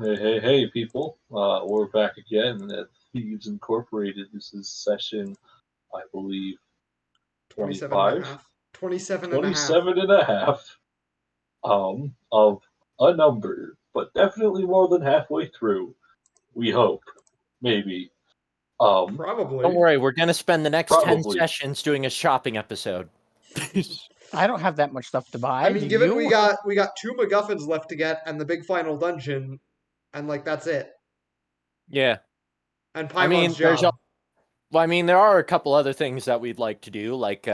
Hey, people. We're back again at Thieves Incorporated. This is session, I believe, 27 and a 25, half. 27 and a half. 27 and a half, of a number, but definitely more than halfway through. We hope. Maybe. Probably. Don't worry, we're going to spend the next 10 Probably. sessions doing a shopping episode. I don't have that much stuff to buy. I mean, Do given you? we got two MacGuffins left to get and the big final dungeon, and that's it. Yeah. And I mean, Paimon's job. there are a couple other things that we'd like to do. Like,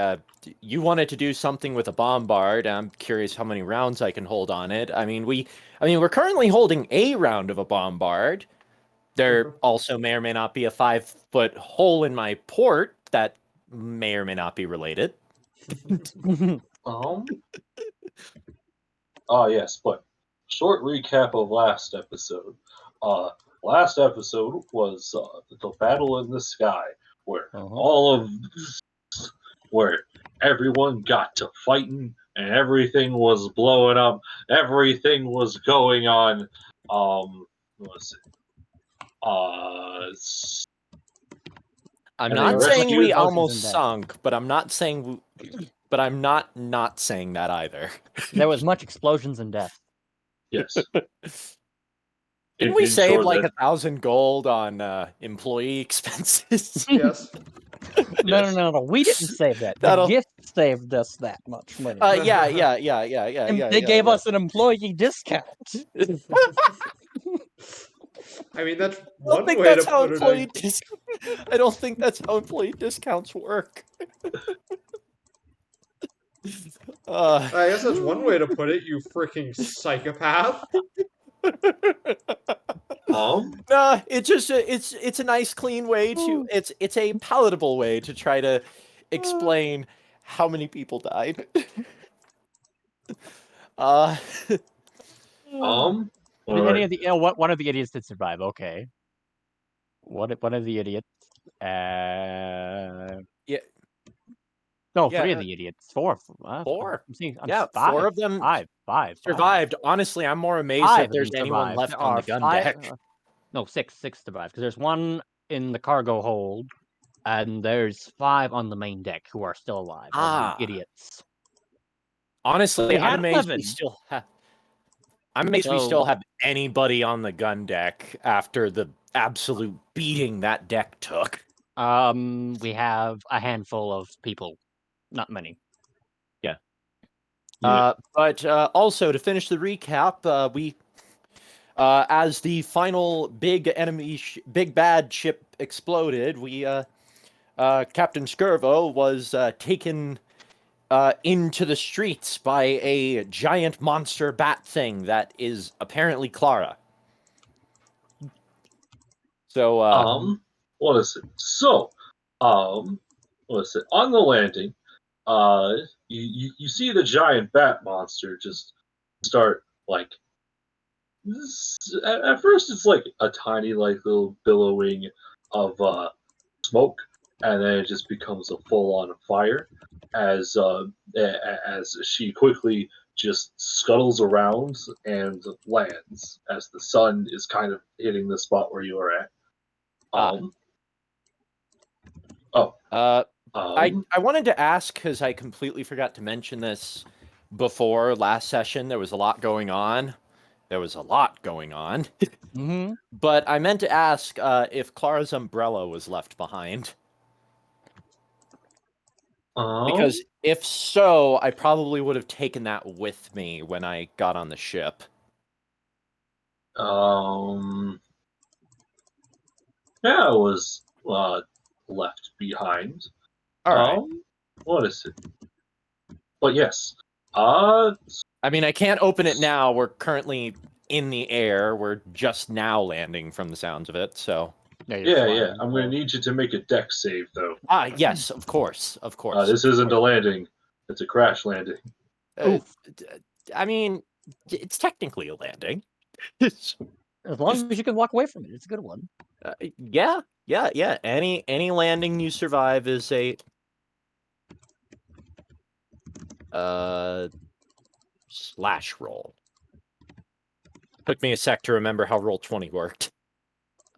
you wanted to do something with a bombard. I'm curious how many rounds I can hold on it. We're currently holding a round of a bombard. There also may or may not be a 5-foot hole in my port that may or may not be related. Yes, but short recap of last episode. Last episode was the battle in the sky, where where everyone got to fighting and everything was blowing up, everything was going on. What was it? I'm And not they saying we rescued- almost sunk, but I'm not saying not saying that either. There was much explosions and death. Yes. Didn't we save like 1,000 gold on employee expenses? Yes. No. We didn't save that. The gift saved us that much money. Yeah. And they gave us an employee discount. I mean, that's one way to put it. I don't think that's how employee discounts work. I guess that's one way to put it, you freaking psychopath. No, it's a nice, clean way to. It's a palatable way to try to explain how many people died. Any of the one of the idiots did survive. Okay. One of the idiots. Yeah. No, three of the idiots. Four. Four. Five. Four of them survived. Honestly, I'm more amazed that there's anyone left on the gun deck. No, six survived. Because there's one in the cargo hold, and there's 5 on the main deck who are still alive. Idiots. Honestly, I'm amazed we still have. We still have anybody on the gun deck after the absolute beating that deck took. We have a handful of people. Not many. Yeah. But also, to finish the recap, we, as the final big enemy, big bad ship exploded, we, Captain Skirvo was taken into the streets by a giant monster bat thing that is apparently Clara. So, what is it? So, what is it? On the landing, you see the giant bat monster just start like. At first, it's like a tiny, like little billowing of smoke, and then it just becomes a full-on fire as she quickly just scuttles around and lands as the sun is kind of hitting the spot where you are at. I wanted to ask, because I completely forgot to mention this before last session. There was a lot going on. Mm-hmm. But I meant to ask if Clara's umbrella was left behind. Because if so, I probably would have taken that with me when I got on the ship. Yeah, it was left behind. All right. What is it? But yes. I mean, I can't open it now. We're currently in the air. We're just now landing from the sounds of it, so... Yeah. I'm going to need you to make a deck save, though. Yes, of course. This isn't a landing. It's a crash landing. I mean, it's technically a landing. As long as you can walk away from it, it's a good one. Yeah. Any landing you survive is a... slash roll. Took me a sec to remember how Roll20 worked.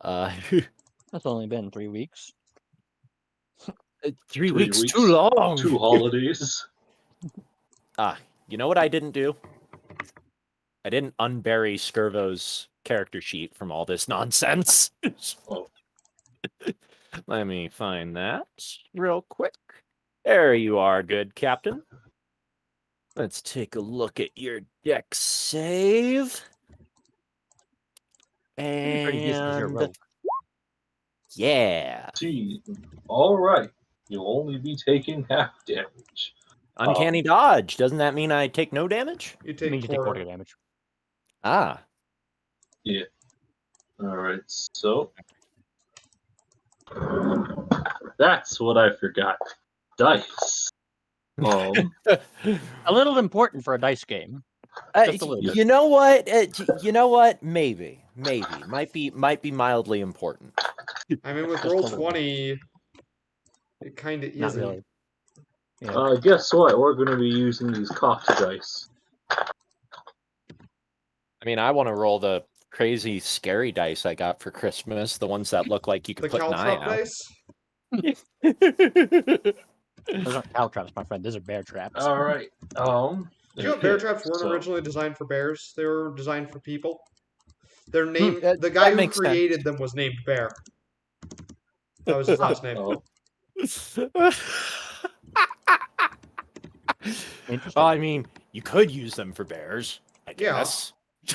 That's only been 3 weeks. 3 weeks too long. 2 holidays. You know what I didn't do? I didn't unbury Skirvo's character sheet from all this nonsense. Oh. Let me find that real quick. There you are, good captain. Let's take a look at your deck save. Pretty decent 'cause you're a And rogue. yeah, Gee, all right. You'll only be taking half damage. uncanny dodge. Doesn't that mean I take no damage? You It take means you take quarter. 40 damage. Ah, Yeah. All right. So that's what I forgot. Dice. A little important for a dice game. Just a little bit. you know what? You know what? Maybe might be mildly important. I mean, with Just a little Roll20, it kind of Not isn't. really. Yeah. Guess what? We're going to be using these cocked dice. I mean, I want to roll the crazy scary dice I got for Christmas, the ones that look like you The could put an eye Caltrop out. dice? Those aren't cow traps, my friend. Those are bear traps. All right. Do you know bear okay, traps weren't so- originally designed for bears? They were designed for people. Their name, that- the guy that who makes sense. created them was named Bear. That was his last name. Oh, Interesting. Well, I mean, you could use them for bears, I Yeah. guess.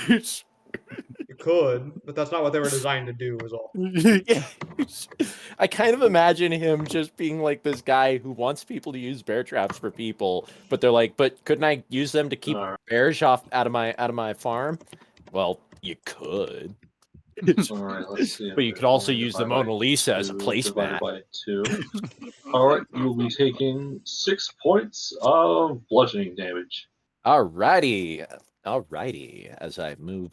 You could, but that's not what they were designed to do, was all. Yeah. I kind of imagine him just being like this guy who wants people to use bear traps for people, but they're like, but couldn't I use them to keep Alright. bears off out of my farm? Well, you could. all right. Let's see. But you could also use the Mona Lisa as a Divided placemat. by 2. All right. You'll be taking 6 points of bludgeoning damage. Alrighty. As I move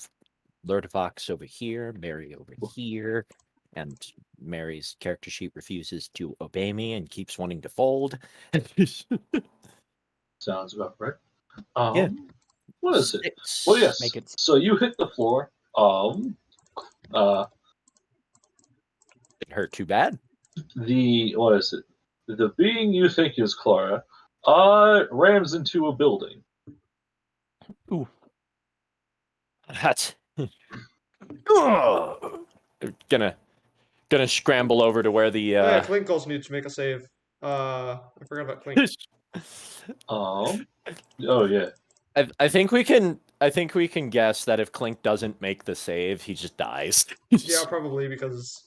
Lurdevox over here, Mary over here, and Mary's character sheet refuses to obey me and keeps wanting to fold. Sounds about right. Yeah. What is it? Six. Well, yes. Make it. So you hit the floor. Didn't hurt too bad. What is it? The being you think is Clara, rams into a building. Ooh. That's gonna scramble over to where the Yeah, Clink also needs to make a save. I forgot about Clink. Oh yeah. I think we can guess that if Clink doesn't make the save, he just dies. Yeah, probably, because...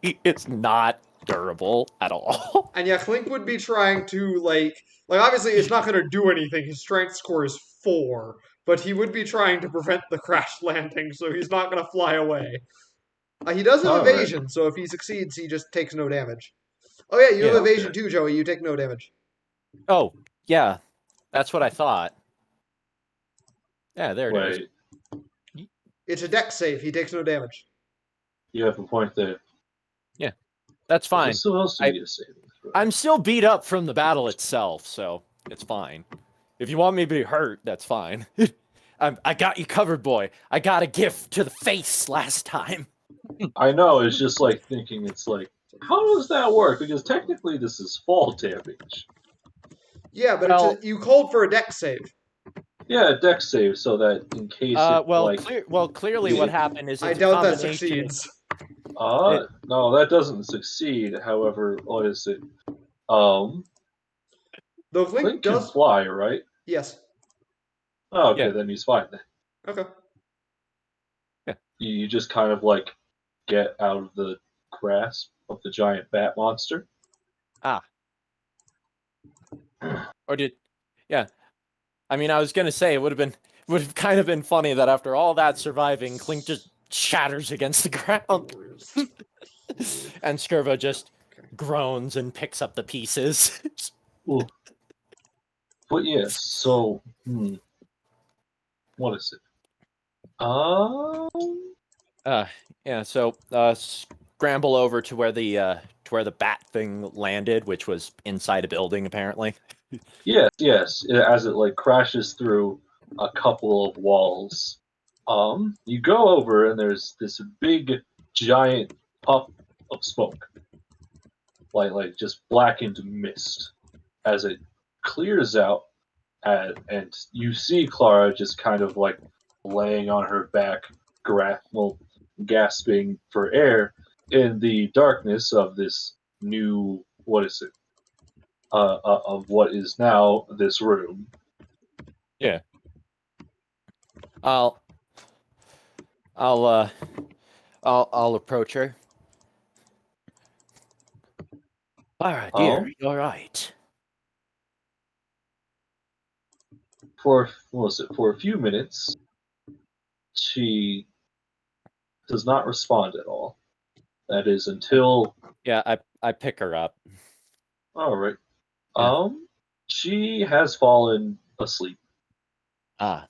It's not durable at all. And yeah, Clink would be trying to, like obviously it's not going to do anything. His strength score is 4, but he would be trying to prevent the crash landing, so he's not going to fly away. He does have Alright. evasion, so if he succeeds, he just takes no damage. Oh yeah, you have evasion too, Joey. You take no damage. Oh, yeah. That's what I thought. Yeah, there it is. Wait, It's a dex save. He takes no damage. you have a point there. That's fine. This supposed to be a saving throw. I'm still beat up from the battle itself, so it's fine. If you want me to be hurt, that's fine. I got you covered, boy. I got a gift to the face last time. I know. It's just like thinking. It's like, how does that work? Because technically, this is fall damage. Yeah, but Well- you called for a dex save. Yeah, deck save, so that in case Clearly what happened is I it's a doubt that combination- succeeds. no, that doesn't succeed. However, what is it? Though Clink Clink can does... fly, right? Yes. Oh, okay, Yeah. then he's fine. Then Okay. you just kind of like get out of the grasp of the giant bat monster. Or did, yeah. I mean, I was gonna say it would have kind of been funny that after all that surviving, Clink just shatters against the ground, and Skirvo just groans and picks up the pieces. But yes, so what is it? Yeah. So scramble over to where the bat thing landed, which was inside a building apparently. Yes. As it like crashes through a couple of walls, You go over and there's this big, giant puff of smoke, like just blackened mist, as it clears out, and you see Clara just kind of like laying on her back, gasping for air in the darkness of this new of what is now this room. Yeah. I'll approach her. Clara, dear, you all right? For for a few minutes, she does not respond at all. That is until Yeah, I pick her up. all right. Yeah. She has fallen asleep. Ah.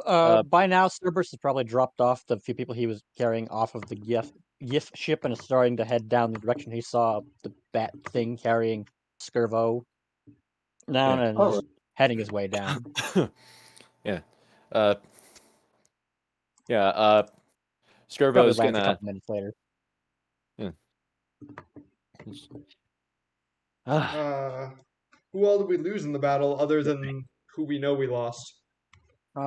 By now, Cerberus has probably dropped off the few people he was carrying off of the GIF ship and is starting to head down the direction he saw the bat thing carrying Skirvo down and All is heading his way down. Yeah. Probably Skirbo's lands a gonna. couple minutes later. Who all did we lose in the battle other than who we know we lost?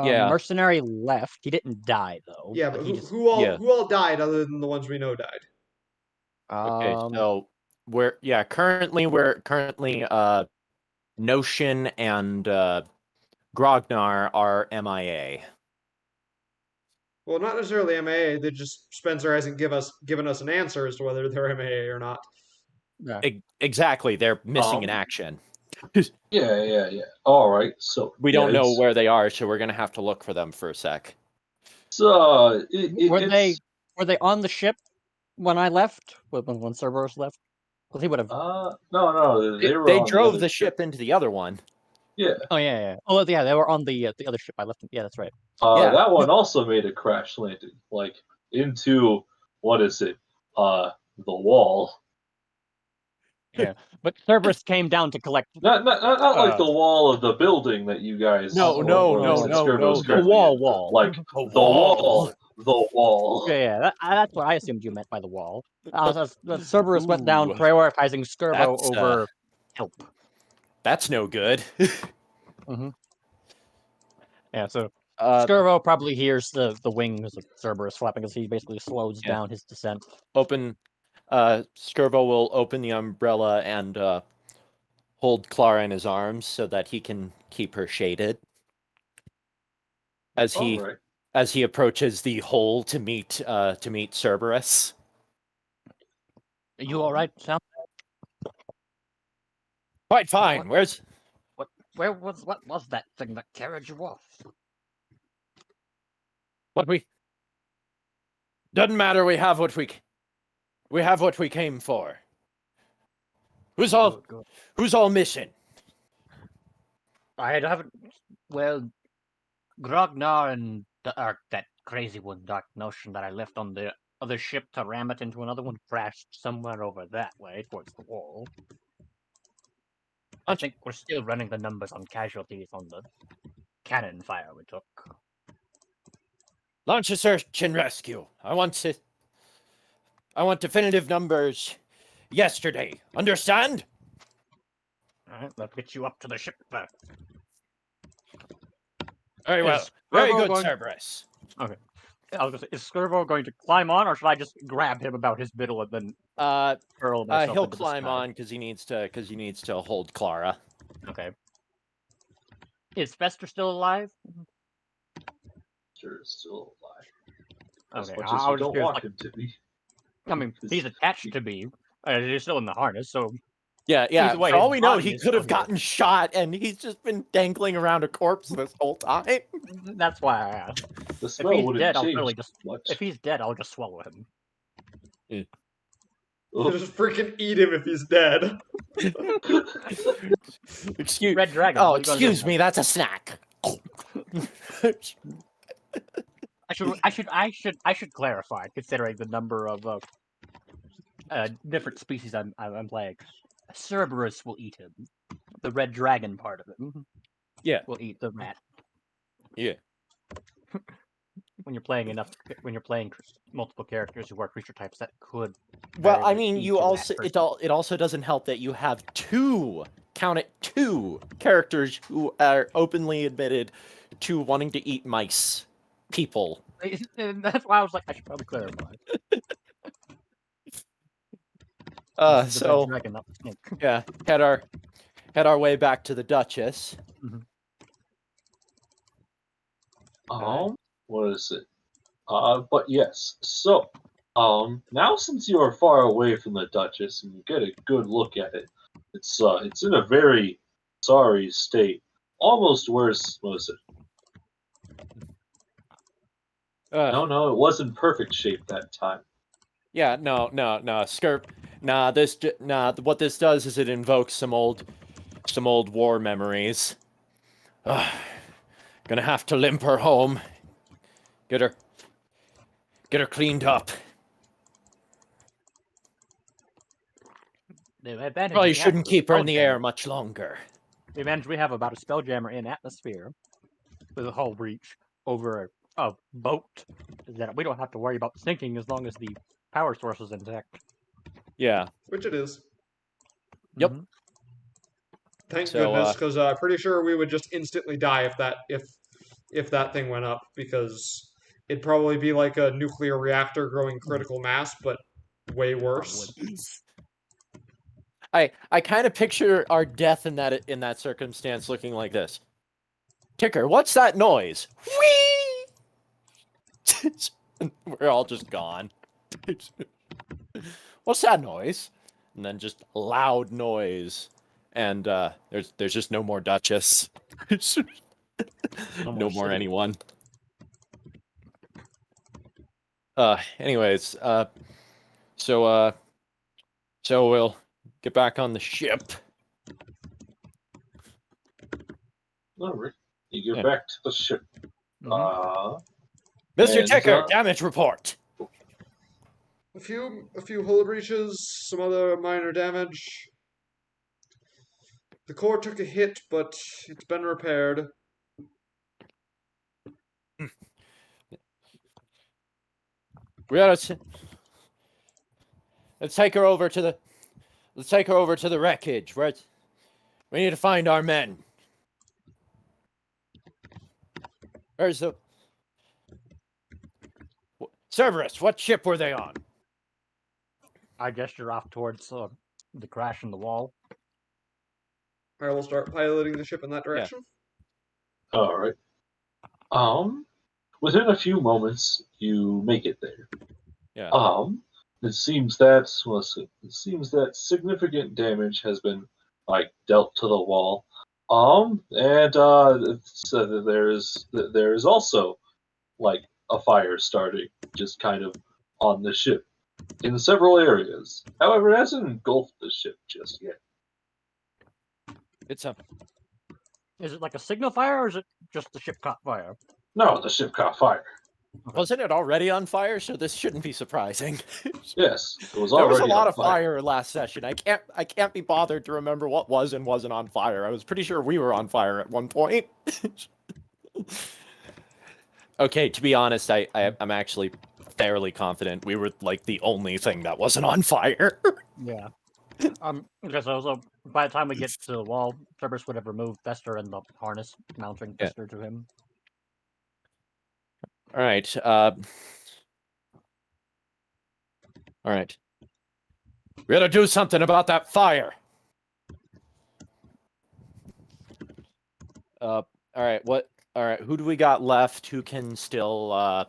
Yeah. Mercenary left. He didn't die though. Yeah, but he just who all died other than the ones we know died? Okay, so we're currently Notion and Grognar are MIA. Well, not necessarily MAA. They just Spencer hasn't given us an answer as to whether they're MAA or not. yeah. Exactly, they're missing in action. Yeah. All right. So We don't know where they are, so we're gonna have to look for them for a sec. So were they on the ship when I left? When Cerberus left? Because he would have. No. They drove the ship into the other one. Yeah. Oh yeah. Oh yeah, they were on the other ship I left. Yeah, that's right. Yeah. That one also made a crash landing, like into the wall. Yeah, but Cerberus came down to collect. Not like the wall of the building that you guys. No. The wall. Like the wall. Yeah, that's what I assumed you meant by the wall. Cerberus went down prioritizing Skirbo over help. That's no good. Mm-hmm. Yeah, so Skirbo probably hears the wings of Cerberus flapping as he basically slows down his descent. Skirbo will open the umbrella and hold Clara in his arms so that he can keep her shaded as he approaches the hole to meet Cerberus. Are you all right, Sam? Quite fine. What was that thing that carried you off? Doesn't matter. We have what we came for. Who's all missing? I haven't. Well, Grognar and that crazy one, Dark Notion, that I left on the other ship to ram it into another one, crashed somewhere over that way towards the wall. I think we're still running the numbers on casualties on the cannon fire we took. Launch a search and rescue. I want definitive numbers yesterday. Understand? Alright, let's get you up to the ship first. Very well. Very good, Cerberus. Okay. I was gonna say, is Skirvo going to climb on, or should I just grab him about his middle and then hurl myself he'll into the climb sky? on because he needs to hold Clara. Okay. Is Fester still alive? Sure, still alive. As Okay, much as you don't want him to be. I mean, he's attached to me. He's still in the harness, so... Yeah. Either way, For all his we know, body he is could have still here. gotten shot, and he's just been dangling around a corpse this whole time. That's why I asked. The If smell he's wouldn't dead, I'll change really just... much. If he's dead, I'll just swallow him. Just freaking eat him if he's dead. Excuse Red Dragon. Oh, what are you gonna do excuse now? me, that's a snack. I should clarify, considering the number of different species I'm playing. Cerberus will eat him. The red dragon part of it. Yeah. Will eat the rat. Yeah. when you're playing multiple characters who are creature types, that could. Well, I very mean, lead you to that also person. it also doesn't help that you have count it, two characters who are openly admitted to wanting to eat mice. People. And that's why I was like, I should probably clarify. This is the red So dragon, not the snake. yeah, head our way back to the Duchess. What is it? But yes. So, now since you are far away from the Duchess and you get a good look at it, it's in a very sorry state. Almost worse, was it? No, it was in perfect shape that time. Yeah, no, Skirp. What this does is it invokes some old war memories. Gonna have to limp her home. Get her cleaned up. The advantage Probably we have shouldn't with keep her in the Spelljammer- air much longer. The advantage we have about a Spelljammer in atmosphere with a hull breach over a boat is that we don't have to worry about sinking as long as the power source is intact. Yeah. Which it is. Yep. Thank So, goodness, because I'm pretty sure we would just instantly die if that thing went up, because it'd probably be like a nuclear reactor growing critical mass, but way worse. I kind of picture our death in that circumstance looking like this. Ticker, what's that noise? Whee! We're all just gone. What's that noise? And then just loud noise. And there's just no more Duchess. No more anyone. Anyways, so we'll get back on the ship. All right, you get back to the ship. Mr. Ticker, damage report. A few hull breaches, some other minor damage. The core took a hit, but it's been repaired. Let's take her over to the wreckage. We need to find our men. Where's the Cerberus? What ship were they on? I gesture off towards the crash in the wall. I will start piloting the ship in that direction. Yeah. All right. Within a few moments, you make it there. Yeah. It seems that significant damage has been dealt to the wall. So there is also a fire starting just kind of on the ship in several areas. However, it hasn't engulfed the ship just yet. Is it like a signal fire, or is it just the ship caught fire? No, the ship caught fire. Wasn't it already on fire? So this shouldn't be surprising. Yes, it was there already was a lot on of fire last session. I can't be bothered to remember what was and wasn't on fire. I was pretty sure we were on fire at one point. Okay, to be honest, I'm actually fairly confident we were the only thing that wasn't on fire. Yeah. Because also by the time we get to the wall, Cerberus would have removed Fester and the harness mounting Fester to him. All right. All right. We gotta do something about that fire. All right. All right. Who do we got left who can still?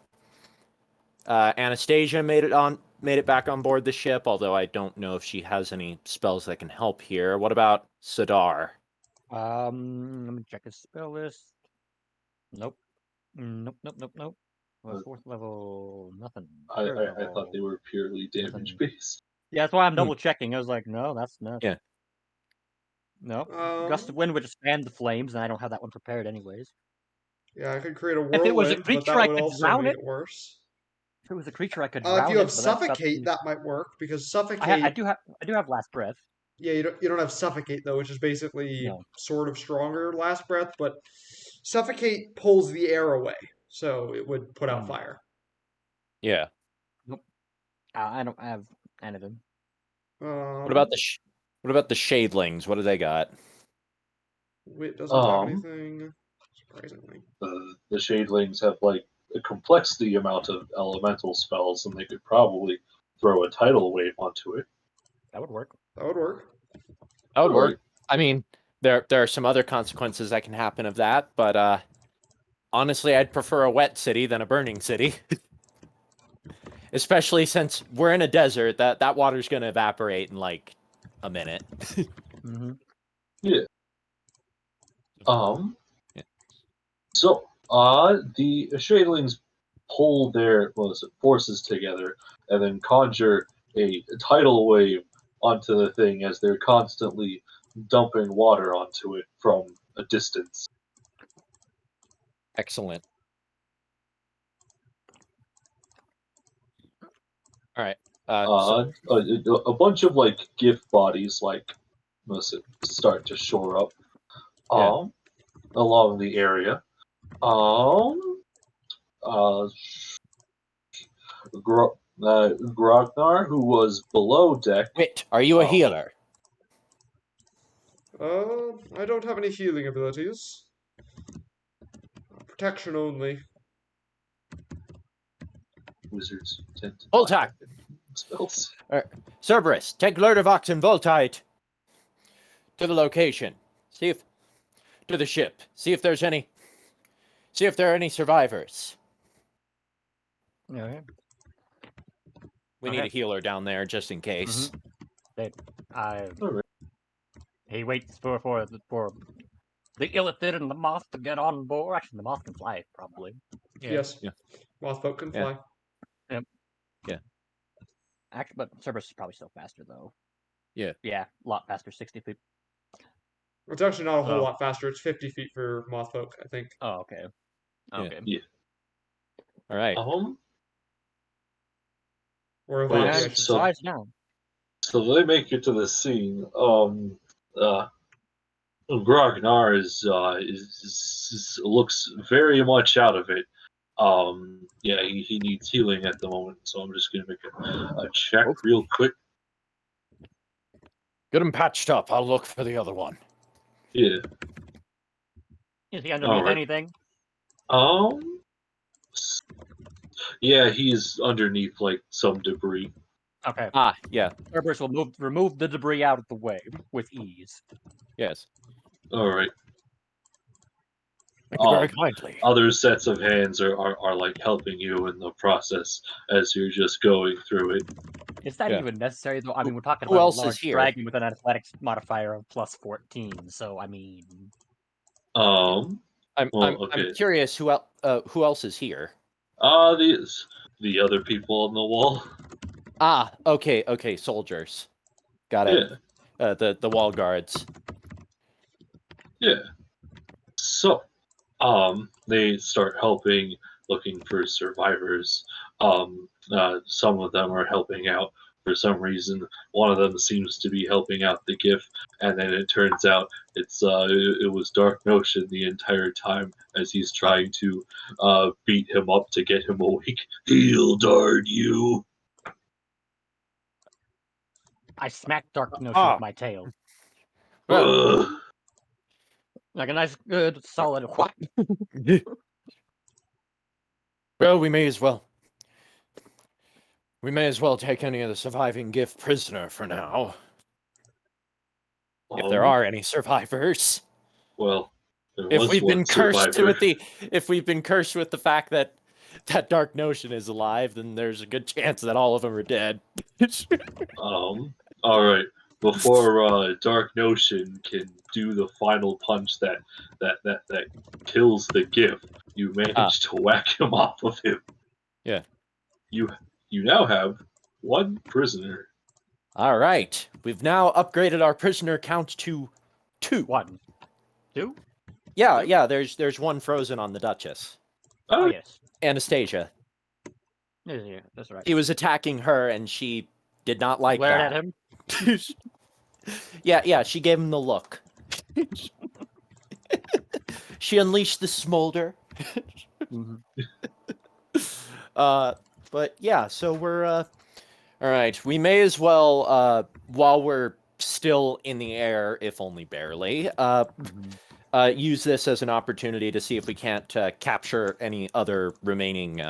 Anastasia made it back on board the ship. Although I don't know if she has any spells that can help here. What about Sadar? Let me check his spell list. Nope. Fourth level, nothing. I thought they were purely damage based. Yeah, that's why I'm double checking. I was like, no, that's not. Yeah. No. Gust of Wind would just fan the flames, and I don't have that one prepared anyways. Yeah, I could create a If it was a whirlwind, but creature, that I would could also drown make it. it worse. If it was a creature, I could drown it. If you have but suffocate, that might work, because suffocate. I do have last breath. Yeah, you don't have suffocate though, which is basically sort of stronger last breath, but suffocate pulls the air away. so it would put out fire. Yeah. I don't have anything. What about the shadelings? What do they got? Wit doesn't have anything, surprisingly. The shadelings have like a complexity amount of elemental spells, and they could probably throw a tidal wave onto it. That would work. That would work. That would Alright. work. I mean, there are some other consequences that can happen of that, but honestly, I'd prefer a wet city than a burning city. Especially since we're in a desert, that water's going to evaporate in like a minute. Mm-hmm. Yeah. Yeah. So, the shadelings pull their forces together and then conjure a tidal wave onto the thing as they're constantly dumping water onto it from a distance. Excellent. All right. A bunch of like gift bodies like start to shore up along the area. Grognar, who was below deck. Wait, are you a healer? I don't have any healing abilities. Protection only. Wizards tend to Voltite. spells. Cerberus, take Lurdevox and Voltite to the location. To the ship. See if there are any survivors. Okay. We need a healer down there just in case. Alright. He waits for the illithid and the moth to get on board. Actually, the moth can fly, probably. Yes. Yeah. Mothboat can fly. Actually, but Cerberus is probably still faster, though. Yeah. Yeah, a lot faster, 60 feet. It's actually not a whole lot faster. It's 50 feet for Mothfolk, I think. Oh, okay. Okay. Yeah. All right. Or Well, Avati, yes, I should so- say. Size down. So they make it to the scene. Grognar is looks very much out of it. Yeah, he needs healing at the moment, so I'm just gonna make a check real quick. Get him patched up. I'll look for the other one. Yeah. Is he underneath Alright. anything? Yeah, he's underneath like some debris. Okay. Yeah. Cerberus will remove the debris out of the way with ease. Yes. All right. Thank you very kindly. Other sets of hands are like helping you in the process as you're just going through it. Is that even necessary, though? I mean, we're talking Who about else a is large here? dragon with an athletics modifier of plus 14, so I mean... Well, I'm okay. curious who else is here. The other people on the wall. Okay, soldiers. Got it. Yeah. The wall guards. Yeah. So, they start helping, looking for survivors. Some of them are helping out for some reason. One of them seems to be helping out the gift, and then it turns out it was Dark Notion the entire time as he's trying to beat him up to get him awake. He'll dart you. I smacked Dark Notion with my tail. Ugh. Like a nice, good, solid whack. Well, we may as well take any of the surviving gift prisoner for now. If there are any survivors. Well, there If was we've been one cursed survivor. with the fact that Dark Notion is alive, then there's a good chance that all of them are dead. All right. Before Dark Notion can do the final punch that kills the gift, you manage to whack him off of him. Yeah. You now have one prisoner. All right. We've now upgraded our prisoner count to 2. 1. 2? Yeah. There's one frozen on the Duchess. Oh, yes. Anastasia. Yeah, that's right. He was attacking her, and she did not like Glared that. at him? Yeah, she gave him the look. She unleashed the smolder. But yeah, so we're all right. We may as well, while we're still in the air, if only barely, use this as an opportunity to see if we can't capture any other remaining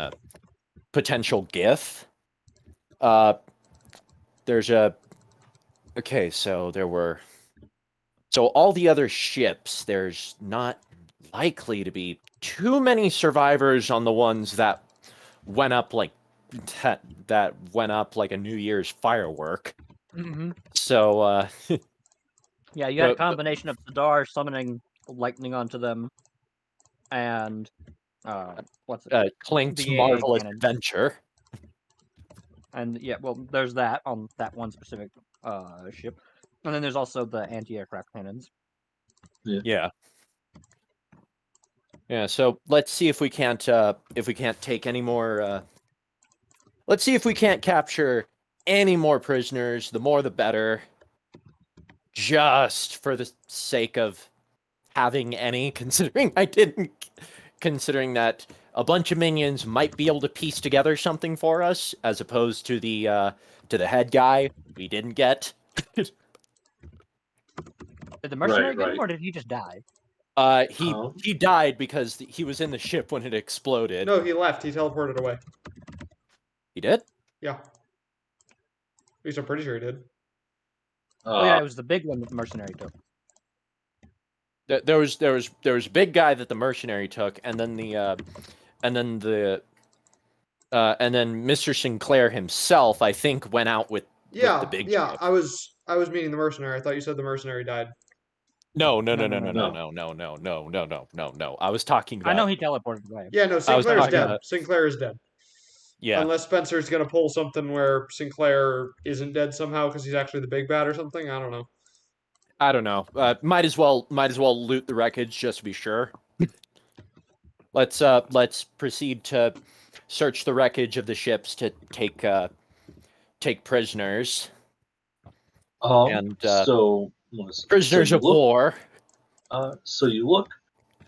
potential GIF. There's a. Okay, so there were. So all the other ships, there's not likely to be too many survivors on the ones that went up like that went up like a New Year's firework. So Yeah, you had a But- combination of Sadar summoning lightning onto them, and what's it? Clink's The AA marvelous cannon. adventure. And yeah, well, there's that on that one specific ship, and then there's also the anti-aircraft cannons. Yeah. Yeah, so let's see if we can't take any more let's see if we can't capture any more prisoners. The more the better. Just for the sake of having any, considering that a bunch of minions might be able to piece together something for us, as opposed to the head guy we didn't get. Did the mercenary get him, right. or did he just die? He died because he was in the ship when it exploded. No, he left. He teleported away. He did? Yeah. At least I'm pretty sure he did. Oh yeah, it was the big one that the mercenary took. There was a big guy that the mercenary took, and then Mr. Sinclair himself, I think, went out with the big ship. I was meaning the mercenary. I thought you said the mercenary died. No. No. I was talking about. I know he teleported away. Yeah, no, Sinclair's talking dead. about- Sinclair is dead. Yeah. Unless Spencer's gonna pull something where Sinclair isn't dead somehow because he's actually the big bad or something. I don't know. I don't know. Might as well loot the wreckage just to be sure. Let's proceed to search the wreckage of the ships to take prisoners. And so prisoners of war. So you look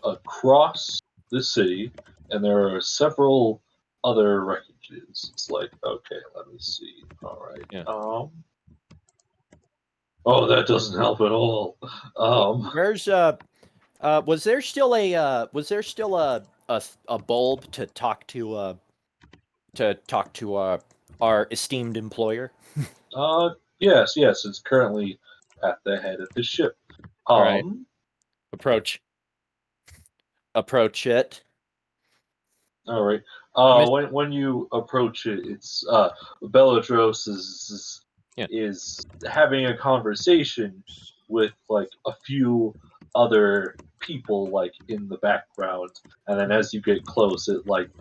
across the city, and there are several other wreckages. It's like, okay, let me see. All right. Yeah. Oh, that doesn't help at all. Where's was there still a bulb to talk to our esteemed employer? Yes, it's currently at the head of the ship. All right. Approach it. All right. When you approach it, it's Bellatrix is having a conversation with like a few other people like in the background, and then as you get close, it like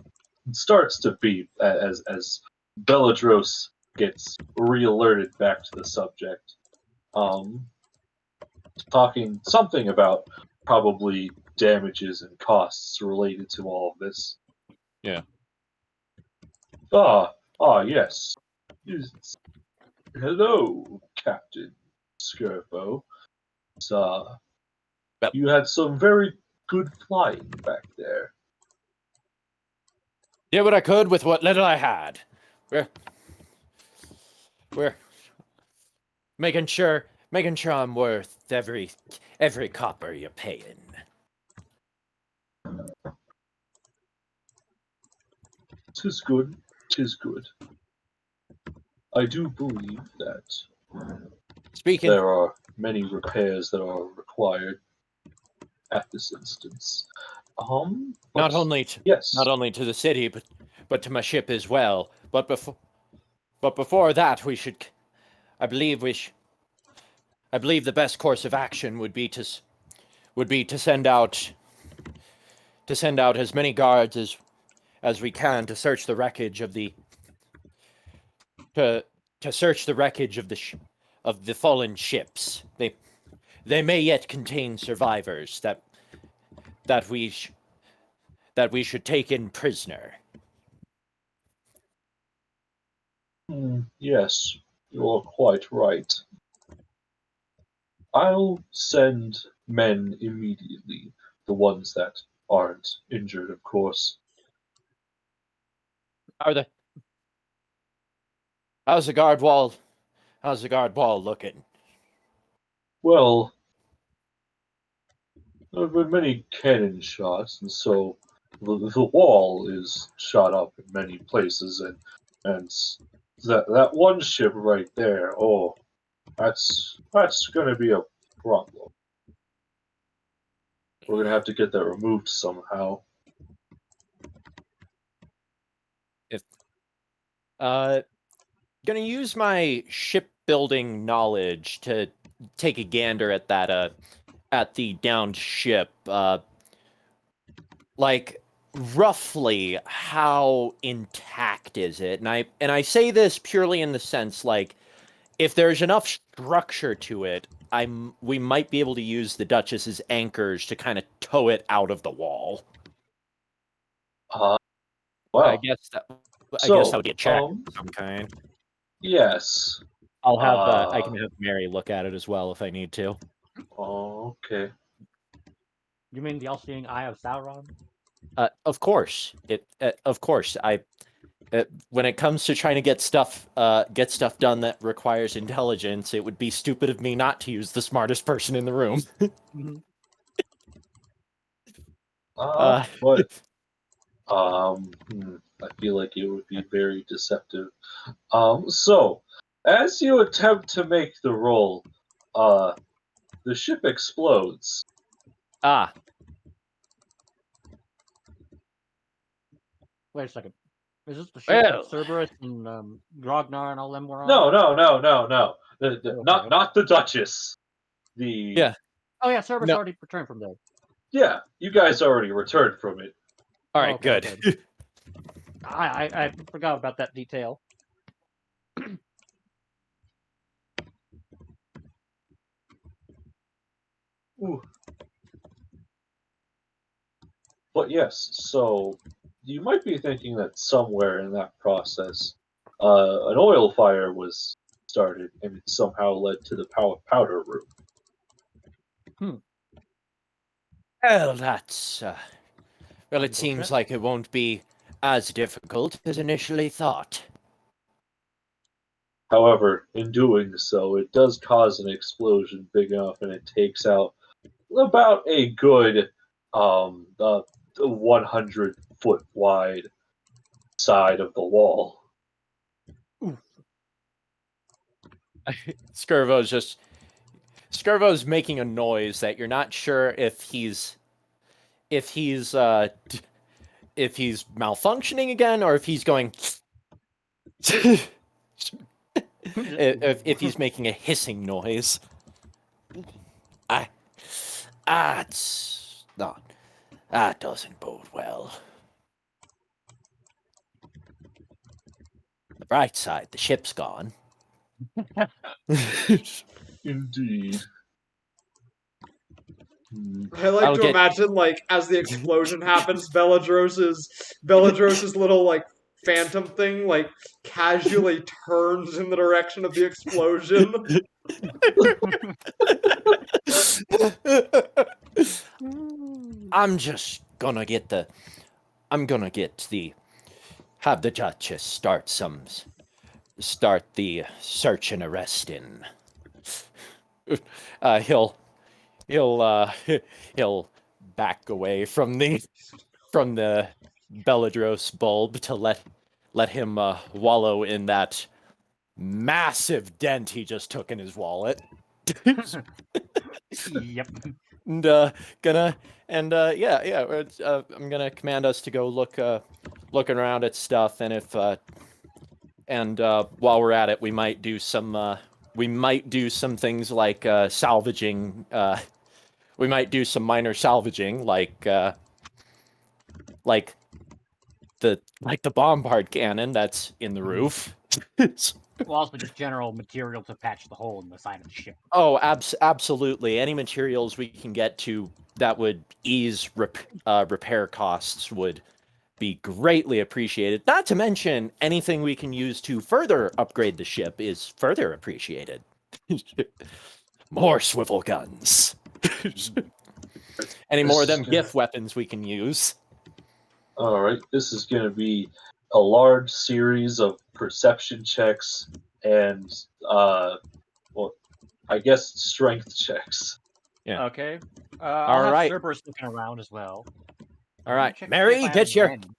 starts to beep as Bellatrix gets re-alerted back to the subject. Talking something about probably damages and costs related to all of this. Yeah. Yes. Hello, Captain Skirbo. You had some very good flying back there. Did what I could with what little I had. We're making sure I'm worth every copper you're paying. Tis good. I do believe that there are many repairs that are required at this instance. Not only to the city, but to my ship as well. But before that, I believe the best course of action would be to send out as many guards as we can to search the wreckage of the of the fallen ships. They may yet contain survivors that we should take in prisoner. Yes, you're quite right. I'll send men immediately, the ones that aren't injured, of course. How's the guard wall? How's the guard wall looking? Well, there have been many cannon shots, and so the wall is shot up in many places, and that one ship right there. Oh, that's going to be a problem. We're going to have to get that removed somehow. Gonna use my shipbuilding knowledge to take a gander at that at the downed ship. Like roughly how intact is it? And I say this purely in the sense like if there's enough structure to it, we might be able to use the Duchess's anchors to kind of tow it out of the wall. Wow. I guess that would be a check of some kind. Yes. I'll have I can have Mary look at it as well if I need to. Okay. You mean the all-seeing eye of Sauron? Of course. Of course. When it comes to trying to get stuff done that requires intelligence, it would be stupid of me not to use the smartest person in the room. But I feel like it would be very deceptive. So as you attempt to make the roll, the ship explodes. Wait a second. Is this the ship that Cerberus and Grognar and all them were on? No. Okay. Not the Duchess. Yeah. Oh yeah, Cerberus already returned from there. Yeah, you guys already returned from it. All right, good. Okay. I forgot about that detail. Ooh. But yes, so you might be thinking that somewhere in that process, an oil fire was started, and it somehow led to the powder room. Well, that's well, it seems like it won't be as difficult as initially thought. However, in doing so, it does cause an explosion big enough, and it takes out about a good 100-foot wide side of the wall. Skirvo's making a noise that you're not sure if he's malfunctioning again or if he's going if he's making a hissing noise. It's not. That doesn't bode well. The bright side, the ship's gone. Indeed. I like to imagine, like, as the explosion happens, Belladros's little, like, phantom thing, like, casually turns in the direction of the explosion. I'm gonna have the Duchess start the search and arresting. He'll back away from the Belladros bulb to let him wallow in that massive dent he just took in his wallet. Yep. And I'm gonna command us to go looking around at stuff, and if while we're at it, we might do some things like salvaging. We might do some minor salvaging, like the bombard cannon that's in the roof. Well, also just general material to patch the hole in the side of the ship. Oh, absolutely. Any materials we can get to that would ease repair costs would be greatly appreciated. Not to mention, anything we can use to further upgrade the ship is further appreciated. More swivel guns. Any more of them gift weapons we can use. Alright, this is going to be a large series of perception checks and well, I guess strength checks. Yeah. Okay. I'll All have right. Cerberus looking around as well. All Let me right, check to see Mary, if I have get your. advantage.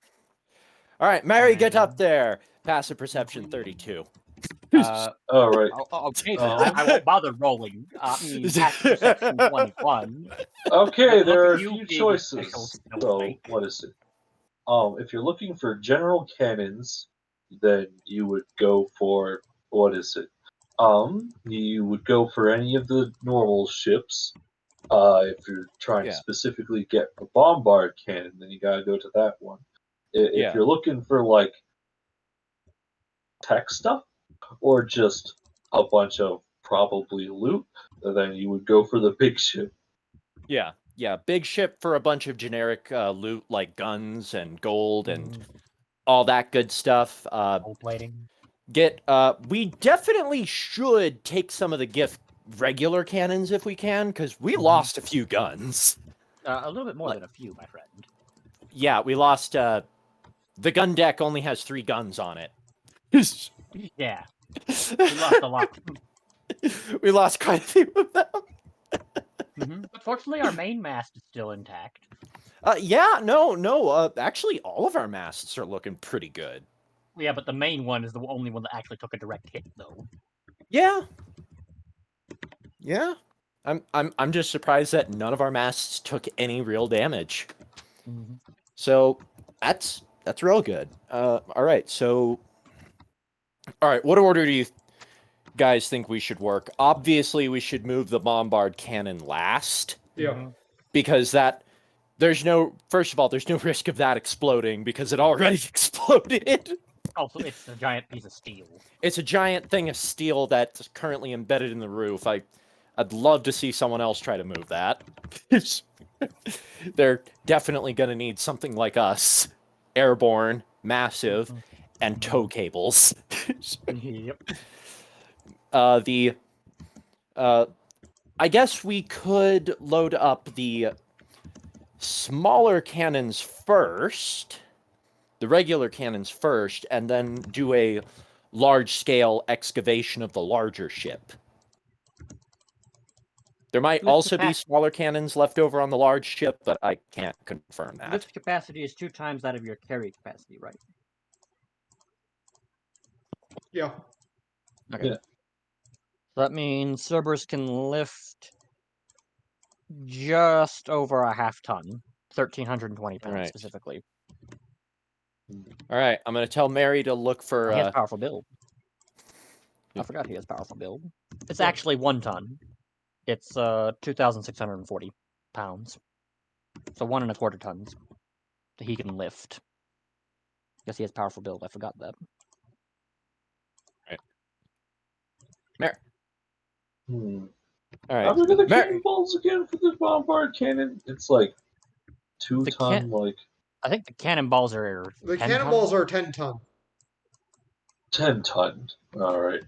All right, Mary, get up Um, there. Passive perception 32. All right. Okay, then I won't bother rolling. I mean, passive perception 21. Okay, Look there at are a you, few big special choices. So, snowflake. what is it? If you're looking for general cannons, then you would go for what is it? You would go for any of the normal ships. If you're trying to Yeah. specifically get a bombard cannon, then you gotta go to that one. If Yeah. you're looking for like tech stuff or just a bunch of probably loot, then you would go for the big ship. Yeah, yeah, big ship for a bunch of generic loot like guns and gold and all that good stuff. Gold plating. We definitely should take some of the gift regular cannons if we can, because we lost a few guns. A little bit more Like- than a few, my friend. Yeah, we lost. The gun deck only has 3 guns on it. Yeah, we lost a lot. We lost quite a few of them. But fortunately, our main mast is still intact. Yeah, no. Actually, all of our masts are looking pretty good. Yeah, but the main one is the only one that actually took a direct hit, though. Yeah. Yeah. I'm just surprised that none of our masts took any real damage. So that's real good. All right. So all right, what order do you guys think we should work? Obviously, we should move the bombard cannon last. Yeah. Because there's no risk of that exploding because it already exploded. Also, it's a giant piece of steel. It's a giant thing of steel that's currently embedded in the roof. I'd love to see someone else try to move that. They're definitely going to need something like us. Airborne, massive, and tow cables. Yep. I guess we could load up the smaller cannons first, the regular cannons first, and then do a large-scale excavation of the larger ship. There might also be smaller cannons left over on the large ship, but I can't confirm that. Lift capacity is 2 times that of your carry capacity, right? Yeah. Okay. Yeah. So that means Cerberus can lift just over a half ton, 1,320 pounds Right. specifically. All right, I'm going to tell Mary to look for... He has powerful build. I forgot he has powerful build. It's actually 1 ton. It's 2,640 pounds. So 1 1/4 tons that he can lift. Guess he has powerful build. I forgot that. Right. Mary. All right. How big are the cannonballs again for the bombard cannon? It's like 2 ton, like I think the cannonballs are. The 10 cannonballs ton? are 10 ton. 10 ton. All right.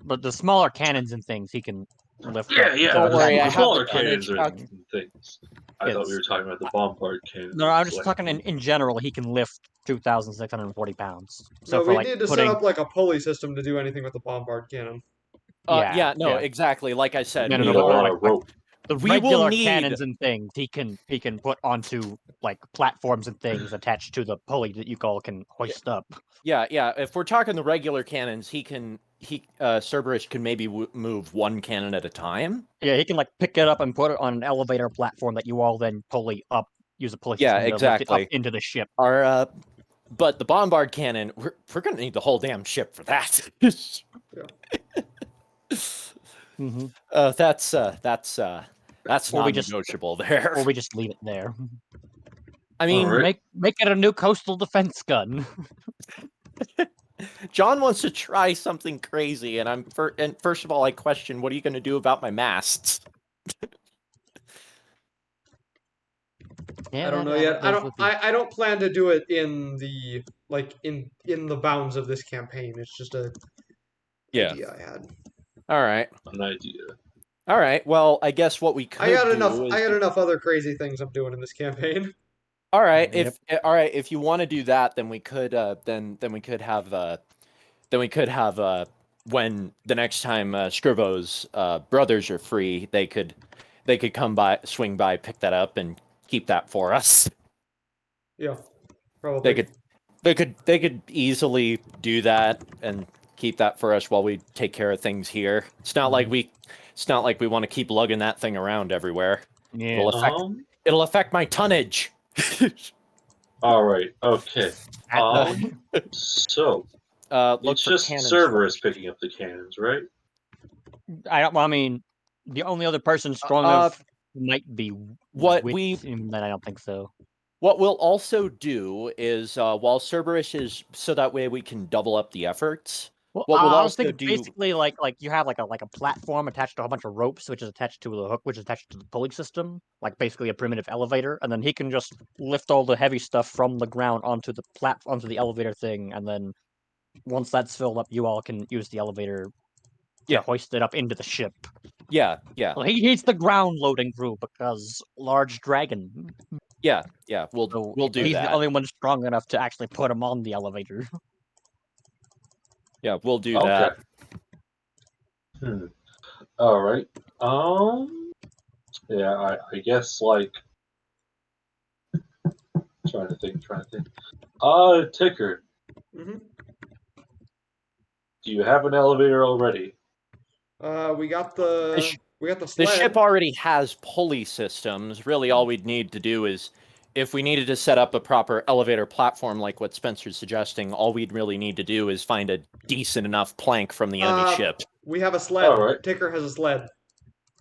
But the smaller cannons and things he can lift. Yeah, up yeah. to Don't worry, the I have smaller the cannons image are calc- things. I thought we were talking about the bombard cannon. No, I'm just talking in general. He can lift 2,640 pounds. So No, for we like need to set putting. up like a pulley system to do anything with the bombard cannon. Exactly. Like I said, No, We no, need a but lot like- of rope. The We will regular need- cannons and things he can put onto like platforms and things attached to the pulley that you all can hoist up. Yeah. If we're talking the regular cannons, Cerberus can maybe move 1 cannon at a time. Yeah, he can like pick it up and put it on an elevator platform that you all then pulley up. Use a pulley system to lift it up into the ship. But the bombard cannon, we're gonna need the whole damn ship for that. That's non-negotiable there. Or we just leave it there. I mean, Alright. Make it a new coastal defense gun. John wants to try something crazy, and first of all, I question, what are you going to do about my masts? I don't know yet. I don't plan to do it in the in the bounds of this campaign. It's just a idea I had. All right. An idea. All right. Well, I guess what we could I got enough other crazy things I'm doing in this campaign. All right, Yep. if you want to do that, then we could then we could have when the next time Scrivo's brothers are free, they could swing by, pick that up, and keep that for us. Yeah, probably. They could easily do that and keep that for us while we take care of things here. It's not like we want to keep lugging that thing around everywhere. Yeah. It'll affect my tonnage. All right. Okay. So Look it's for just cannons Cerberus first. picking up the cannons, right? I mean, the only other person strong enough might be what with we- him, but I don't think so. What we'll also do is while Cerberus is so that way we can double up the efforts. Well, What we'll I was also thinking do basically like you have like a platform attached to a bunch of ropes, which is attached to the hook, which is attached to the pulley system, like basically a primitive elevator, and then he can just lift all the heavy stuff from the ground onto the onto the elevator thing, and then once that's filled up, you all can use the elevator to Yeah. hoist it up into the ship. Yeah. Well, he's the ground loading crew because large dragon. Yeah. We'll do He's that. the only one strong enough to actually put him on the elevator. Yeah, we'll do Okay. that. All right. Yeah, I guess like trying to think. Ticker, Hmm. do you have an elevator already? We got the The sled. ship already has pulley systems. Really, all we'd need to do is, if we needed to set up a proper elevator platform like what Spencer's suggesting, all we'd really need to do is find a decent enough plank from the enemy ship. We have a sled. All right. Ticker has a sled.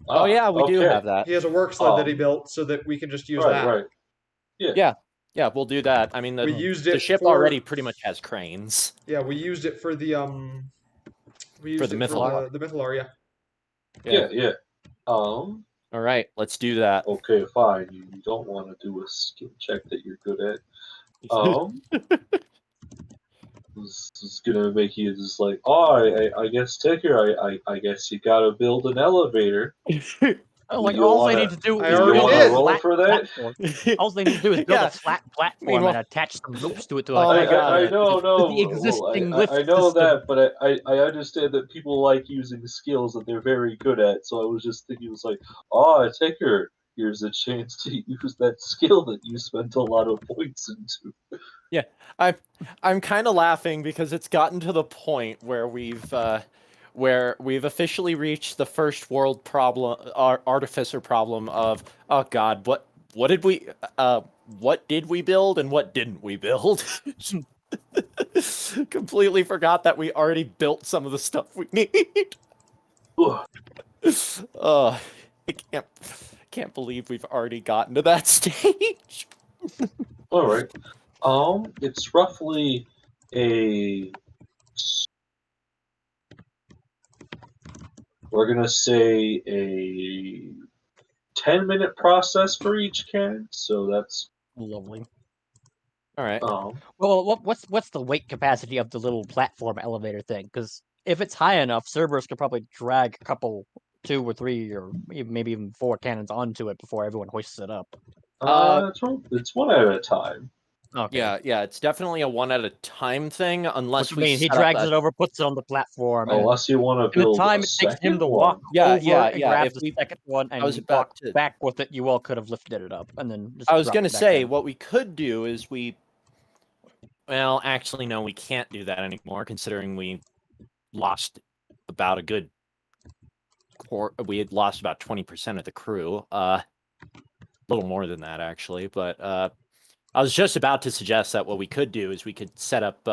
Oh yeah, we do okay. have that. He has a work sled that he built so that we can just use that. Right. Yeah. Yeah, we'll do that. I mean, We used the it ship for- already pretty much has cranes. Yeah, we used it for the We used the it Mythalar. for the Mythalar, Yeah. All right, let's do that. Okay, fine. You don't want to do a skill check that you're good at. This is gonna make you just like, I guess Ticker, I guess you gotta build an elevator. Oh, like You all wanna- they need to do I is already build did. a roll flat for that? platform. All they need to do is build Yeah. a flat platform Meanwhile- and attach some ropes to it to Oh my like God. I know, no. the existing Well, lift I know system. that, but I understand that people like using skills that they're very good at. So I was just thinking, it was like, Ticker, here's a chance to use that skill that you spent a lot of points into. Yeah, I'm kind of laughing because it's gotten to the point where we've officially reached the first world problem, artificer problem of, oh God, what did we build and what didn't we build? Completely forgot that we already built some of the stuff we need. Ugh. I can't believe we've already gotten to that stage. All right. It's roughly we're gonna say a 10-minute process for each cannon. So that's Lovely. All right. Well, what's the weight capacity of the little platform elevator thing? Because if it's high enough, Cerberus could probably drag a couple, 2 or 3, or maybe even 4 cannons onto it before everyone hoists it up. it's one at a time. Okay. Yeah, it's definitely a one at a time thing, unless Which means he set up drags a- it over, puts it on the platform, and Unless you want to in the build time a it takes him second to walk one. over and grab if the we- second one and was about walk to- back with it, you all could have lifted it up and then just I was dropped gonna it back say down. what we could do is well, actually, no, we can't do that anymore, considering we lost about a good we had lost about 20% of the crew. A little more than that, actually. But I was just about to suggest that what we could do is we could set up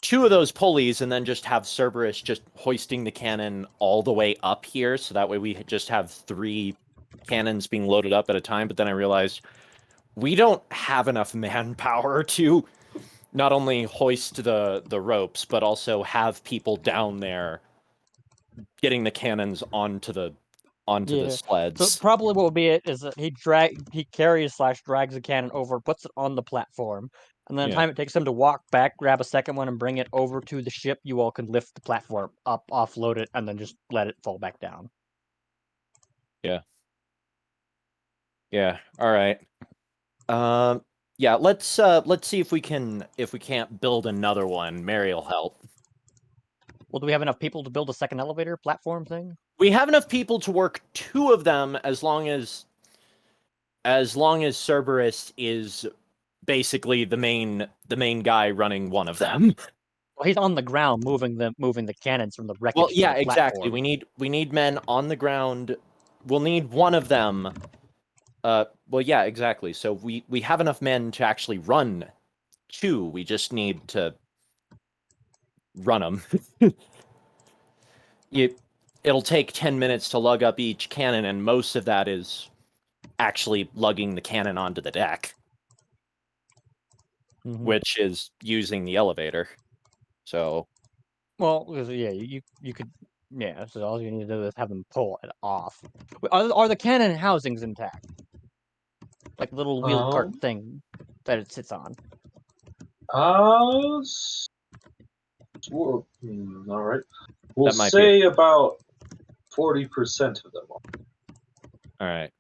2 of those pulleys and then just have Cerberus just hoisting the cannon all the way up here, so that way we just have 3 cannons being loaded up at a time. But then I realized we don't have enough manpower to not only hoist the ropes, but also have people down there getting the cannons onto the sleds. So probably what would be it is that he carries/drags a cannon over, puts it on the platform, and then the time it takes him to walk back, grab a second one, and bring it over to the ship, you all can lift the platform up, offload it, and then just let it fall back down. Yeah. All right. Yeah, let's see if we can't build another one. Mary will help. Well, do we have enough people to build a second elevator platform thing? We have enough people to work 2 of them as long as Cerberus is basically the main guy running one of them. Well, he's on the ground moving the cannons from the wreckage. Well, to yeah, the exactly. platform. We need men on the ground. We'll need one of them. Well, yeah, exactly. So we have enough men to actually run 2. We just need to run them. It'll take 10 minutes to lug up each cannon, and most of that is actually lugging the cannon onto the deck, which is using the elevator. So, well, yeah, you could, yeah. So all you need to do is have them pull it off. Are the cannon housings intact? Like little wheel cart thing that it sits on. All right. We'll That might say about 40% of them are. all right.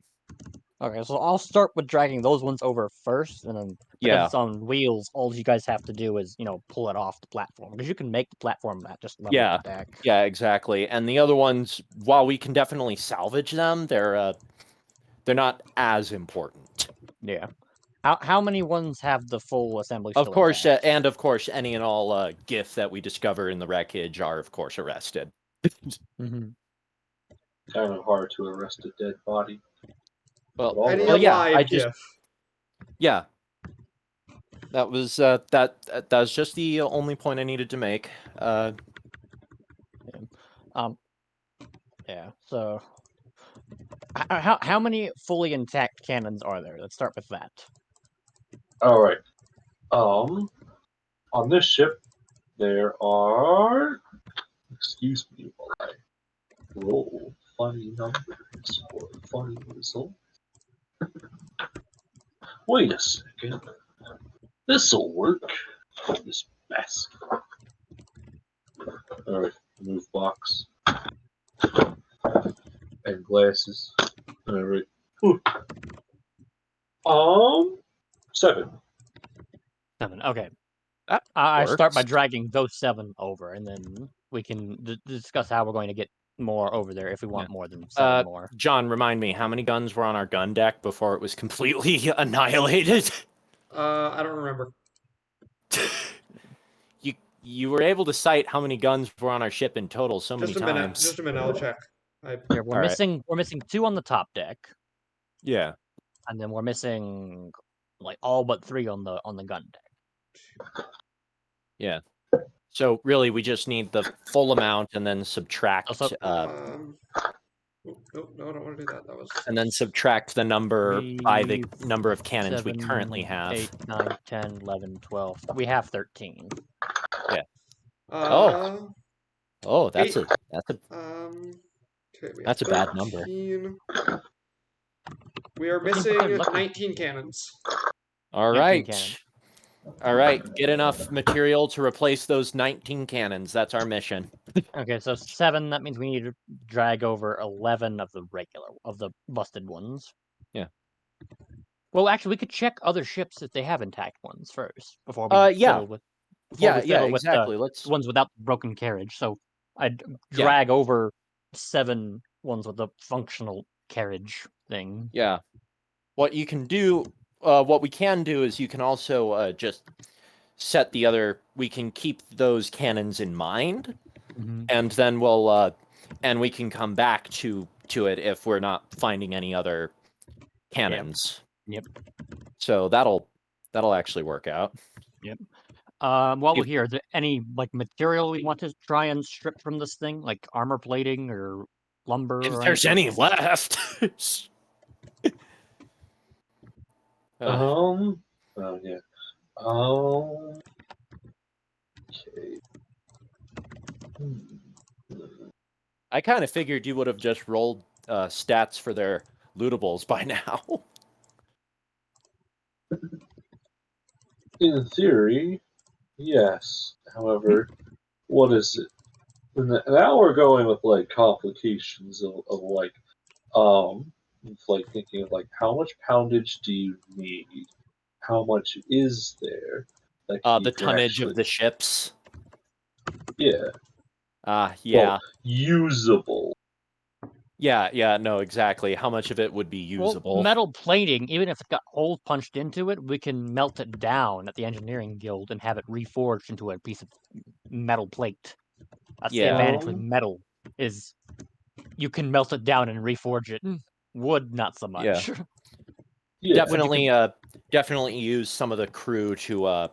Okay, so I'll start with dragging those ones over first, and then because it's on wheels, all you guys have to do is pull it off the platform, because you can make the platform that just level the deck. Yeah, exactly. And the other ones, while we can definitely salvage them, they're not as important. Yeah. How many ones have the full assembly? Of course, and of course, any and all GIF that we discover in the wreckage are, of course, arrested. Kind of hard to arrest a dead body. Well, yeah, GIF. Yeah. That was just the only point I needed to make. Yeah. So, how many fully intact cannons are there? Let's start with that. All right. On this ship, there are. Excuse me while I roll funny numbers for funny results. Wait a second. This'll work. This mess. All right. Move box. And glasses. All right. Ooh. 7. 7. Okay. I start by dragging those 7 over, and then we can discuss how we're going to get more over there if we want more than 7 more. John, remind me, how many guns were on our gun deck before it was completely annihilated? I don't remember. You were able to cite how many guns were on our ship in total so many times. Just a minute, I'll check. Here, we're missing 2 on the top deck. Yeah. And then we're missing like all but 3 on the gun deck. Yeah. So really, we just need the full amount and then subtract. No, I don't want to do that. That was. And then subtract the number by the number of cannons 7, we currently have. 8, 9, 10, 11, 12. We have 13. Yeah. Oh, that's 8, that's a bad number. We are missing 19 cannons. All right. All right, get enough material to replace those 19 cannons. That's our mission. Okay, so 7, that means we need to drag over 11 of the busted ones. Yeah. Well, actually, we could check other ships if they have intact ones first before we fiddle with exactly. Let's ones without broken carriage. So I'd drag over 7 ones with the functional carriage thing. Yeah. What we can do is you can also just set the other. We can keep those cannons in mind, and then and we can come back to it if we're not finding any other cannons. Yep. So that'll actually work out. Yep. While we're here, is there any material we want to try and strip from this thing, like armor plating or lumber? If there's any left. Oh yeah. Okay. I kind of figured you would have just rolled stats for their lootables by now. In theory, yes. However, what is it? Now we're going with complications of thinking of how much poundage do you need? how much is there that The can tonnage actually, of the ships. yeah, Yeah. well, usable. Yeah, no, exactly. How much of it would be usable? Well, metal plating, even if it got holes punched into it, we can melt it down at the engineering guild and have it reforged into a piece of metal plate. That's the Yeah. advantage with metal, is you can melt it down and reforge it. Wood, not so Yeah. much. Yeah, Definitely use some of the crew to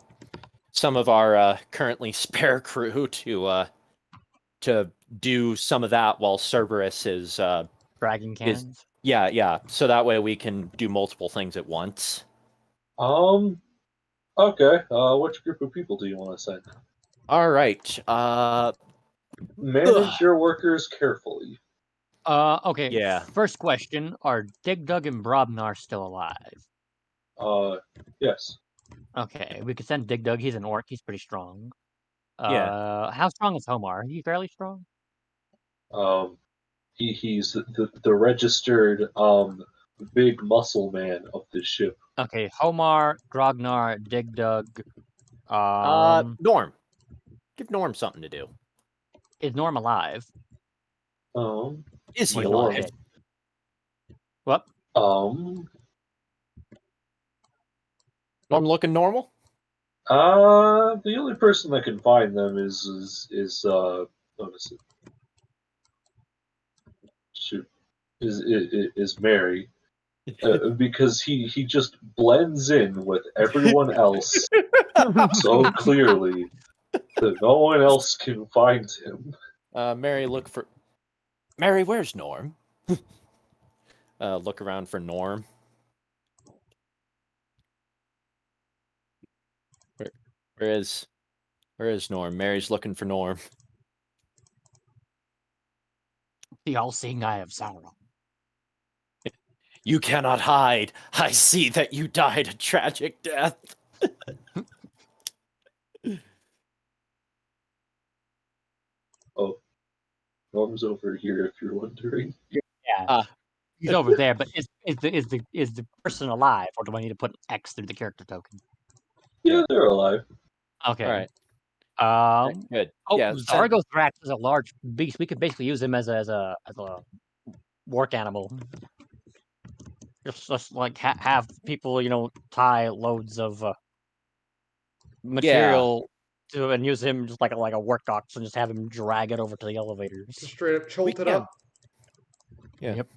some of our currently spare crew to do some of that while Cerberus is Dragon cannons. yeah. So that way we can do multiple things at once. okay. Which group of people do you want to send? All right. Manage your workers carefully. Okay. Yeah. First question: are Dig Dug and Brobnar still alive? Yes. Okay, we could send Dig Dug. He's an orc. He's pretty strong. Yeah. How strong is Homar? He's fairly strong. He's the registered big muscle man of the ship. Okay, Homar, Grognar, Dig Dug. Norm. Give Norm something to do. Is Norm alive? Is he Or alive? dead? What? Um, Norm looking normal? the only person that can find them is what is it? Shoot, is Mary, because he just blends in with everyone else so clearly that no one else can find him. Mary, look for... Mary, where's Norm? Look around for Norm. Where is Norm? Mary's looking for Norm. The all-seeing eye of Sauron. You cannot hide. I see that you died a tragic death. Oh, Norm's over here if you're wondering. Yeah, he's over there. But is the person alive, or do I need to put an X through the character token? Yeah, they're alive. Okay. All right. Good. Oh, Yeah. Zargothrax is a large beast. We could basically use him as a work animal. Just like have people, tie loads of material to and use him just like a work ox and just have him drag it over to the elevators. Just straight up jolt it can. up. Yeah. Yep.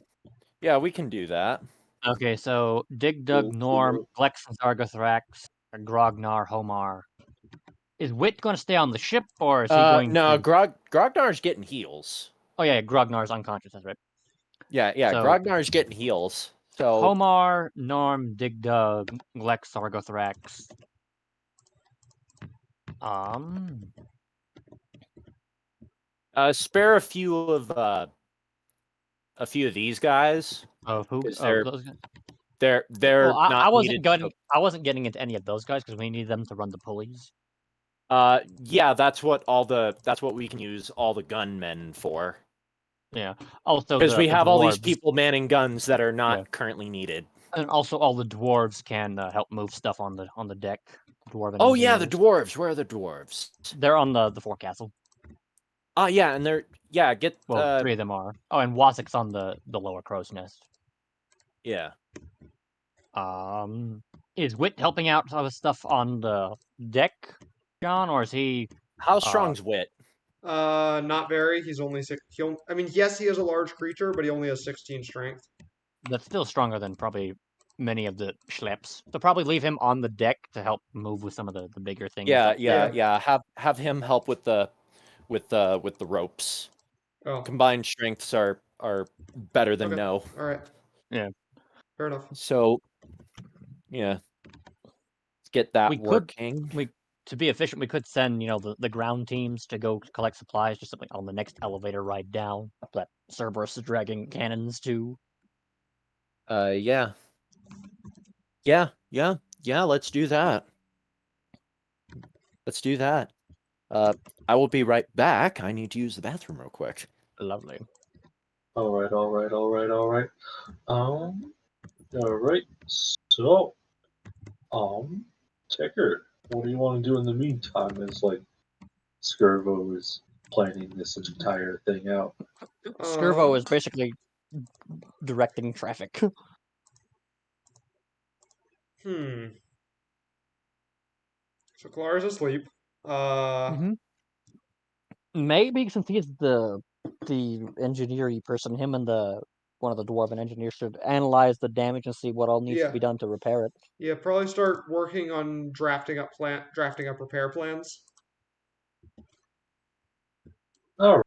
Yeah, we can do that. Okay, so Dig Dug, Norm, Glex and Zargothrax, Grognar, Homar. Is Wit going to stay on the ship, or is he going no, to... Grognar's getting heals. Oh, yeah, Grognar's unconscious, that's right. Yeah, So- Grognar's getting heals. So Homar, Norm, Dig Dug, Glex, Zargothrax. spare a few of these guys. Of who? Because Those guys? they're Well, not I wasn't needed. getting. I wasn't getting into any of those guys because we need them to run the pulleys. Yeah, that's what we can use all the gunmen for. Yeah. Also, Because we have all these dwarves. people manning guns that are not currently needed. And also, all the dwarves can help move stuff on the deck. Dwarven Oh yeah, the engineers. dwarves. Where are the dwarves? They're on the forecastle. Yeah, and they're get Well, 3 of them are. Oh, and Wasik's on the lower crow's nest. Yeah. Is Wit helping out with stuff on the deck, John, or is he? How strong's Wit? Not very. He's only 6. I mean, yes, he is a large creature, but he only has 16 strength. That's still stronger than probably many of the schleps. They'll probably leave him on the deck to help move with some of the bigger things. Yeah. Have him help with the ropes. Oh. Combined strengths are better than Okay. no. All right. Yeah. Fair enough. So, yeah, let's get that working. To be efficient, we could send the ground teams to go collect supplies, just something on the next elevator ride down that Cerberus is dragging cannons to. Yeah. Let's do that. I will be right back. I need to use the bathroom real quick. Lovely. All right. All right. So Checker, what do you want to do in the meantime? As like Skirvo is planning this entire thing out. Skirvo is basically directing traffic. So Clara's asleep. Maybe since he's the engineering person, him and one of the dwarven engineers should analyze the damage and see what all needs to be done to repair it. Yeah, probably start working on drafting up repair plans. All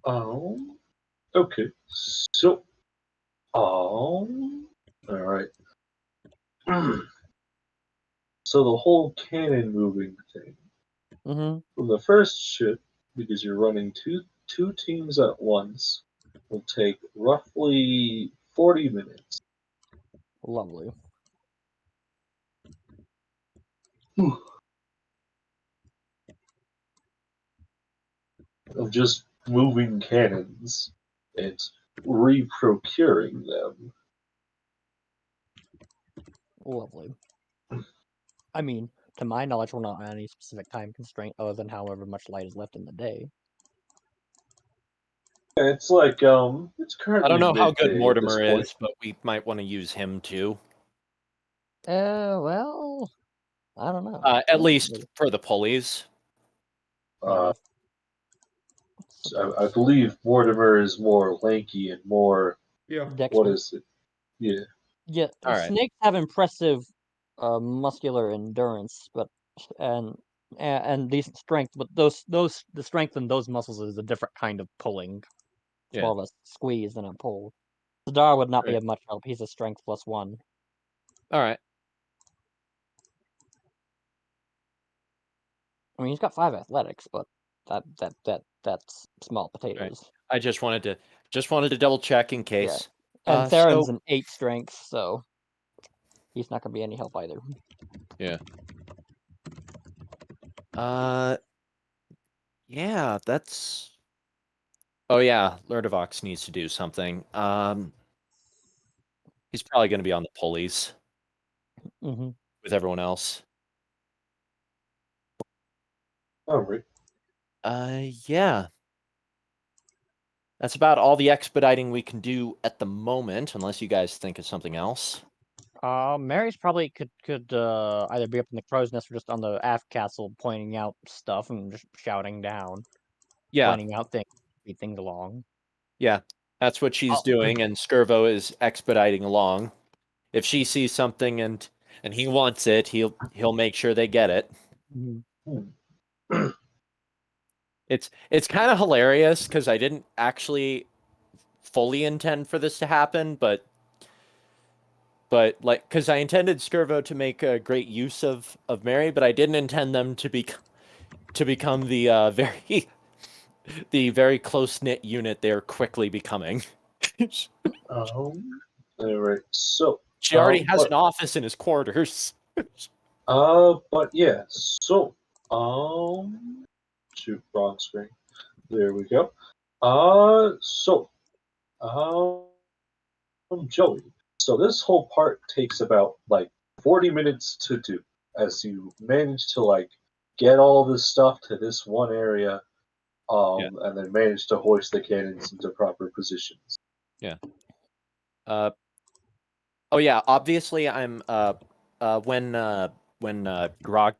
right. Okay. So, all right. So the whole cannon moving thing. From the first ship, because you're running two teams at once, will take roughly 40 minutes. Lovely. Of just moving cannons and reprocuring them. Lovely. I mean, to my knowledge, we're not on any specific time constraint other than however much light is left in the day. It's like it's currently. I don't know how good midday at Mortimer this point. is, but we might want to use him too. Well, I don't know. At least for the pulleys. I believe Mortimer is more lanky and more. Dexter. What is it? Yeah. Yeah. All right. Snakes have impressive muscular endurance, but and decent strength, but the strength in those muscles is a different kind of pulling. It's more of a squeeze than a pull. Zadar would not be of much help. He's a strength +1. All right. I mean, he's got 5 athletics, but that's small potatoes. Right. I just wanted to double check in case. Yeah. And Theron's an 8 strength, so he's not gonna be any help either. Yeah. Yeah, that's. Oh yeah, Lurdovox needs to do something. He's probably going to be on the pulleys with everyone else. All right. Yeah. That's about all the expediting we can do at the moment, unless you guys think of something else. Mary's probably could either be up in the crow's nest or just on the aft castle pointing out stuff and just shouting down. Yeah. Pointing out things, speed things along. Yeah, that's what she's doing, and Skirvo is expediting along. If she sees something and he wants it, he'll make sure they get it. It's kind of hilarious because I didn't actually fully intend for this to happen, but like because I intended Skirvo to make a great use of Mary, but I didn't intend them to become the very close-knit unit they're quickly becoming. All right. So she already has an office in his quarters. But yeah. So shoot, wrong screen. There we go. Joey. So this whole part takes about like 40 minutes to do, as you manage to like get all this stuff to this one area, and then manage to hoist the cannons into proper positions. Yeah. Oh yeah. Obviously, I'm when Grog.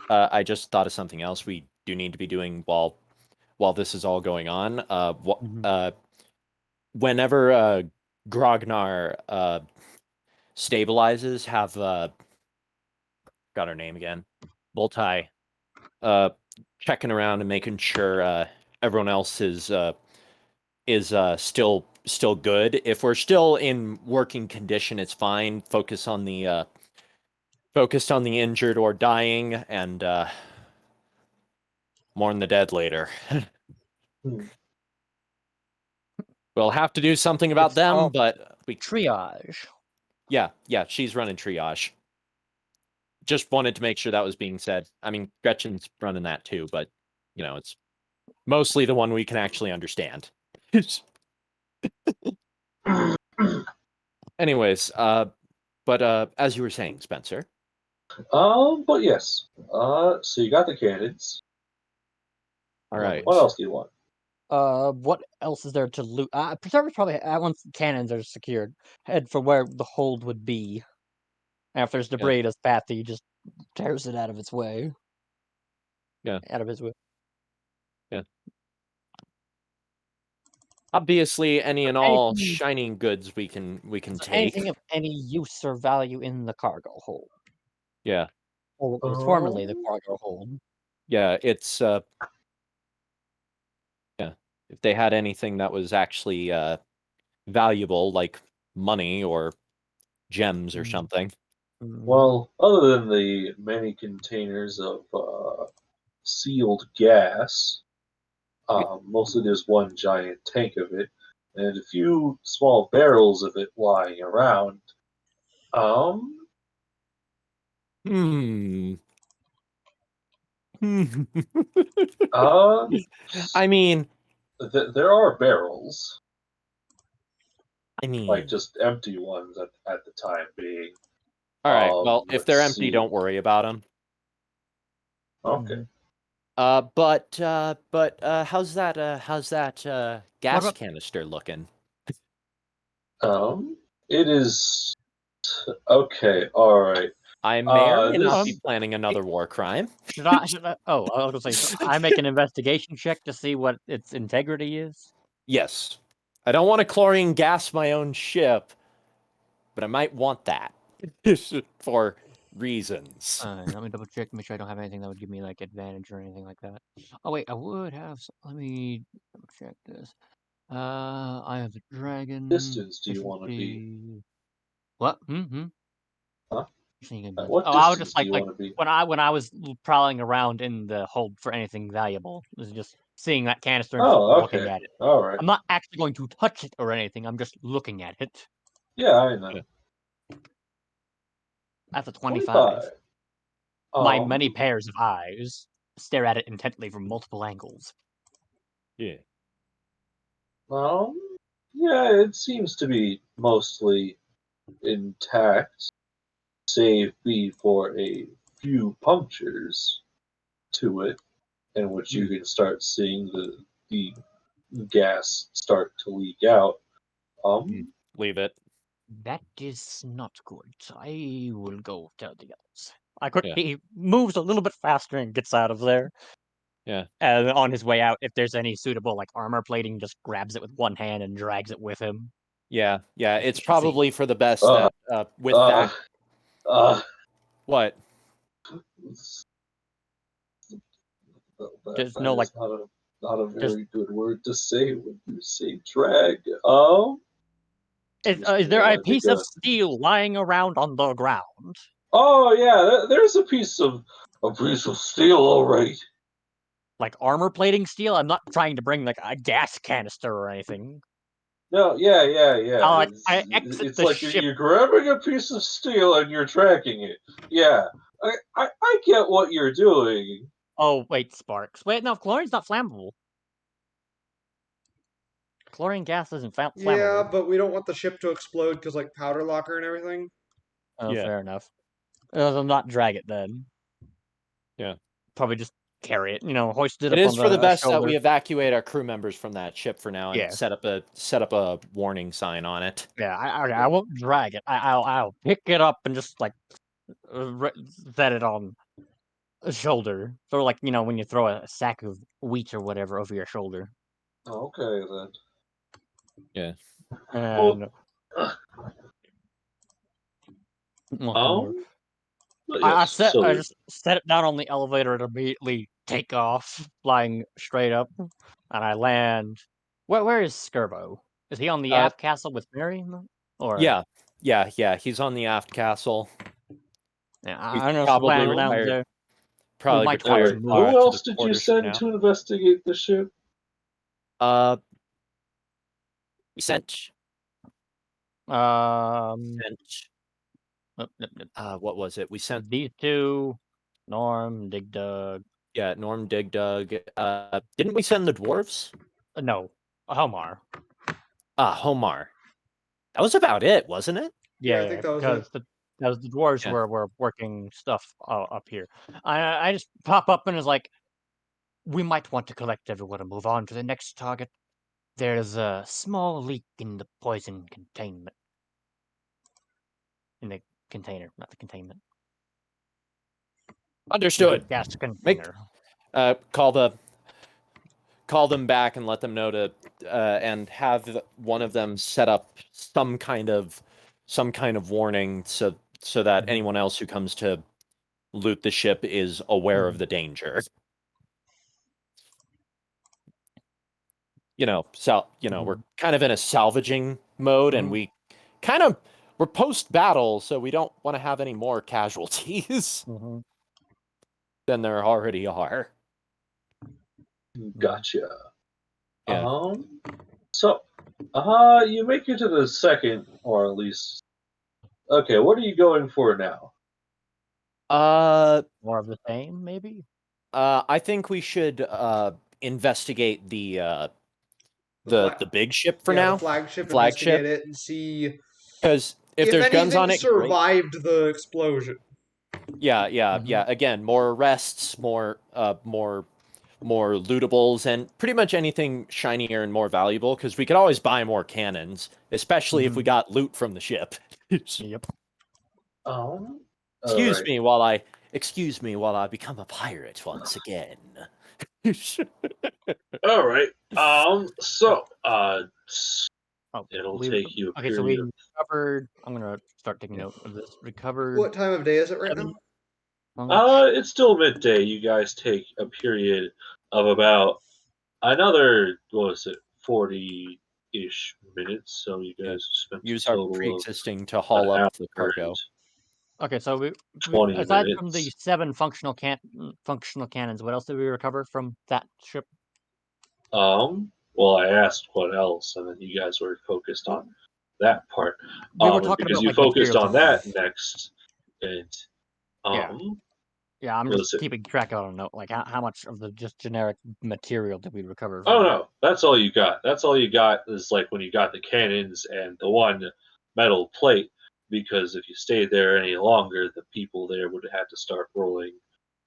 I just thought of something else we do need to be doing while this is all going on. Whenever Grognar stabilizes, have got her name again, Boltai, checking around and making sure everyone else is still good. If we're still in working condition, it's fine. Focused on the injured or dying, and mourn the dead later. We'll have to do something about them, but we triage. Yeah, she's running triage. Just wanted to make sure that was being said. I mean, Gretchen's running that too, but it's mostly the one we can actually understand. Anyways, But as you were saying, Spencer. But yes. So you got the cannons. All right. What else do you want? What else is there to loot? Preservers probably once cannons are secured, head for where the hold would be. And if there's debris in his path, he just tears it out of its way. Yeah. Out of his way. Yeah. Obviously, any and all shining goods we can take. Anything of any use or value in the cargo hold. Yeah. Or what was formerly the cargo hold. Yeah, it's yeah. If they had anything that was actually valuable, like money or gems or something. Well, other than the many containers of sealed gas, mostly there's one giant tank of it, and a few small barrels of it lying around. I mean, there are barrels. I mean, like just empty ones at the time being. All right. Well, if they're let's empty, see. don't worry about them. Okay. But how's that gas canister looking? It is okay. All right. I may or may not be planning another war crime. Should I? Oh, I was gonna say, should I make an investigation check to see what its integrity is? Yes. I don't want to chlorine gas my own ship, but I might want that for reasons. Let me double check, make sure I don't have anything that would give me like advantage or anything like that. Oh wait, I would have. Let me double check this. I have a dragon. Distance do you want to be? What? Huh? What I was just like when I was prowling around in the hold for anything valuable, it was just seeing that canister and just looking at it. All right. I'm not actually going to touch it or anything. I'm just looking at it. Yeah, I know. That's a 25. My many pairs of eyes stare at it intently from multiple angles. Yeah. Yeah, it seems to be mostly intact, save be for a few punctures to it, in which you can start seeing the gas start to leak out. Leave it. That is not good. I will go tell the others. He moves a little bit faster and gets out of there. Yeah. And on his way out, if there's any suitable like armor plating, just grabs it with one hand and drags it with him. Yeah. It's probably for the best that with that. What? There's no like not a very good word to say when you say drag. Is there a piece of steel lying around on the ground? Oh yeah, there's a piece of steel, all right. Like armor plating steel? I'm not trying to bring like a gas canister or anything. No, yeah. I exit it's the like ship. you're grabbing a piece of steel and you're tracking it. Yeah, I get what you're doing. Oh wait, sparks. Wait, no, chlorine's not flammable. Chlorine gas isn't flammable. Yeah, but we don't want the ship to explode because like powder locker and everything. Oh, fair enough. I'll not drag it then. Yeah. Probably just carry it. Hoist it up. It is for the best shoulder. that we evacuate our crew members from that ship for now and Yeah. set up a warning sign on it. Yeah, I won't drag it. I'll pick it up and just like set it on a shoulder. Sort of like when you throw a sack of wheat or whatever over your shoulder. Okay then. Yeah. And I just set it down on the elevator and immediately take off, flying straight up, and I land. Where is Skirbo? Is he on the aft castle with Mary? Or yeah. He's on the aft castle. Yeah, I don't know. Probably retired. There. Probably retired. Who else did you send to investigate the ship? We sent. What was it? We sent these two, Norm, Dig Dug. Yeah, Norm, Dig Dug. Didn't we send the dwarves? No, Homar. Homar. That was about it, wasn't it? Yeah, I think that was it. as the dwarves Yeah. were working stuff up here. I just pop up and is like, we might want to collect everyone and move on to the next target. There's a small leak in the poison containment. In the container, not the containment. Understood. Gas Make container. call them back and let them know to and have one of them set up some kind of warning so that anyone else who comes to loot the ship is aware of the danger. We're kind of in a salvaging mode, and we're post-battle, so we don't want to have any more casualties than there already are. Gotcha. Yeah. So, you make it to the second, or at least. Okay, what are you going for now? More of the same, maybe. I think we should investigate the big ship for now. The flagship. Investigate it and see because if there's guns on it, survived the explosion. Yeah. Again, more arrests, more lootables, and pretty much anything shinier and more valuable. Because we could always buy more cannons, especially if we got loot from the ship. Yep. Excuse me while I become a pirate once again. All right. It'll take you a Okay, period so we of... recovered. I'm gonna start taking note of this. Recovered. What time of day is it right now? It's still midday. You guys take a period of about another, 40-ish minutes. So you guys spent use a our total pre-existing to of haul an up the hour cargo. Okay, so we 20 aside minutes. from the 7 functional cannons, what else did we recover from that ship? Well, I asked what else, and then you guys were focused on that part. We were talking because about you like focused materials on and that things. next, and Yeah, I'm what just is it? keeping track of a note, like how much of the just generic material did we recover Oh from? no, that's all you got. That's all you got is like when you got the cannons and the one metal plate. Because if you stayed there any longer, the people there would have to start rolling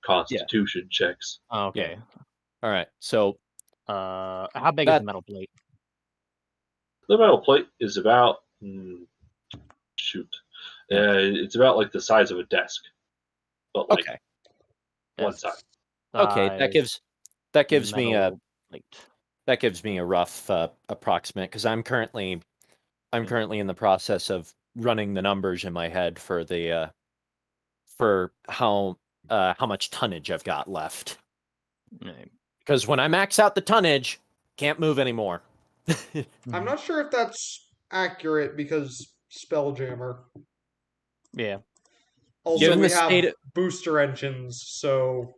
Constitution checks. Oh, okay. All right. So, how big is the metal plate? The metal plate is about it's about like the size of a desk, but like one side. Okay, that gives me a rough approximate, because I'm currently in the process of running the numbers in my head for the for how much tonnage I've got left. Because when I max out the tonnage, can't move anymore. I'm not sure if that's accurate because Spelljammer. Yeah. Also, Given we the have state booster engines, so...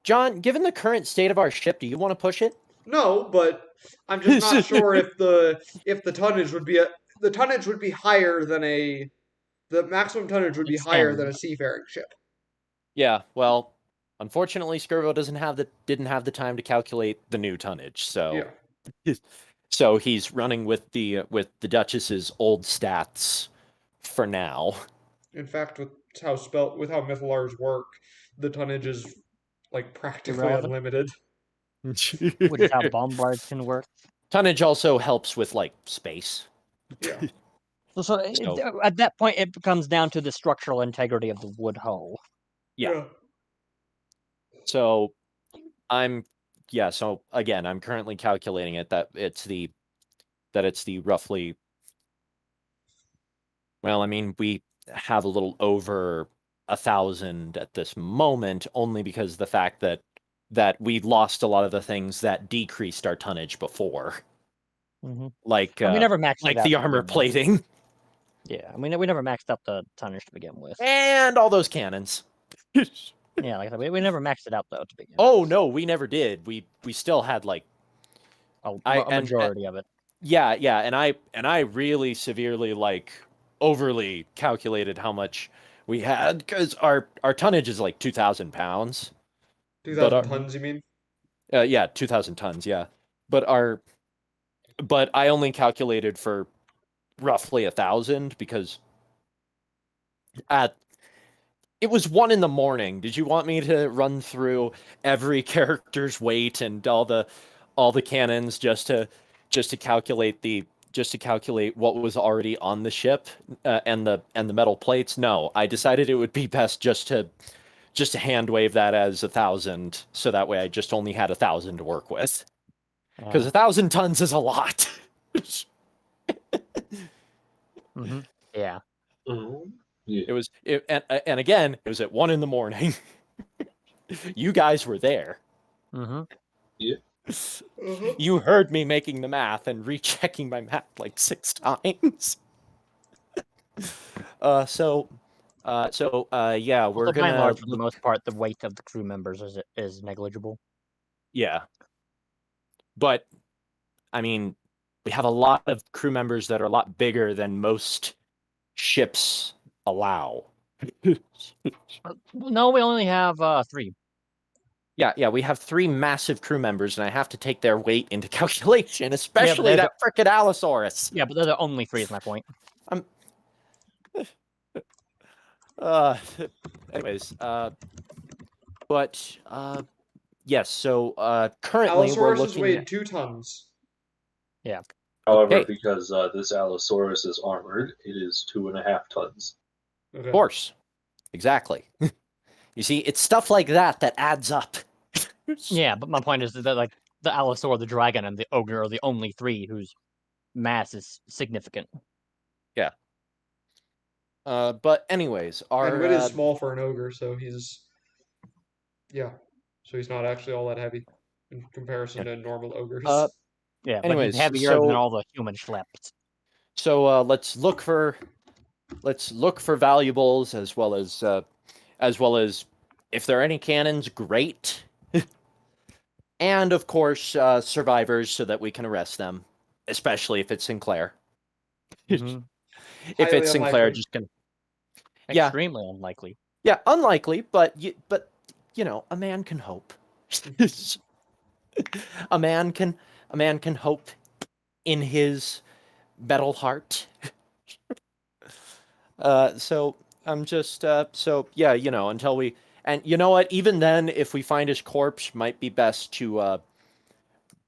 John, given the current state of our ship, do you want to push it? No, but I'm just not sure if the tonnage would be the tonnage would be higher than the maximum tonnage would be higher than a seafaring ship. Yeah, well, unfortunately, Skirvo didn't have the time to calculate the new tonnage, so so he's running with the Duchess's old stats for now. In fact, with how Mythalars work, the tonnage is like practically unlimited. Which is how bombards can work. Tonnage also helps with like space. Yeah. So at that point, it comes down to the structural integrity of the wood hull. Yeah. So so again, I'm currently calculating it that it's the roughly, well, I mean, we have a little over 1,000 at this moment, only because the fact that we lost a lot of the things that decreased our tonnage before. Like we never maxed like it out the armor plating. Yeah, I mean, we never maxed out the tonnage to begin with. And all those cannons. Yeah, like I said, we never maxed it out though to begin. Oh no, we never did. We still had like a majority of it. Yeah, and I really severely like overly calculated how much we had, because our tonnage is like 2,000 pounds. 2,000 tons, you mean? Yeah, 2,000 tons. Yeah, but I only calculated for roughly 1,000 because It was 1 a.m. Did you want me to run through every character's weight and all the cannons just to calculate what was already on the ship and the metal plates? No, I decided it would be best just to hand wave that as 1,000, so that way I just only had 1,000 to work with. Because 1,000 tons is a lot. Mm-hmm. Yeah. Yeah. It was, and again, it was at 1 a.m. You guys were there. Mm-hmm. Yeah. You heard me making the math and rechecking my math like 6 times. Yeah, we're Also, by and large, gonna for the most part, the weight of the crew members is negligible. yeah. But I mean, we have a lot of crew members that are a lot bigger than most ships allow. No, we only have 3. Yeah, we have 3 massive crew members, and I have to take their weight into calculation, especially they're that frickin' Allosaurus. Yeah, but they're the only 3 is my point. Anyways, yes, so currently we're Allosaurus is looking weighed at 2 tons. However, Okay. because this Allosaurus is armored, it is 2.5 tons. Okay. Of course. Exactly. You see, it's stuff like that that adds up. Yeah, but my point is that like the Allosaur, the dragon, and the ogre are the only 3 whose mass is significant. Yeah. But anyways, And Wit is small for an ogre, so he's not actually all that heavy in comparison to normal ogres. Yeah, but anyways, he's heavier so- than all the human schleps. So let's look for valuables as well as if there are any cannons, great. And of course, survivors so that we can arrest them, especially if it's Sinclair. Mhm. If Highly it's Sinclair, unlikely. just gonna Extremely unlikely. yeah, unlikely, but you know, a man can hope. a man can hope in his metal heart. So I'm just so yeah, you know, until we and you know what, even then, if we find his corpse, might be best to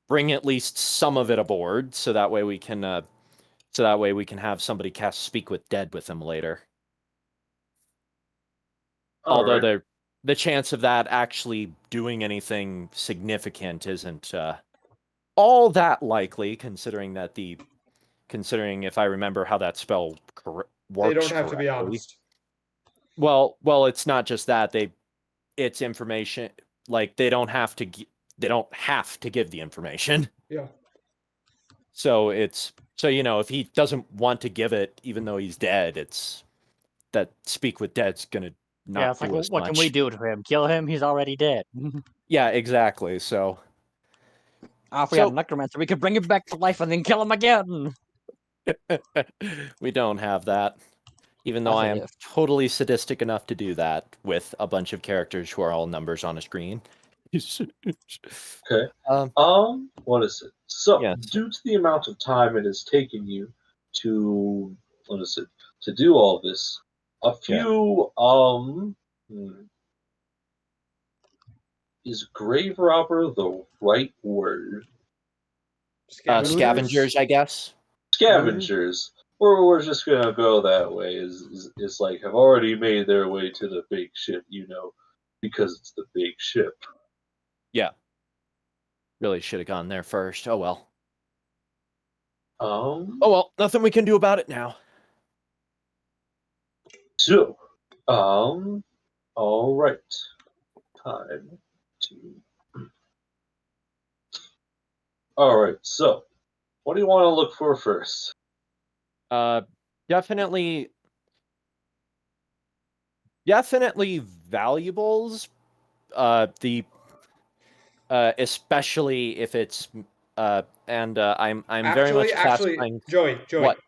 bring at least some of it aboard, so that way we can have somebody cast Speak with Dead with him later. Although Alright. the chance of that actually doing anything significant isn't all that likely, considering if I remember how that spell works They don't have to be correctly. honest. Well, it's not just that it's information. Like they don't have to give the information. Yeah. So you know, if he doesn't want to give it, even though he's dead, it's that Speak with Dead's gonna not Yeah, it's like, do well, as what much. can we do to him? Kill him? He's already dead. Yeah, exactly. So If we had a necromancer, we could bring him back to life and then kill him again. we don't have that. Even though That's I a am if. totally sadistic enough to do that with a bunch of characters who are all numbers on a screen. Okay. What is it? So, Yes. due to the amount of time it has taken you to do all this, a few is grave robber the right word? Scavengers, I guess. Scavengers. We're just gonna go that way. Is like have already made their way to the big ship, you know, because it's the big ship. Yeah. Really should have gone there first. Oh well. Oh well, nothing we can do about it now. So, all right. Time to. All right. So, what do you want to look for first? Definitely valuables. Especially if it's I'm very much classifying. Joey. What?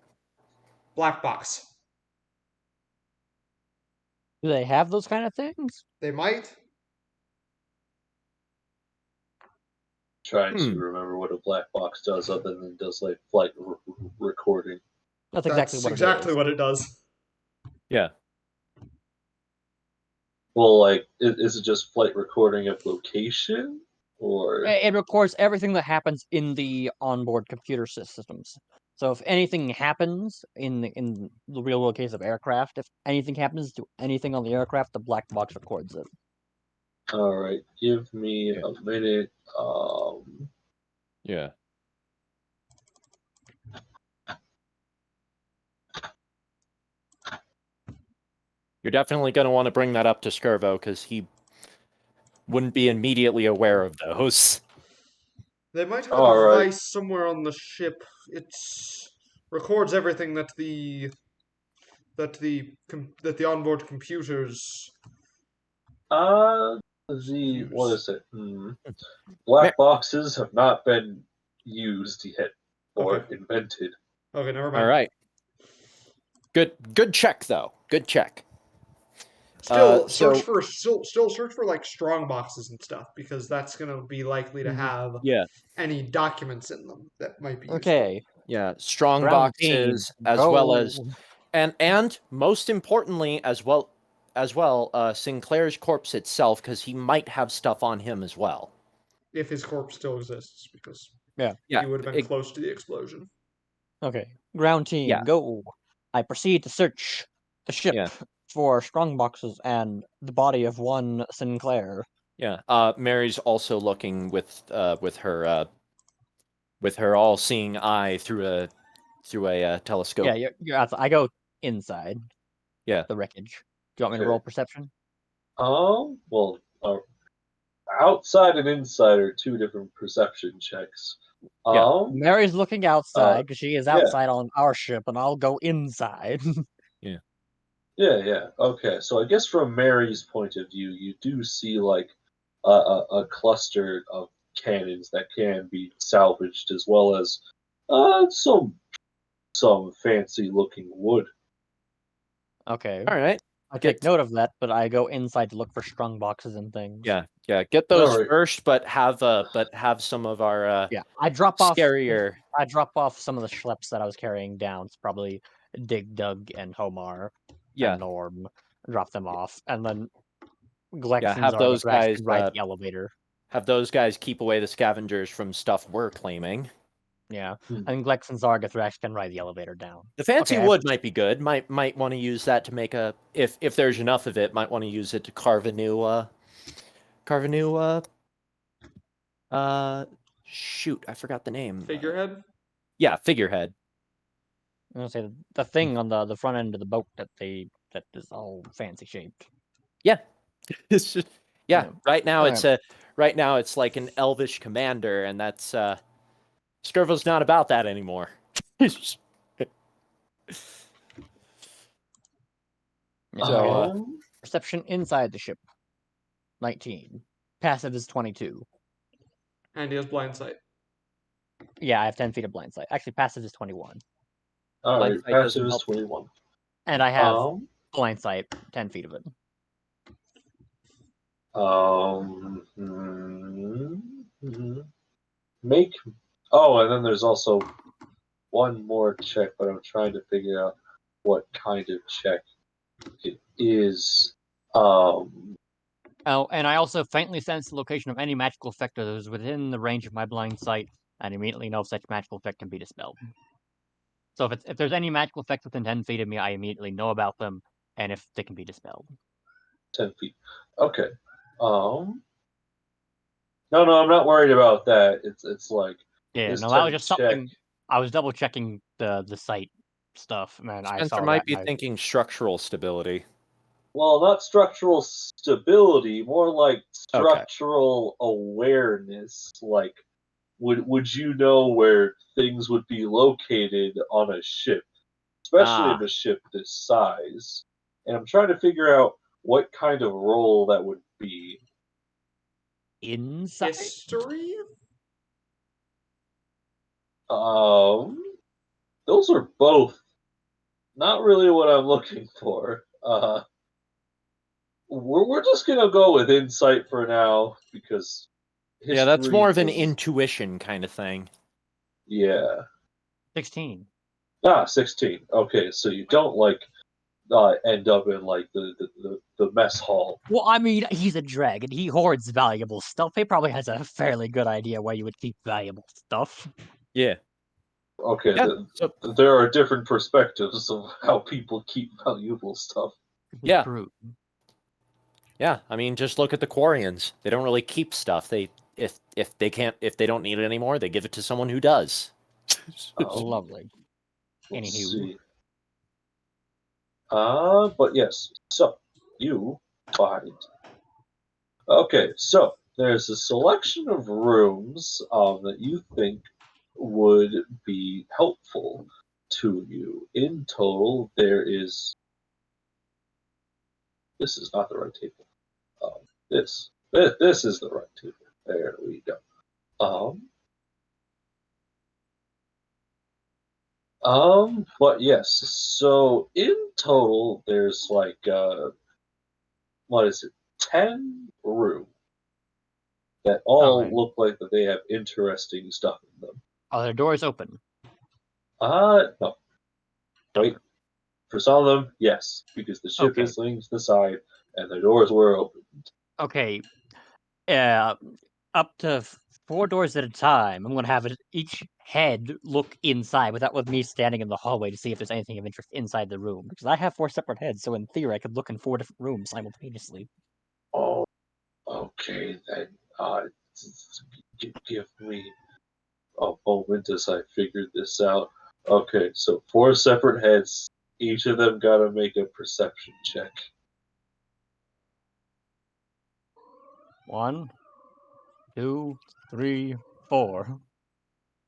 Black box. Do they have those kind of things? They might. Trying to remember what a black box does, other than does like flight recording. That's exactly what it is. What it does. Yeah. Well, like, is it just flight recording of location, or? It records everything that happens in the onboard computer systems. So if anything happens in the real world case of aircraft, if anything happens to anything on the aircraft, the black box records it. All right, give me Yeah. a minute. Yeah. You're definitely going to want to bring that up to Skirvo, because he wouldn't be immediately aware of those. They might have a All right. device somewhere on the ship. It records everything that the onboard computers. What is it? Black boxes have not been used yet or Okay. invented. Okay, never mind. All right. Good check, though. Good check. Still so- search for like strong boxes and stuff, because that's gonna be likely to have Yeah. any documents in them that might be useful. Okay. Yeah. Strong Ground boxes, team, as well as, go. and most importantly, as well, Sinclair's corpse itself, because he might have stuff on him as well. If his corpse still exists, because Yeah. he would have been close to the explosion. Okay. Ground team, Yeah. go. I proceed to search the ship Yeah. for strong boxes and the body of one Sinclair. Yeah. Mary's also looking with her all-seeing eye through a telescope. Yeah, you're outside. I go inside. Yeah. The wreckage. Do you want me to Okay. roll perception? Well, outside and inside are two different perception checks. Yeah. Mary's looking outside because she is yeah. outside on our ship, and I'll go inside. Yeah. Okay, so I guess from Mary's point of view, you do see like a cluster of cannons that can be salvaged, as well as some fancy looking wood. Okay. All right. I take note of that, but I go inside to look for strong boxes and things. Yeah. Get those All right. first, but have some of our Yeah, I drop off. scarier. I drop off some of the schleps that I was carrying down. It's probably Doug, and Homar, and Norm. Drop them off, and then Glex and have those Zarbathrax guys can ride the elevator. Have those guys keep away the scavengers from stuff we're claiming. Yeah, and Glex and Zargathrax can ride the elevator down. The fancy wood might be good. Might want to use that to make a if there's enough of it. Might want to use it to carve a new shoot, I forgot the name. Figurehead. Yeah, figurehead. I'm gonna say the thing on the front end of the boat that is all fancy shaped. Yeah, it's just Right now Alright. it's like an elvish commander, and that's Skirvo's not about that anymore. So perception inside the ship, 19. Passive is 22. And he has blind sight. Yeah, I have 10 feet of blind sight. Actually, passive is 21. All right, Blind sight passive doesn't is help. 21. And I have blind sight, 10 feet of it. Make. Oh, and then there's also one more check, but I'm trying to figure out what kind of check it is. Oh, and I also faintly sense the location of any magical effect that is within the range of my blind sight, and immediately know if such magical effect can be dispelled. So if there's any magical effects within 10 feet of me, I immediately know about them, and if they can be dispelled. 10 feet. Okay. No, I'm not worried about that. It's like Yeah, this no, type that was of just check. something. I was double checking the sight stuff, man. I Spencer saw might that. be thinking structural stability. Well, not structural stability, more like structural awareness. Like, would you know where things would be located on a ship, especially in a ship this size? And I'm trying to figure out what kind of role that would be. Inside? History? Those are both not really what I'm looking for. We're just gonna go with insight for now, because that's more of an is... intuition kind of thing. Yeah. 16. 16. Okay, so you don't end up in like the mess hall. Well, I mean, he's a dragon. He hoards valuable stuff. He probably has a fairly good idea where you would keep valuable stuff. Yeah. Okay, Yeah. So there are different perspectives of how people keep valuable stuff. Yeah. True. yeah, I mean, just look at the Quarians. They don't really keep stuff. They if they don't need it anymore, they give it to someone who does. Lovely. Let's Anywho. see. But yes. So you find. Okay, so there's a selection of rooms that you think would be helpful to you. In total, there is. This is not the right table. This is the right table. There we go. But yes. So in total, there's like what is it? 10 rooms that all Okay. look like that they have interesting stuff in them. Are there doors open? No. Wait. Okay. For some of them, yes, because the ship Okay. is leaning to the side and the doors were open. Okay. Up to 4 doors at a time. I'm gonna have each head look inside with me standing in the hallway to see if there's anything of interest inside the room. Because I have 4 separate heads, so in theory I could look in 4 different rooms simultaneously. Oh, okay then. Give me a moment as I figured this out. Okay, so 4 separate heads. Each of them got to make a perception check. 1, 2, 3, 4.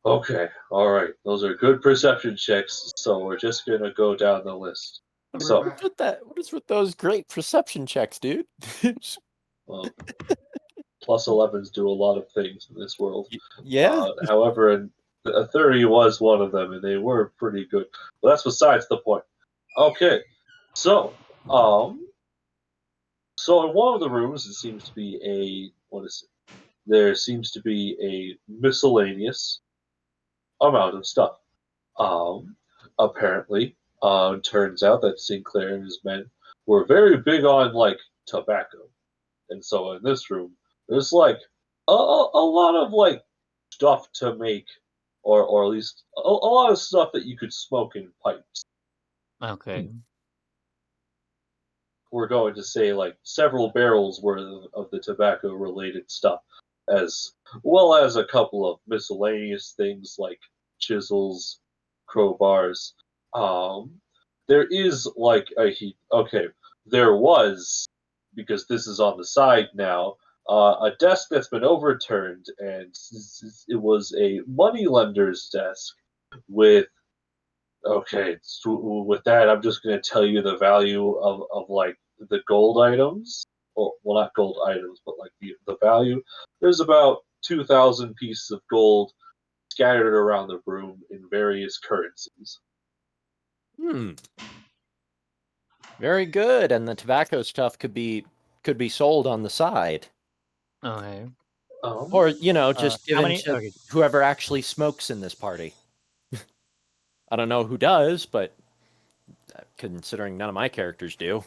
Okay, all right. Those are good perception checks. So we're just gonna go down the list. So, What is with those great perception checks, dude? well, plus 11s do a lot of things in this world. Yeah. However, a 30 was one of them, and they were pretty good. But that's besides the point. Okay, so in one of the rooms, it seems to be what is it? There seems to be a miscellaneous amount of stuff. Apparently, turns out that Sinclair and his men were very big on like tobacco, and so in this room, there's like a lot of like stuff to make, or at least a lot of stuff that you could smoke in pipes. Okay. We're going to say like several barrels worth of the tobacco related stuff, as well as a couple of miscellaneous things like chisels, crowbars. There is like there was, because this is on the side now, a desk that's been overturned, and it was a moneylender's desk with. Okay, so with that, I'm just going to tell you the value of like the gold items. Well, not gold items, but like the value. There's about 2,000 pieces of gold scattered around the room in various currencies. Very good. And the tobacco stuff could be sold on the side. Okay. Or, just How given many? to Okay. whoever actually smokes in this party. I don't know who does, but considering none of my characters do.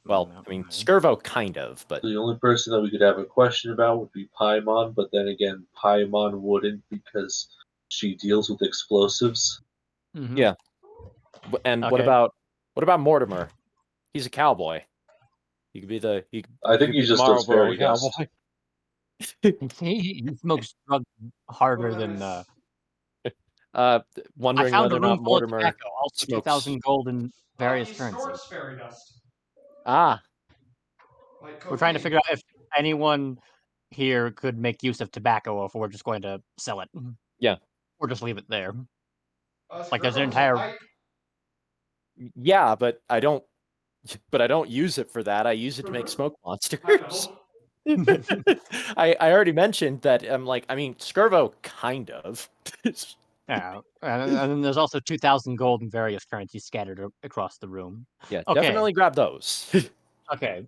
Well, I mean, Skirvo kind of, but The only person that we could have a question about would be Paimon, but then again, Paimon wouldn't because she deals with explosives. Mhm. Yeah. And what Okay. about Mortimer? He's a cowboy. He could be the. I think he just does Marlboro fairy dust. cowboy. He smokes drugs harder than. I Wondering found whether a or room not full of Mortimer tobacco, also smokes. 2,000 gold and various He currency. stores fairy dust. Ah, Like We're trying to cocaine. figure out if anyone here could make use of tobacco, or if we're just going to sell it. Yeah. Or just leave it there. Like there's an entire. yeah, but I don't use it for that. I use it to make smoke monsters. I already mentioned that Skirvo kind of. Yeah, and then there's also 2,000 gold and various currencies scattered across the room. Yeah, Okay. definitely grab those. Okay.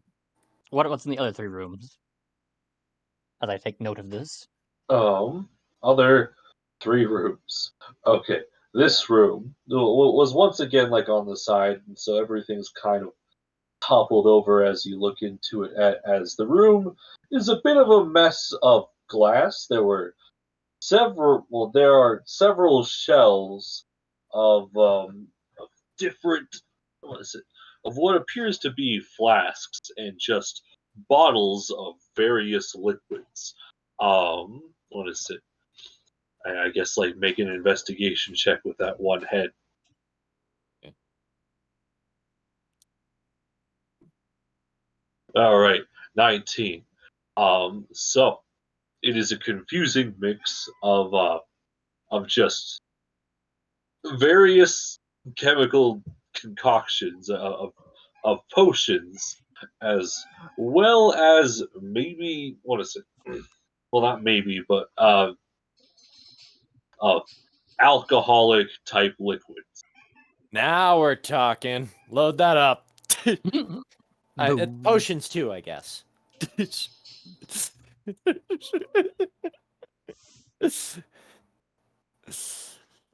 What's in the other 3 rooms? As I take note of this. Other 3 rooms. Okay, this room was once again like on the side, and so everything's kind of toppled over as you look into it. As the room is a bit of a mess of glass. There are several shelves of different, what is it, of what appears to be flasks and just bottles of various liquids. What is it? I guess like make an investigation check with that one head. Okay. All right, 19. So it is a confusing mix of just various chemical concoctions of potions, as well as maybe, what is it? Well, not maybe, but alcoholic type liquids. Now we're talking. Load that up. Boom. Potions too, I guess.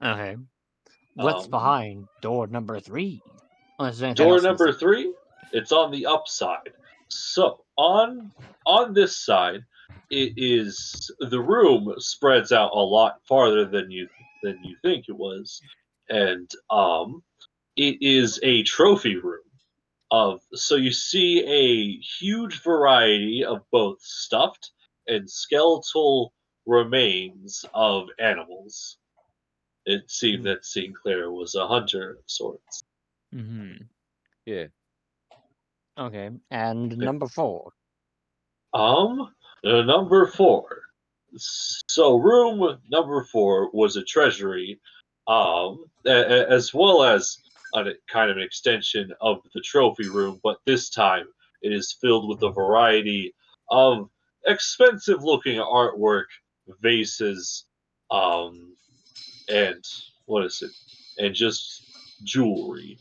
Okay. What's Um, behind door number 3? Unless there's anything Door else in number this- 3, it's on the upside. So on this side, it is the room spreads out a lot farther than you think it was, and it is a trophy room. So you see a huge variety of both stuffed and skeletal remains of animals. It seemed that Sinclair was a hunter of sorts. Mm-hmm. Yeah. Okay. And number 4. Number 4. So room number 4 was a treasury, as well as a kind of an extension of the trophy room, but this time it is filled with a variety of expensive-looking artwork, vases, and what is it? And just jewelry.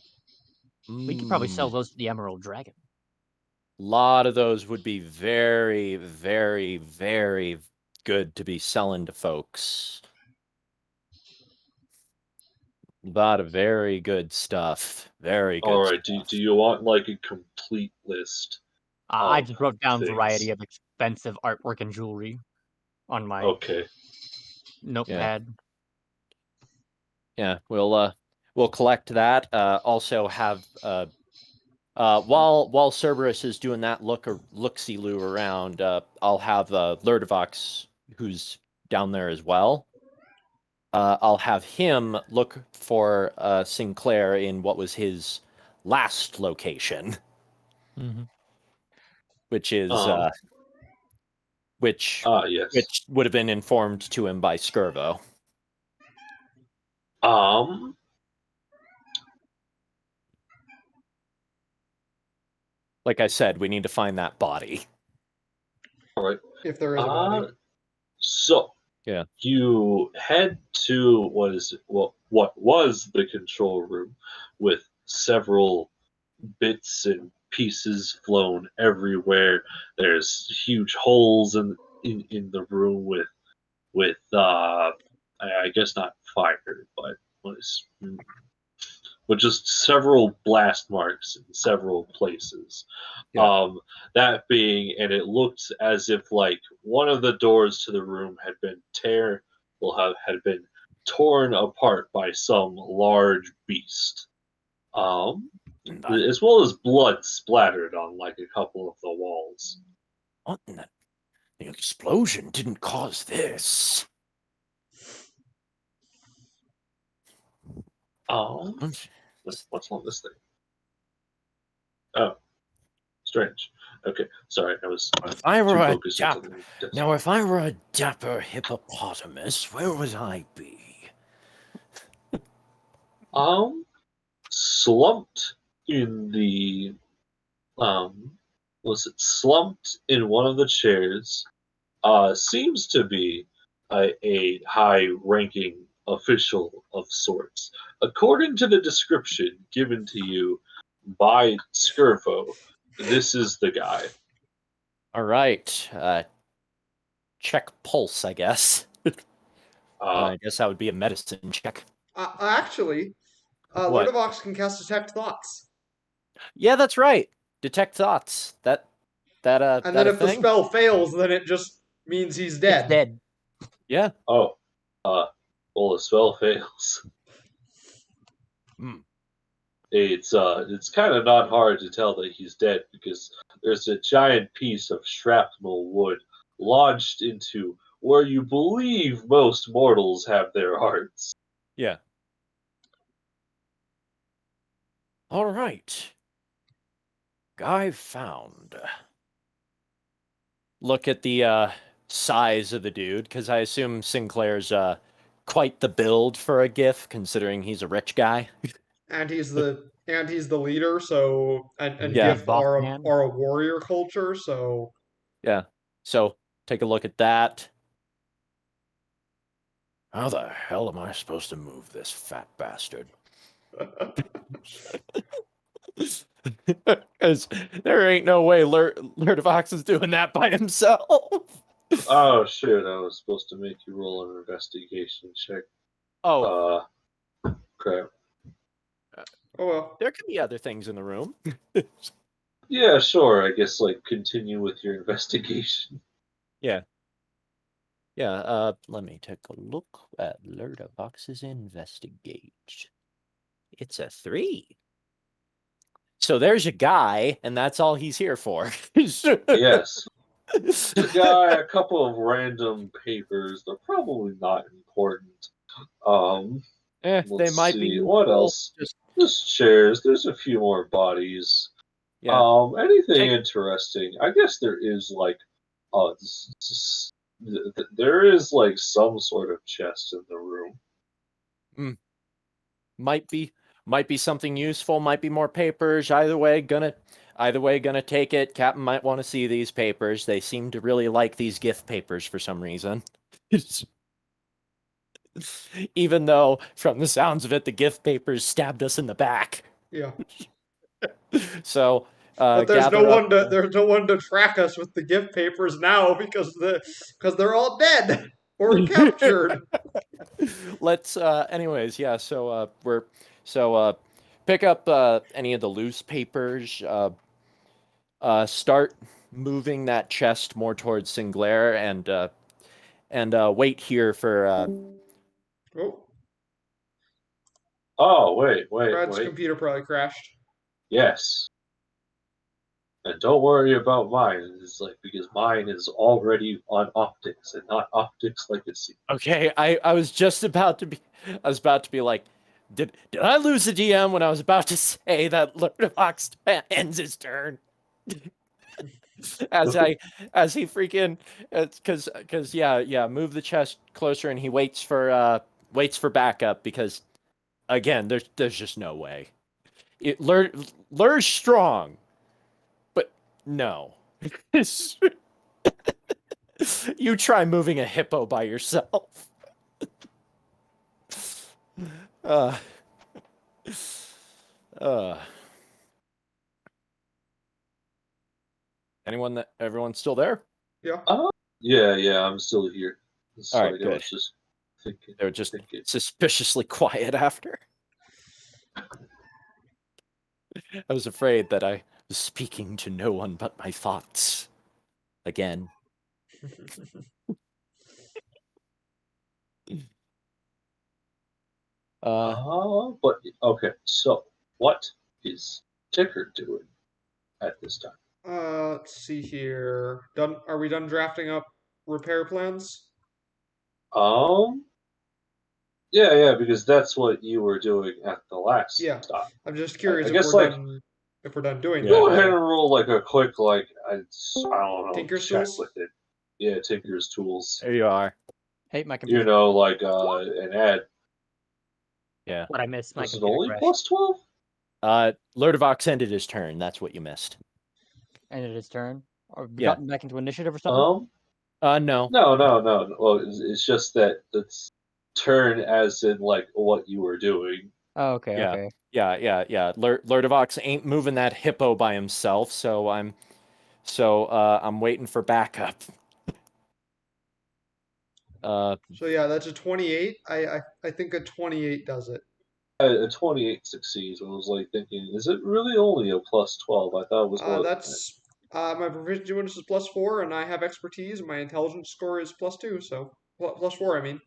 We could probably sell those to the Emerald Dragon. A lot of those would be very, very, very good to be selling to folks. A lot of very good stuff. Very good All right. stuff. Do you want like a complete list? I of just wrote down things? variety of expensive artwork and jewelry on my Okay. notepad. Yeah, we'll collect that. Also have while Cerberus is doing that look-see-loo around, I'll have Lurdevox, who's down there as well. I'll have him look for Sinclair in what was his last location, which is which Yes. would have been informed to him by Skirvo. Like I said, we need to find that body. All right. If there is a body. So Yeah. you head to what was the control room, with several bits and pieces flown everywhere. There's huge holes in the room with I guess not fire, but what is but just several blast marks in several places. Yeah. That being, and it looked as if like one of the doors to the room had been had been torn apart by some large beast. As well as blood splattered on like a couple of the walls. What in the explosion didn't cause this? What's on this thing? Oh, strange. Okay, sorry, I was If I were too a focused on something different. Now, if I were a dapper hippopotamus, where would I be? Slumped in the was it slumped in one of the chairs? Seems to be a high-ranking official of sorts. According to the description given to you by Skirvo, this is the guy. All right. Check pulse, I guess. I guess that would be a medicine check. Actually, What? Ludovox can cast Detect Thoughts. Yeah, that's right. Detect thoughts. That And that then a if the thing? spell fails, then it just means he's It's dead. dead. Yeah. Oh, well, the spell fails. Hmm. It's kind of not hard to tell that he's dead because there's a giant piece of shrapnel wood lodged into where you believe most mortals have their hearts. Yeah. All right. Guy found. Look at the size of the dude, because I assume Sinclair's quite the build for a GIF, considering he's a rich guy. And he's the leader, so and He's Yeah. the Gif boss man. are a warrior culture, so Yeah. So take a look at that. How the hell am I supposed to move this fat bastard? Because there ain't no way Lurdovox is doing that by himself. Oh shit! I was supposed to make you roll an investigation check. Oh, Crap. oh well. there could be other things in the room. Yeah, sure. I guess continue with your investigation. Yeah. Let me take a look at Lurdovox's investigate. It's a 3. So there's a guy, and that's all he's here for. Yes. The guy, a couple of random papers. They're probably not important. They Let's might be see. What useful. else? Just chairs. There's a few more bodies. Yeah. Anything interesting? I guess there is there is some sort of chest in the room. Might be something useful, might be more papers. Either way, gonna take it. Captain might want to see these papers. They seem to really like these gift papers for some reason. Even though, from the sounds of it, the gift papers stabbed us in the back. Yeah. So, But there's gather up. no one to track us with the gift papers now because they're all dead or captured. Let's. Anyways, yeah. So, pick up any of the loose papers. Start moving that chest more towards Sinclair, and wait here for. Oh, Oh, wait. Brad's computer probably crashed. Yes. And don't worry about mine. It's because mine is already on optics and not optics legacy. Okay, I was just about to be. I was about to be like, did I lose the DM when I was about to say that Lurdovox ends his turn? as he freaking because move the chest closer, and he waits for backup, because again there's just no way. Lur's strong, but no. You try moving a hippo by yourself. uh uh everyone's still there? Yeah. Yeah, I'm still here. All right, I good. was just thinking. They were just suspiciously quiet after. I was afraid that I was speaking to no one but my thoughts. Again. But okay. So, what is Ticker doing at this time? Let's see here. Done? Are we done drafting up repair plans? Yeah, because that's what you were doing at the last Yeah. stop. I'm just curious I if guess we're done doing go that ahead now. and roll a quick I don't know, Tinker's check tools? with it. Yeah, Tinker's tools. There you are. Hey, my computer. An ad. Yeah. What I missed, my Was it computer only crashed. plus 12? Lurdovox ended his turn. That's what you missed. Ended his turn. Or Yeah. gotten back into initiative or something? No. No. Well, it's just that it's turn as in what you were doing. Oh, okay, Yeah. okay. Yeah. Lurdovox ain't moving that hippo by himself, so I'm waiting for backup. So yeah, that's a 28. I think a 28 does it. A 28 succeeds. I was like thinking, is it really only a plus 12? I thought it was more than that. That's my proficiency bonus is +4, and I have expertise. And my intelligence score is +2, so +4. I mean.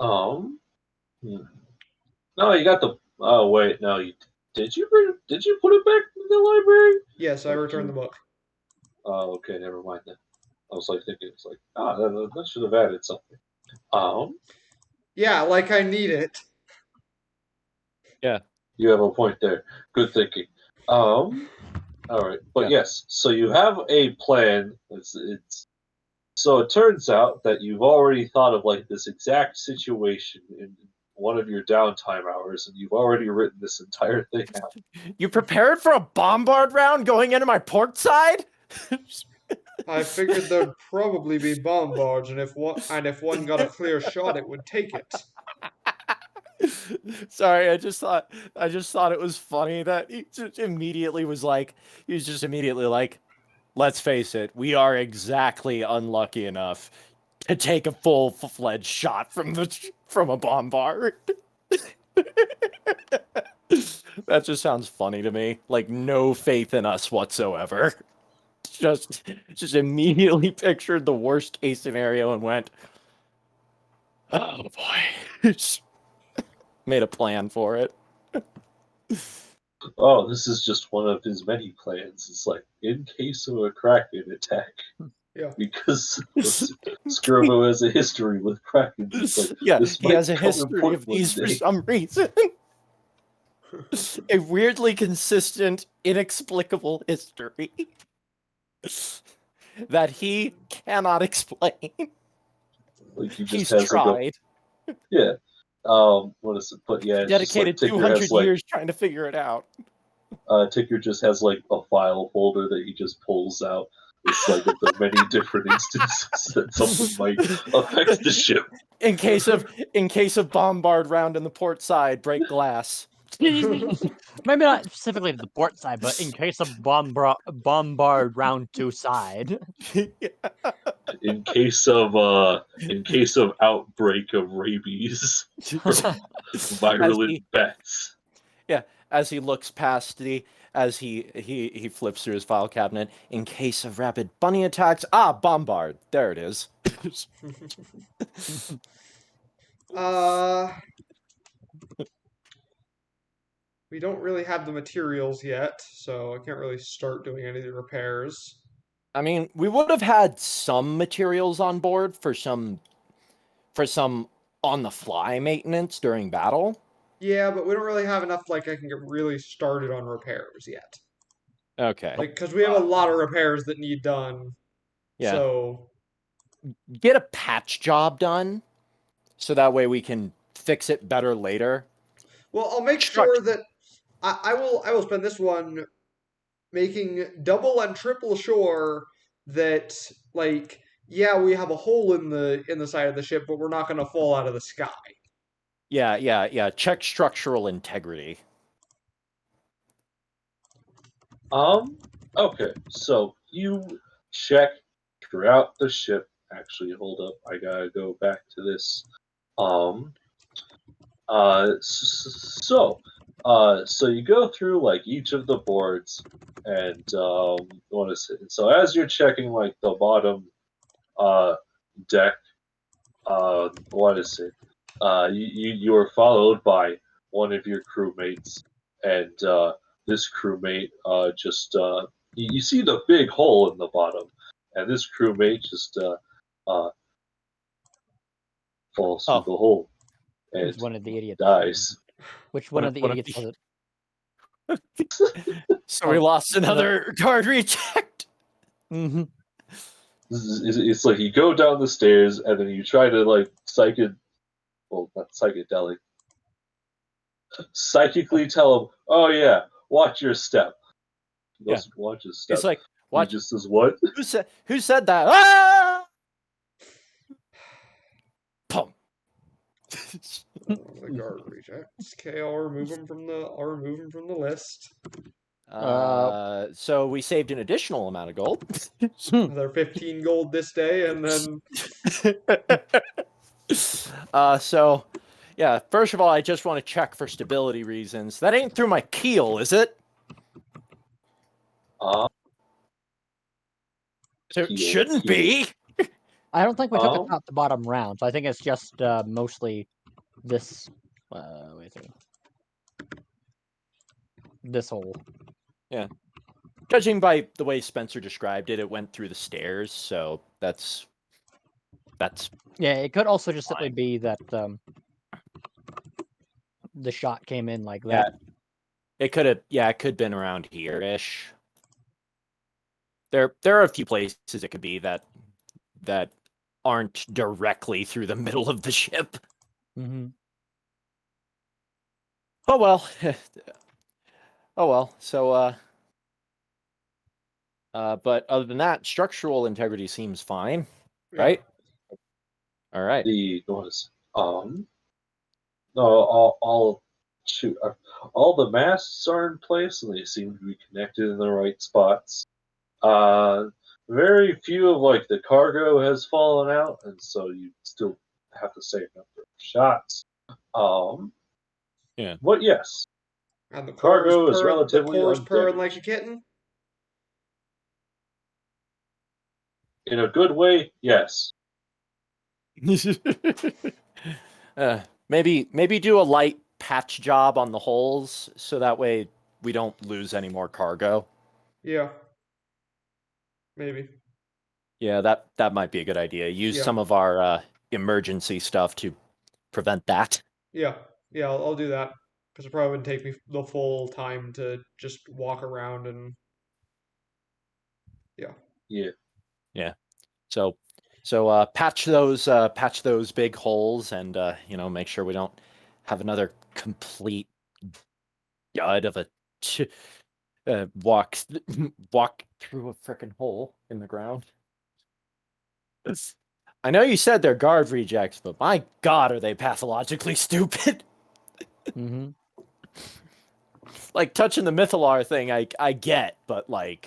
Hmm. No, you got the. Oh wait, no, did you put it back in the library? Yes, I returned the book. Oh, okay, never mind then. I was like thinking, it's like, that should have added something. Yeah, like I need it. Yeah. You have a point there. Good thinking. All right, but Yeah. yes, so you have a plan. So it turns out that you've already thought of like this exact situation in one of your downtime hours, and you've already written this entire thing out. You prepared for a bombard round going into my port side? I figured there'd probably be bombards, and if one got a clear shot, it would take it. Sorry, I just thought it was funny that he just immediately was like, let's face it, we are exactly unlucky enough to take a full-fledged shot from a bombard. That just sounds funny to me. Like, no faith in us whatsoever. Just immediately pictured the worst case scenario and went, oh boy. Made a plan for it. Oh, this is just one of his many plans. It's like, in case of a Kraken attack. Yeah. Because Skirbo has a history with Krakens. It's like, Yeah, this he might has a come history important of these one for day. some reason. A weirdly consistent, inexplicable history that he cannot explain. Like he just He's has tried. like yeah. What is it? But yeah, it's Dedicated just like 200 has like years trying to figure it out. Ticker just has like a file folder that he just pulls out. It's like of the many different instances that something might affect the ship. In case of bombard round in the port side, break glass. Maybe not specifically to the port side, but in case of bombard round 2 side. In case of outbreak of rabies from virulent bats. Yeah, as he looks past as he flips through his file cabinet, in case of rapid bunny attacks, bombard. There it is. We don't really have the materials yet, so I can't really start doing any of the repairs. I mean, we would have had some materials on board for some on-the-fly maintenance during battle. Yeah, but we don't really have enough, like, I can get really started on repairs yet. Okay. Like, because we have a lot of repairs that need done. Yeah. So get a patch job done, so that way we can fix it better later. Well, I'll make sure that I will spend this one making double and triple sure that, like, yeah, we have a hole in the side of the ship, but we're not going to fall out of the sky. Yeah. Check structural integrity. Okay, so you check throughout the ship. Actually, hold up. I gotta go back to this. So you go through like each of the boards, and what is it? So as you're checking like the bottom deck, what is it? You are followed by one of your crewmates, and this crewmate you see the big hole in the bottom, and this crewmate just falls through the hole and Who's one of the idiots? dies. Which one of the idiots was it? So we lost another card reject. Mm-hmm. It's like you go down the stairs and then you try to like psychically tell him, "Oh yeah, watch your step." He doesn't watch his step. It's like, watch. He just says, "What?" Who said that? Ah! Pum. The guard rejects. Okay, I'll remove him from the list. So we saved an additional amount of gold. Another 15 gold this day, and then So, yeah, first of all, I just want to check for stability reasons. That ain't through my keel, is it? It Keel, shouldn't keel. be. I don't think we took a Oh. top to bottom round, so I think it's just mostly this. Wait a second. This hole. Judging by the way Spencer described it, it went through the stairs, so that's Yeah, it could also just simply Fine. be that the shot came in like yeah. that. It could have been around here-ish. There are a few places it could be that aren't directly through the middle of the ship. Mm-hmm. Oh well. Oh well. So but other than that, structural integrity seems fine, right? All right. The was no all the masts are in place and they seem to be connected in the right spots. Very few of like the cargo has fallen out, and so you still have the same number of shots. Yeah. But yes, and the cargo cores is relatively purring like undamaged. a kitten. In a good way, yes. Maybe do a light patch job on the holes so that way we don't lose any more cargo. Yeah, maybe. Yeah, that might be a good idea. Use Yeah. some of our emergency stuff to prevent that. Yeah, I'll do that because it probably wouldn't take me the full time to just walk around and Yeah. Yeah. So patch those big holes and make sure we don't have another complete dud of a walk through a frickin' hole in the ground. I know you said they're guard rejects, but my god, are they pathologically stupid? Mm-hmm. Like touching the Mythalar thing, I get, but the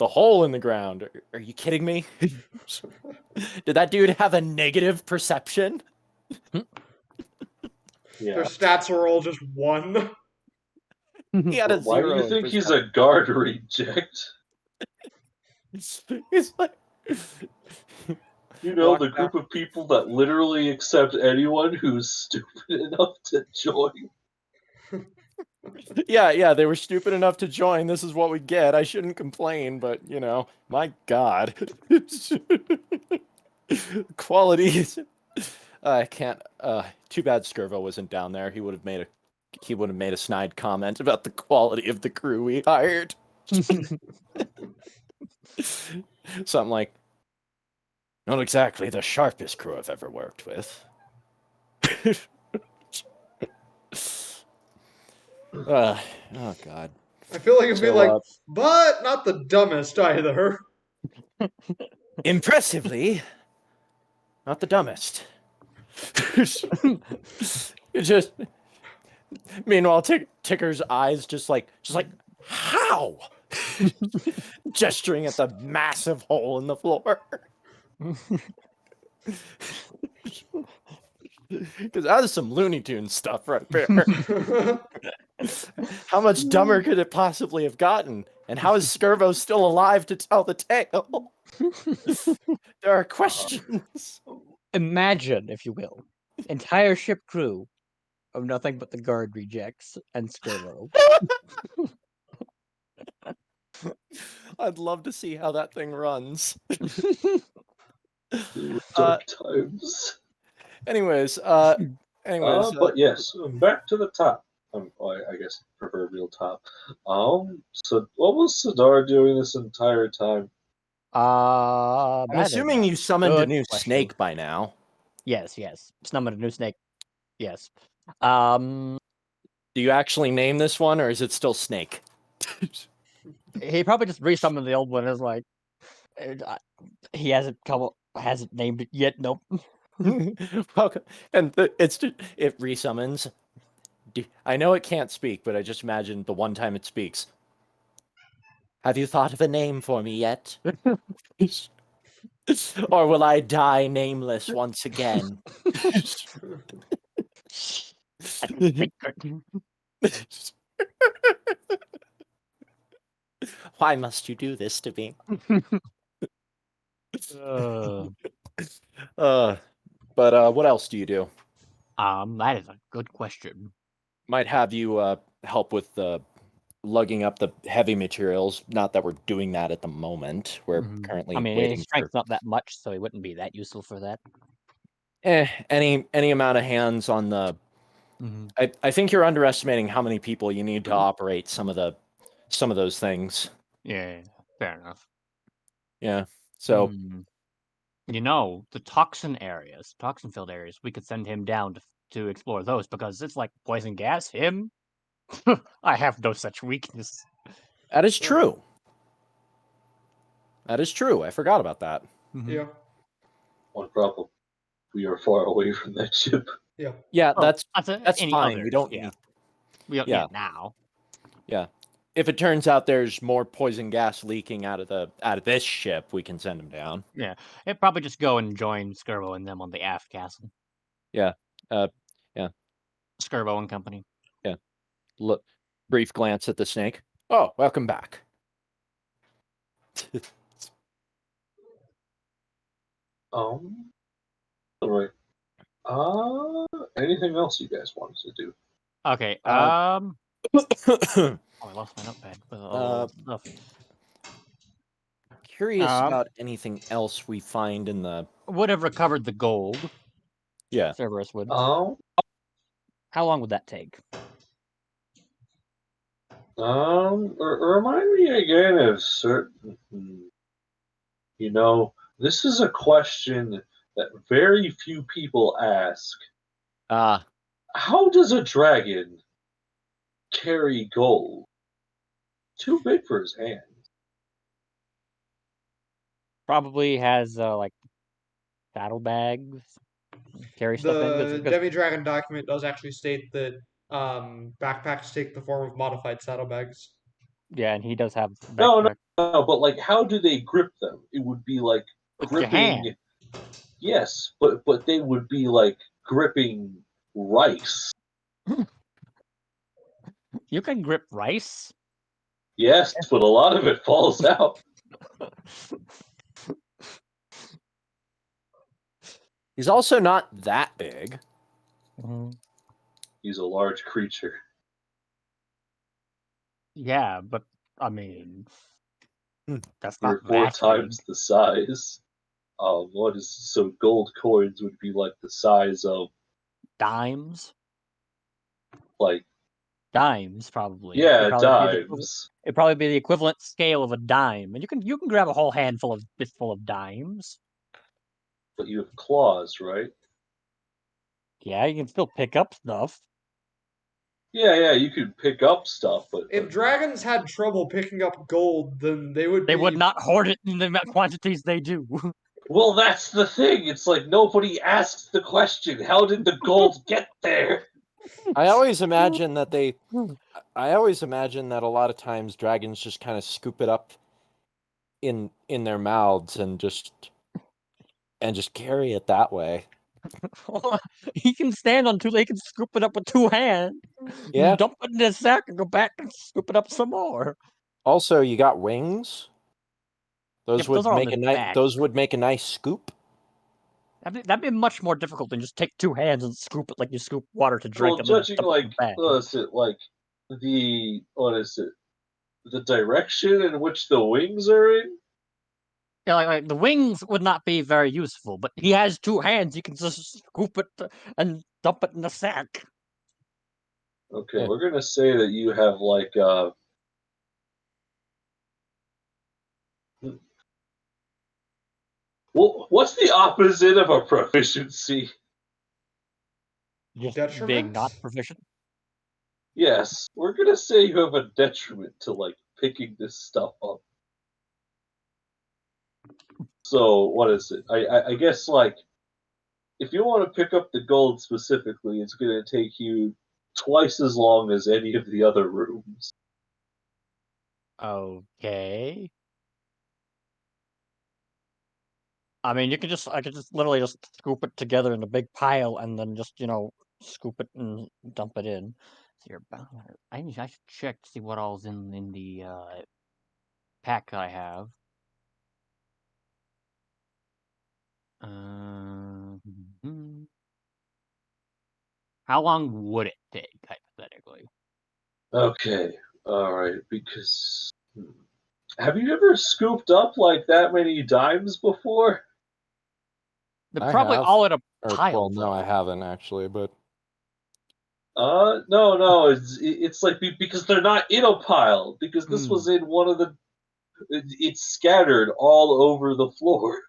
hole in the ground. Are you kidding me? Did that dude have a negative perception? Yeah. their stats are all just 1. He had a Why do zero. you in think he's perception. a guard reject? He's like, You know, Walk the group of people that literally accept anyone who's stupid enough to join. yeah, they were stupid enough to join. This is what we get. I shouldn't complain, but my god, quality is. I can't. Too bad Skirvo wasn't down there. He would have made a snide comment about the quality of the crew we hired. Something like, not exactly the sharpest crew I've ever worked with. Oh god. I feel like it'd be So, like, but not the dumbest either. Impressively, not the dumbest. It just. Meanwhile, Ticker's eyes just like how? Gesturing at the massive hole in the floor. Because that is some Looney Tunes stuff right there. How much dumber could it possibly have gotten? And how is Skirvo still alive to tell the tale? There are questions. Imagine, if you will, entire ship crew of nothing but the guard rejects and Skirvo. I'd love to see how that thing runs. Dark times. Anyways, but yes, back to the top. I guess proverbial top. So what was Sadar doing this entire time? I'm assuming you summoned a new question. snake by now. Yes. Summoned a new snake. Yes. Do you actually name this one, or is it still Snake? He probably just resummoned the old one as like he hasn't named it yet. Nope. Welcome, and it resummons I know it can't speak, but I just imagine the one time it speaks. Have you thought of a name for me yet? Or will I die nameless once again? Why must you do this to me? What else do you do? That is a good question. Might have you help with lugging up the heavy materials. Not that we're doing that at the moment. We're currently I mean, waiting his for strength's not that much, so he wouldn't be that useful for that. any amount of hands on the. I think you're underestimating how many people you need to operate some of those things. Yeah, fair enough. Yeah. So You know, the toxin-filled areas, we could send him down to explore those because it's like poison gas. Him, I have no such weakness. that is true. That is true. I forgot about that. Yeah. One problem: we are far away from that ship. Yeah. Yeah, Well, that's any fine. others, We don't yeah. need. We don't need it now. Yeah. If it turns out there's more poison gas leaking out of this ship, we can send him down. Yeah, it'd probably just go and join Skirbo and them on the aft castle. Yeah. Skirbo and company. Yeah. Look, brief glance at the snake. Oh, welcome back. All right. Anything else you guys wanted to do? Okay. Oh, I lost my notepad with all stuff. Curious about anything else we find in the. Would have recovered the gold. Yeah. Cerberus would. Oh. How long would that take? Remind me again of certain. You know, this is a question that very few people ask. How does a dragon carry gold? Too big for his hands. Probably has like saddlebags. Carry stuff The in. Demi-Dragon document does actually state that backpacks take the form of modified saddlebags. Yeah, and he does have No, backpack. but like, how do they grip them? It would be like With your gripping. hand. Yes, but they would be like gripping rice. You can grip rice. Yes, but a lot of it falls out. He's also not that big. He's a large creature. Yeah, but I mean, that's We're not 4 that times big. the size. So gold coins would be like the size of Dimes. like Dimes, probably. dimes. It'd probably be the equivalent scale of a dime, and you can grab a whole handful of fistful of dimes. But you have claws, right? Yeah, you can still pick up stuff. Yeah, you could pick up stuff, but If dragons had trouble picking up gold, then they would not hoard it in the quantities they do. well, that's the thing. It's like nobody asks the question, how did the gold get there? I always imagine that a lot of times dragons just kind of scoop it up in their mouths and just carry it that way. He can stand on 2 legs, he can scoop it up with 2 hands. Yeah. Dump it in his sack and go back and scoop it up some more. Also, you got wings. Those Yeah, would make a nice scoop. That'd be much more difficult than just take 2 hands and scoop it like you scoop water to drink. Well, judging like the direction in which the wings are in. Yeah, like the wings would not be very useful, but he has 2 hands. You can just scoop it and dump it in the sack. Okay, we're gonna say that you have like well, what's the opposite of a proficiency? Just being not proficient. Yes, we're gonna say you have a detriment to like picking this stuff up. So what is it? I guess like if you want to pick up the gold specifically, it's gonna take you twice as long as any of the other rooms. Okay. I mean, I could just literally just scoop it together in a big pile and then just, scoop it and dump it in. So you're bound. I should check to see what all's in the pack I have. How long would it take, hypothetically? Okay, alright, because... Have you ever scooped up like that many dimes before? They're I probably have. all in a Or, pile. well, no, I haven't actually, but No, it's like because they're not in a pile, because this was in one of the... It's scattered all over the floor.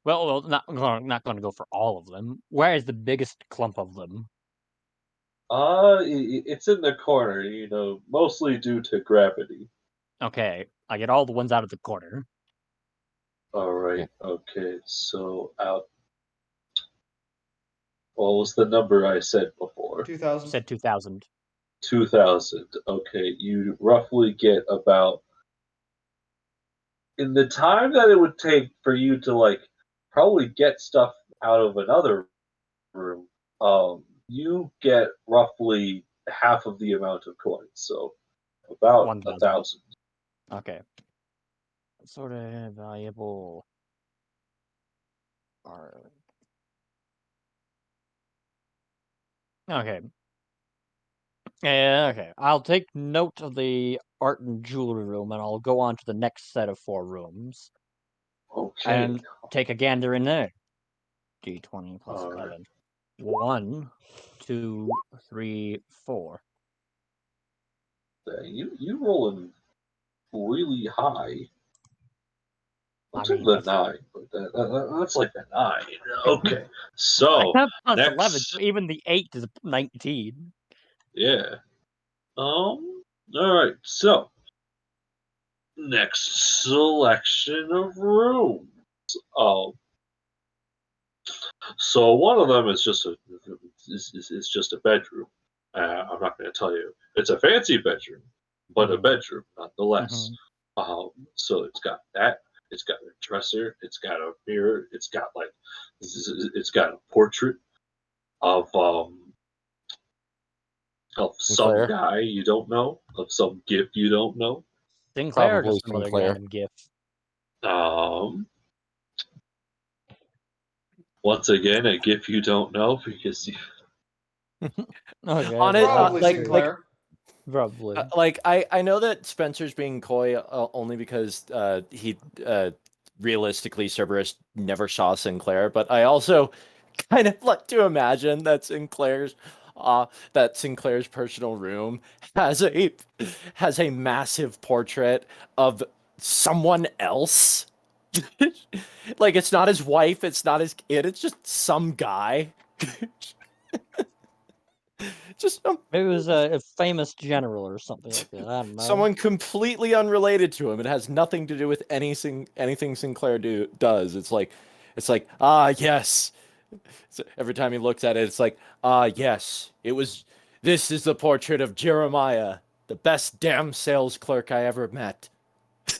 Well, not going to go for all of them. Where is the biggest clump of them? It's in the corner, mostly due to gravity. Okay, I get all the ones out of the corner. Alright, okay, so out... What was the number I said before? 2,000. Said 2,000. 2,000. Okay, you roughly get about... In the time that it would take for you to, probably get stuff out of another room, you get roughly half of the amount of coins, so about 1,000. 1,000. Okay. What sort of valuable are... Okay. Okay. I'll take note of the art and jewelry room, and I'll go on to the next set of 4 rooms. Okay. And take a gander in there. D20 plus All right. 11. 1, 2, 3, 4. You rolling really high. I What's in mean, the that's 9? But that's like a 9. Okay, so I have plus next, 11, so even the 8 is 19. yeah. All right. So next selection of rooms. So one of them is just a bedroom. I'm not going to tell you it's a fancy bedroom, but a bedroom nonetheless. So it's got that. It's got a dresser. It's got a mirror. It's got a portrait of some Sinclair. guy you don't know, of some gift you don't know. Sinclair or Probably just some other Sinclair. random gift? Once again, a gift you don't know because Okay, On it, Probably like Sinclair. probably. I know that Spencer's being coy only because he realistically Cerberus never saw Sinclair, but I also kind of like to imagine that Sinclair's personal room has a massive portrait of someone else. Like, it's not his wife, it's not his kid, it's just some guy. Just Maybe it was a famous general or something like that. I don't know. someone completely unrelated to him. It has nothing to do with anything Sinclair does. It's like, yes. So every time he looks at it, it's like, yes. This is the portrait of Jeremiah, the best damn sales clerk I ever met.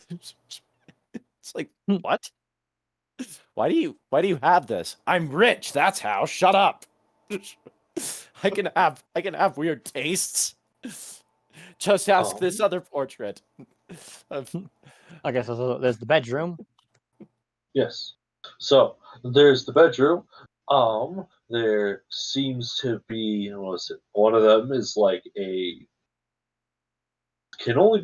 It's like, what? Why do you have this? I'm rich, that's how. Shut up. I can have weird tastes. Just ask this other portrait. Okay, so there's the bedroom. yes. So there's the bedroom. There seems to be, what was it? One of them is like can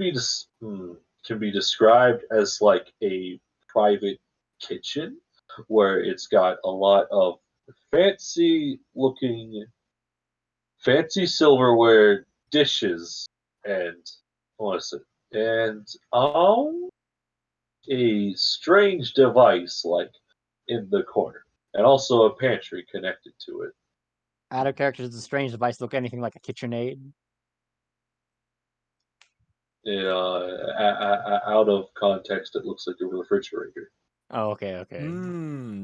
be described as like a private kitchen where it's got a lot of fancy silverware, dishes, and what is it? And a strange device in the corner, and also a pantry connected to it. Out of character, does the strange device look anything like a KitchenAid? Out of context, it looks like a refrigerator. Oh, okay.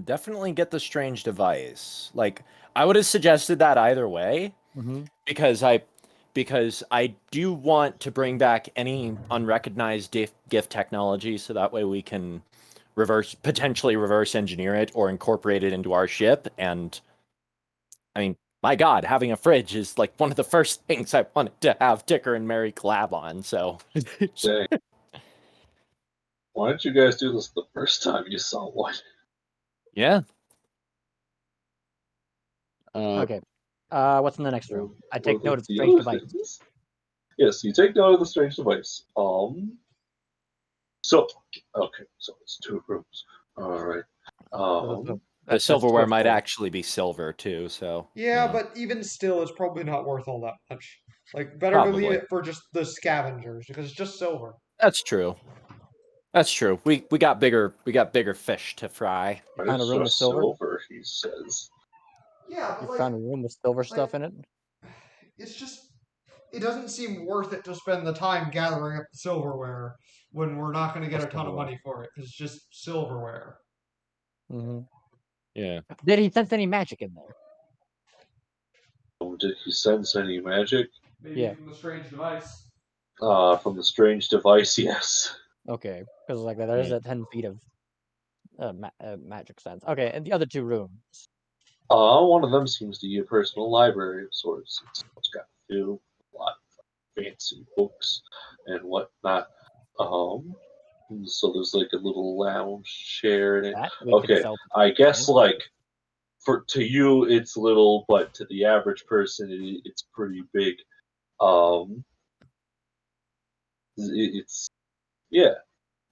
Definitely get the strange device. Like, I would have suggested that either way, Mm-hmm. because I do want to bring back any unrecognized gift technology, so that way we can potentially reverse engineer it or incorporate it into our ship. And I mean, my God, having a fridge is like one of the first things I wanted to have Ticker and Mary collab on. So, Dang. Why didn't you guys do this the first time you saw one? yeah. Okay. What's in the next room? I take note of the strange other device. things? Yes, you take note of the strange device. So it's 2 rooms. All right. The silverware might actually be silver too, so Yeah, you know. but even still, it's probably not worth all that much. Like, better to leave Probably. it for just the scavengers because it's just silver. That's true. That's true. We got bigger fish to fry. You found a room with silver? Silver, he says. Yeah, You but found a room with silver stuff in it? it's just it doesn't seem worth it to spend the time gathering up the silverware when we're not going to get a ton of money for it. It's just silverware. Mm-hmm. Yeah. Did he sense any magic in there? Did he sense any magic? Maybe from the strange device. From the strange device, yes. Okay, because like there's that 10 feet of magic sense. Okay, and the other 2 rooms. One of them seems to be a personal library of sorts. It's got a lot of fancy books and whatnot. So there's like a little lounge chair in it. That we can sell to I guess people. like to you it's little, but to the average person it's pretty big. It's yeah.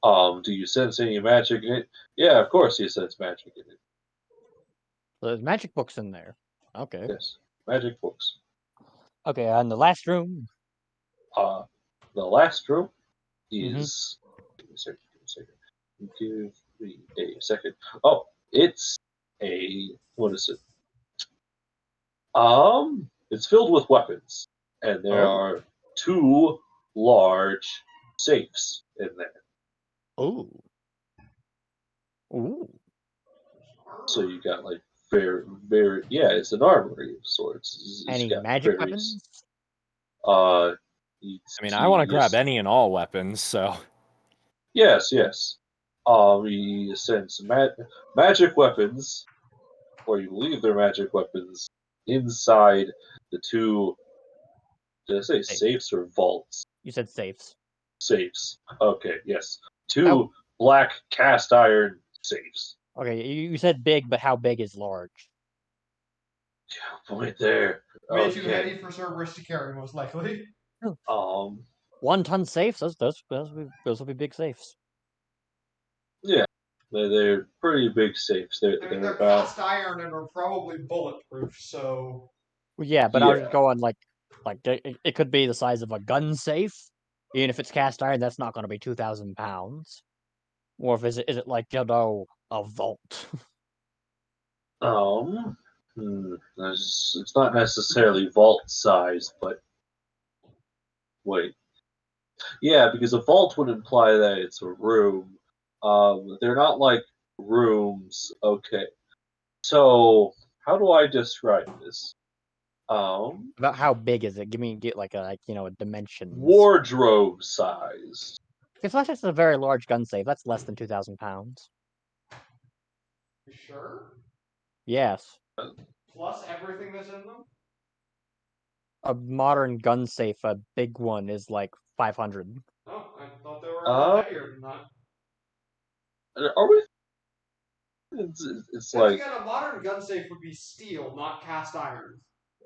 Do you sense any magic in it? Yeah, of course you sense magic in it. There's magic books in there. Okay. Yes, magic books. Okay, and the last room. The last room Mhm. is. Give me a second. Give me a second. Oh, it's a what is it? It's filled with weapons, and there Oh. are 2 large safes in there. Ooh. Ooh. So you got like very it's an armory of sorts. It's Any got magic various, weapons? I mean, I want to grab yes. any and all weapons, so Yes. He sends magic weapons, or you believe they're magic weapons, inside the 2. Did I say safes or vaults? You said safes. Safes. Okay, yes. 2 Oh. black cast iron safes. Okay, you said big, but how big is large? Point there. Way too heavy for Cerberus to carry, most likely. 1-ton safes? Those will be big safes. Yeah, they're pretty big safes. I mean, they're about cast iron and are probably bulletproof, so. Well, yeah, but I was just going like it could be the size of a gun safe. Even if it's cast iron, that's not going to be 2,000 pounds. Or if is it like a vault? it's not necessarily vault size, but wait. Yeah, because a vault would imply that it's a room. They're not like rooms. Okay. So, how do I describe this? About how big is it? Get like a dimensions. Wardrobe size. If that's just a very large gun safe, that's less than 2,000 pounds. You sure? Yes. Plus everything that's in them? A modern gun safe, a big one, is like 500. Oh, I thought they were a lot heavier than that. Are we? It's Then like again, a modern gun safe would be steel, not cast iron.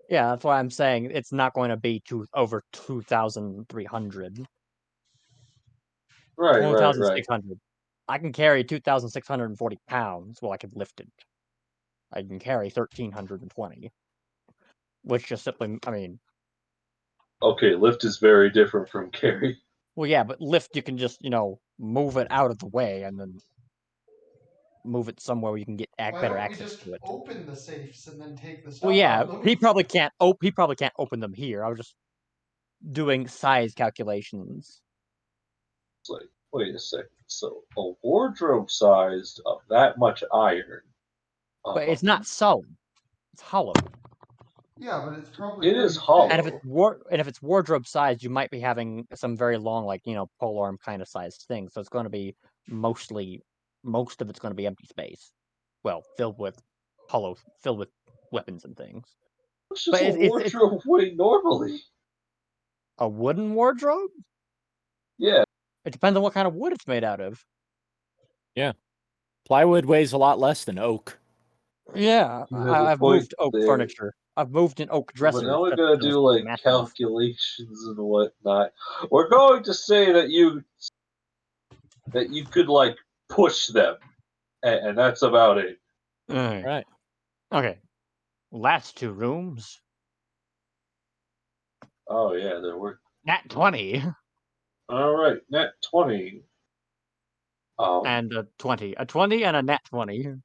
Yeah, that's why I'm saying it's not going to be over 2,300. right. 2,600. I can carry 2,640 pounds. Well, I can lift it. I can carry 1,320. Which just simply, I mean... Okay, lift is very different from carry. Well, yeah, but lift, you can just, move it out of the way and then move it somewhere where you can get better access to it. Open the safes and then take the stuff Well, yeah, out of them? he probably can't open them here. I was just doing size calculations. It's like, wait a second. So a wardrobe sized of that much iron. But it's not solid. It's hollow. Yeah, but it's probably It is pretty hollow. thick. And if it's wardrobe sized, you might be having some very long, like polearm kind of sized things. So it's going to be most of it's going to be empty space. Well, filled with weapons and things. It's just But a wardrobe way normally. A wooden wardrobe? Yeah. It depends on what kind of wood it's made out of. Plywood weighs a lot less than oak. Yeah, You have a I've point moved oak there. furniture. I've moved in oak But dressers. now we're just gonna because do like massive. calculations and whatnot. We're going to say that you could like push them, and that's about it. Right. Okay. Last two rooms. Oh yeah, there were. Nat 20. All right, net 20. And a 20. A 20 and a nat 20.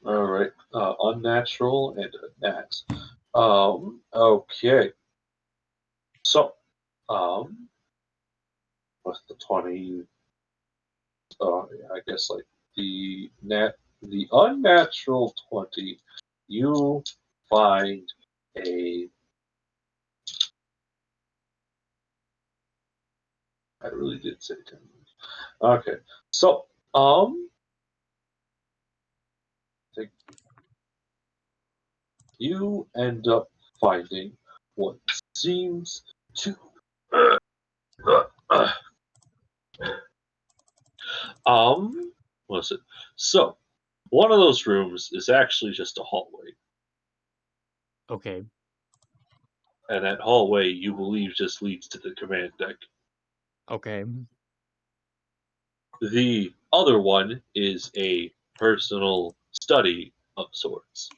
All right, unnatural and a nat. Okay. So, with the 20, I guess like the unnatural 20, you find a. I really did say 10. Okay, so you end up finding what seems to what's it? So one of those rooms is actually just a hallway, Okay. and that hallway you believe just leads to the command deck. Okay. The other one is a personal study of sorts,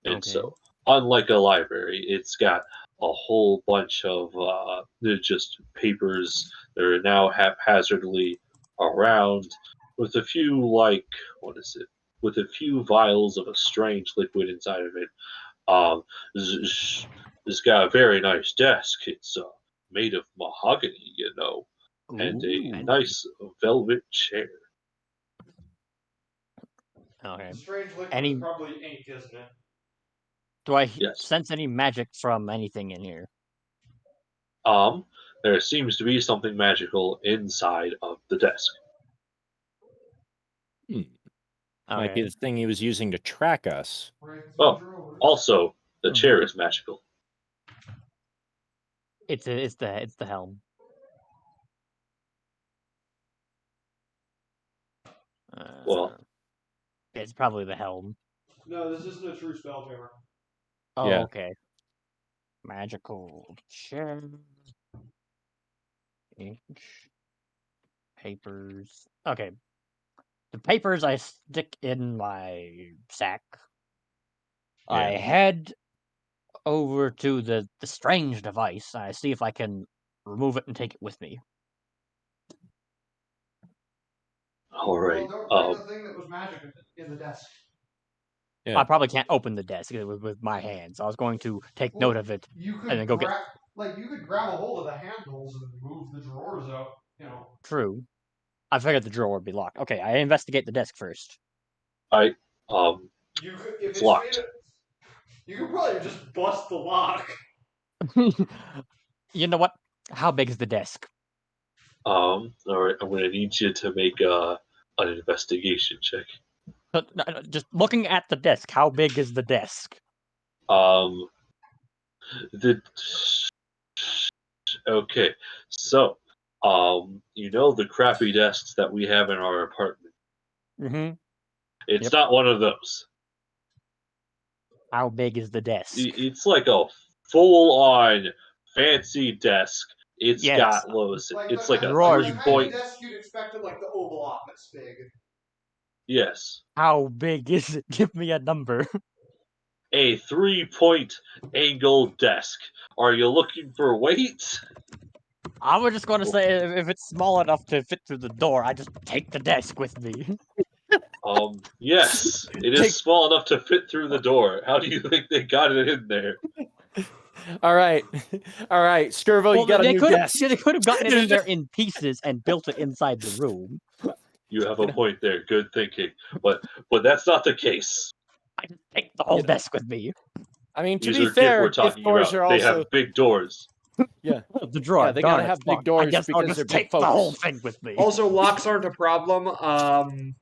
and Okay. so unlike a library, it's got a whole bunch of just papers that are now haphazardly around, with a few with a few vials of a strange liquid inside of it. It's got a very nice desk. It's made of mahogany, and a Ooh. nice velvet chair. Okay. The strange liquid Any- is probably ink, isn't it? Do I Yes. sense any magic from anything in here? There seems to be something magical inside of the desk. Might be the thing he was using to track us. Oh, also, the Mhm. chair is magical. It's the helm. Well, It's probably the helm. No, this isn't a true spell jammer. Oh, Yeah. okay. Magical chair. Ink. Papers. Okay. The papers I stick in my sack. I Yeah. head over to the strange device. I see if I can remove it and take it with me. all right. Well, don't break the thing that was magic in the desk. Yeah. I probably can't open the desk with my hands. I was going to take note of it You could and then go get. you could grab a hold of the handles and move the drawers out. True. I figured the drawer would be locked. Okay, I investigate the desk first. You could, if it's locked. You could probably just bust the lock. You know what? How big is the desk? All right. I'm gonna need you to make an investigation check. Just looking at the desk, how big is the desk? Okay. So, the crappy desks that we have in our apartment. Mm-hmm. It's Yep. not one of those. How big is the desk? It's like a full-on fancy desk. It's Yes. got lows. It's like a drawers. 3-point. desk you'd expect in like the Oval Office big. Yes. How big is it? Give me a number. A 3-point angle desk. Are you looking for weight? I was just going to say, if it's small enough to fit through the door, I just take the desk with me. Yes. It is small enough to fit through the door. How do you think they got it in there? All right. Skirvo, you got a new desk. They could have gotten it in there in pieces and built it inside the room. You have a point there. Good thinking. But that's not the case. I just take the whole desk with me. I mean, to These be are fair, we're gift talking doors about. are They also have big doors. yeah. The drawer. Yeah, they darn gotta it, have big fuck. doors I guess I'll because just they're big take the whole folks. thing with me. Also, locks aren't a problem.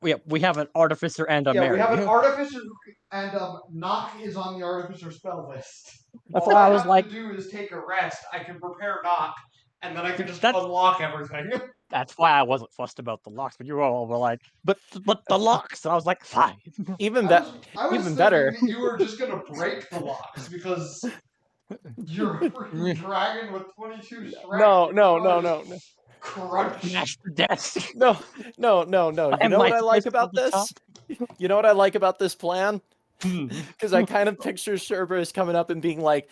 We have an artificer and a Yeah, we Mary. have an artificer, and knock is on the artificer spell list. That's All why I I was have like, to do is take a rest. I can prepare knock, and then I can just That's- unlock everything. that's why I wasn't fussed about the locks. But you all were like, but the locks. And I was like, fine. Even I that, was even thinking better. that you were just gonna break the locks because you're a freaking dragon with 22 strength. No, You no, probably no, just no, Crunch. Smash the desk. no, no, no, no. You Am know I what I like supposed to about be this? You know what I like about this plan? Hmm. Because I kind of picture Cerberus coming up and being like,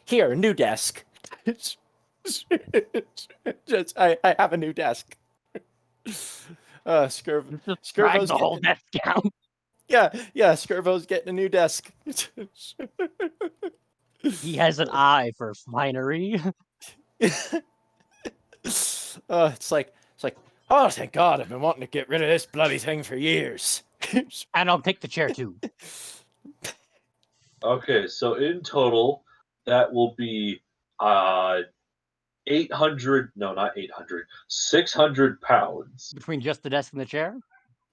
here, new desk. Just, I have a new desk. Scurvo's Drag the whole getting, desk down. yeah, Scurvo's getting a new desk. He has an eye for finery. It's like, oh, thank God, I've been wanting to get rid of this bloody thing for years. And I'll take the chair too. Okay, so in total, that will be 800. No, not 800. 600 pounds. Between just the desk and the chair?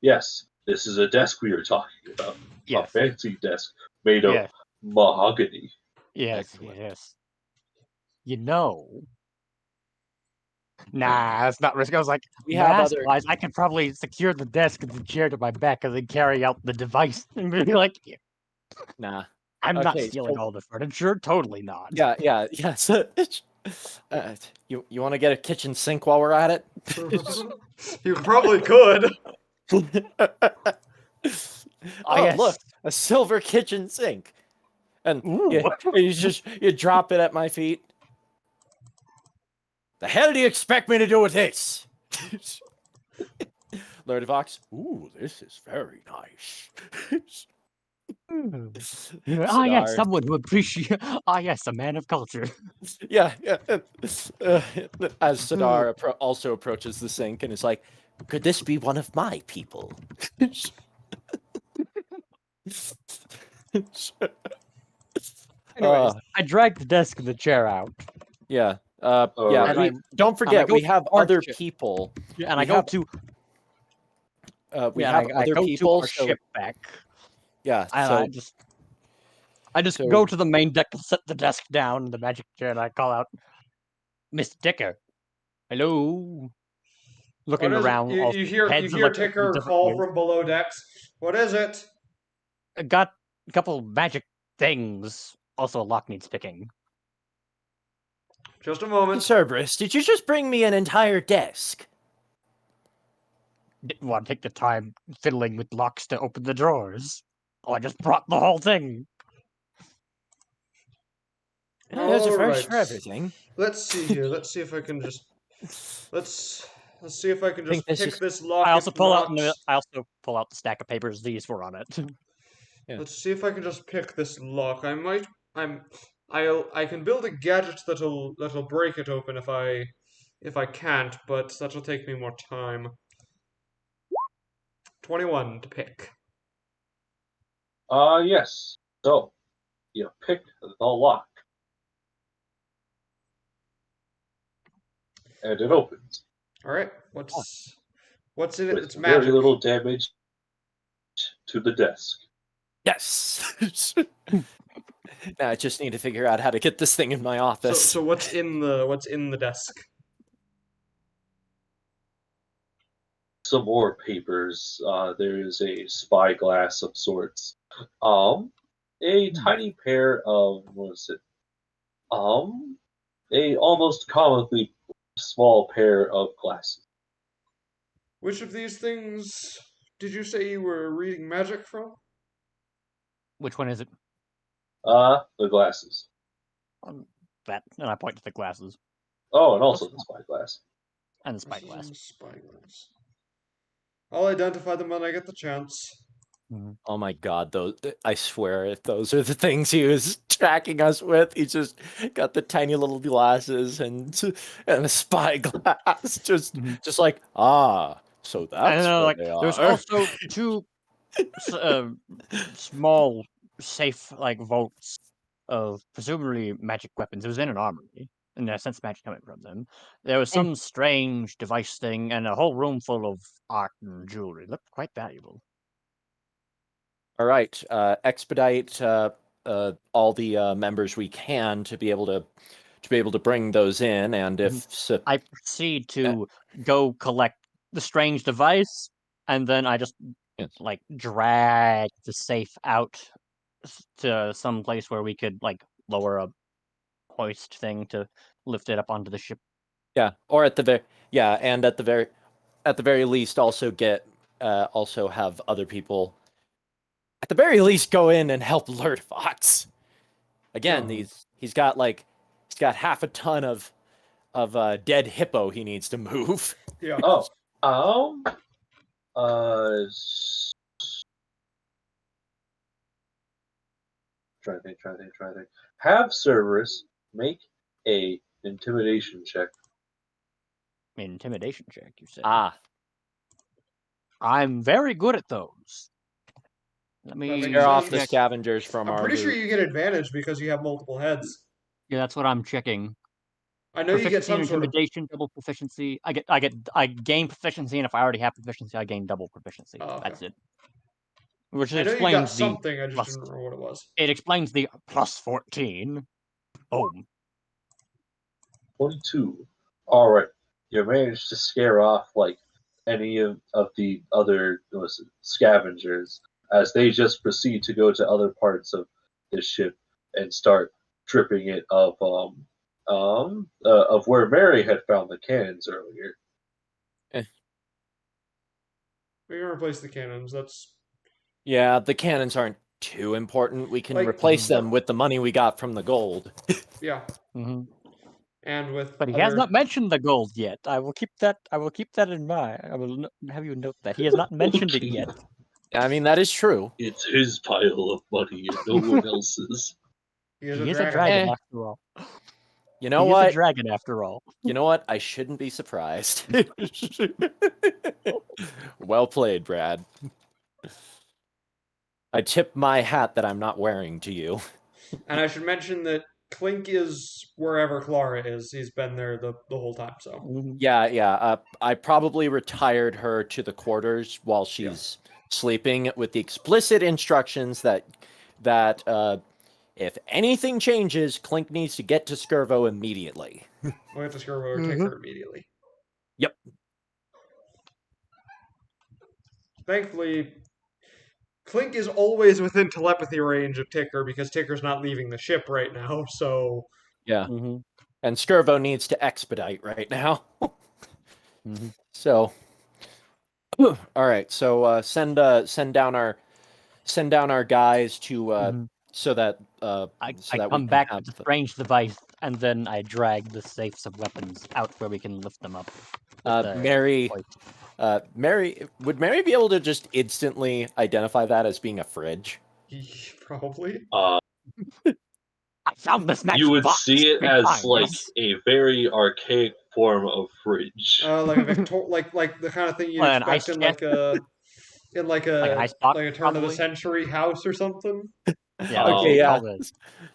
Yes, this is a desk we are talking about. Yes. A fancy desk made of Yes. mahogany. Yes. Excellent. Yes. You know. Nah, that's not risky. I was like, We have other. mask-wise, I could probably secure the desk and the chair to my back and then carry out the device and be like, Nah. I'm not Okay, stealing so- all the furniture. Totally not. Yeah. So, you want to get a kitchen sink while we're at it? You probably could. Oh, yes. look, a silver kitchen sink. And Ooh. you drop it at my feet. The hell do you expect me to do with this? Lord of Ox. Ooh, this is very nice. Ah, yes, Sidar. someone who appreciates. Ah, yes, a man of culture. Yeah. As Sidar also approaches the sink and is like, could this be one of my people? Anyways, I dragged the desk and the chair out. Yeah. Alright. And Don't forget, go we to have our other ship. people. And We I go have- to. We Yeah, have and I other go people. to our So, ship back. yeah. And So I just so- go to the main deck and set the desk down in the magic chair, and I call out, Mr. Dicker. Hello. Looking What is it? around. all You hear heads of, like, Ticker different call ways. from below decks. What is it? I got a couple magic things. Also, a lock needs picking. Just a moment. Cerberus, did you just bring me an entire desk? Didn't want to take the time fiddling with locks to open the drawers. Oh, I just brought the whole thing. Yeah, there's a first Alright. for everything. Let's see here. Let's see if I can just. Let's see if I can Think just this pick is- this lock. I also if pull out. not- I also pull out the stack of papers these were on it. Yeah. Let's see if I can just pick this lock. I can build a gadget that'll break it open if I can't, but that'll take me more time. 21 to pick. Yes. So, you pick the lock. And it opens. All right. What's in it With that's very magic? little damage to the desk. Yes. Now I just need to figure out how to get this thing in my office. So what's in the desk? Some more papers. There is a spyglass of sorts. A tiny pair of what is it? A almost comically small pair of glasses. Which of these things did you say you were reading magic from? Which one is it? The glasses. That, and I point to the glasses Oh, and also the spyglass. and the spyglass. Spyglass. I'll identify them when I get the chance. Oh my God, those! I swear, if those are the things he was tracking us with, he just got the tiny little glasses and a spyglass, just like so that's And what like, they there's are. also two small safe vaults of presumably magic weapons. It was in an armory, and there's sense magic coming from them. There was some strange device thing, and a whole room full of art and jewelry. Looked quite valuable. All right, expedite all the members we can to be able to bring those in, and if I proceed to go collect the strange device, and then I just drag the safe out to some place where we could lower a hoist thing to lift it up onto the ship. Yeah, or at the very least also also have other people at the very least go in and help alert Fox. Again, he's got half a ton of dead hippo he needs to move. Yeah. Try to think. Have Cerberus make a intimidation check. Intimidation check, you said? Ah. I'm very good at those. Let me scare off the scavengers from our I'm pretty sure loot. you get advantage because you have multiple heads. Yeah, that's what I'm checking. I know you get some sort of intimidation, double proficiency. I gain proficiency, and if I already have proficiency, I gain double proficiency. Oh, okay. That's it. Which I know you got explains the something, I just didn't remember what it was. It explains the plus 14. Boom. 22. All right, you managed to scare off any of the other scavengers as they just proceed to go to other parts of the ship and start stripping it of where Mary had found the cannons earlier. We can replace the cannons. Yeah, the cannons aren't too important. We can Like, replace them with the money we got from the gold. Yeah. Mm-hmm. And with But he has not mentioned the gold yet. I will keep that in mind. I will have you note that he has not mentioned it yet. I mean, that is true. It's his pile of money and no one else's. He is a dragon after all. You know he what? He is a dragon after all. You know what? I shouldn't be surprised. Well played, Brad. I tip my hat that I'm not wearing to you. And I should mention that Clink is wherever Clara is. He's been there the whole time, so. Yeah. I probably retired her to the quarters while she's sleeping with the explicit instructions that if anything changes, Clink needs to get to Skirvo immediately. We'll have to Skirvo or take her immediately. Yep. Thankfully, Clink is always within telepathy range of Ticker because Ticker's not leaving the ship right now, so... Yeah. Mm-hmm. And Skirvo needs to expedite right now. So... all right, so send down our guys to so that I come back with the strange device, and then I drag the safes of weapons out where we can lift them up. Mary would Mary be able to just instantly identify that as being a fridge? Probably. I found this magic You would box. see it as a very archaic form of fridge. Like a like the kind of thing you'd expect in like a turn of the century house or something. Yeah. Okay. Yeah.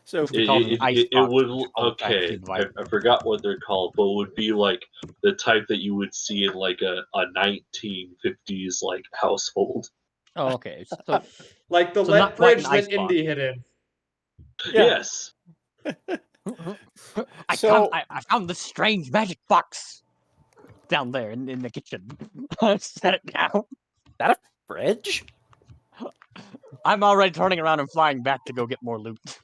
So it would. Okay. I forgot what they're called, but it would be like the type that you would see in like a 1950s household. Oh, okay. So like the lead fridge that Indy hid in. Yeah. Yes. I found this strange magic box down there in the kitchen. Set it down. Is that a fridge? I'm already turning around and flying back to go get more loot.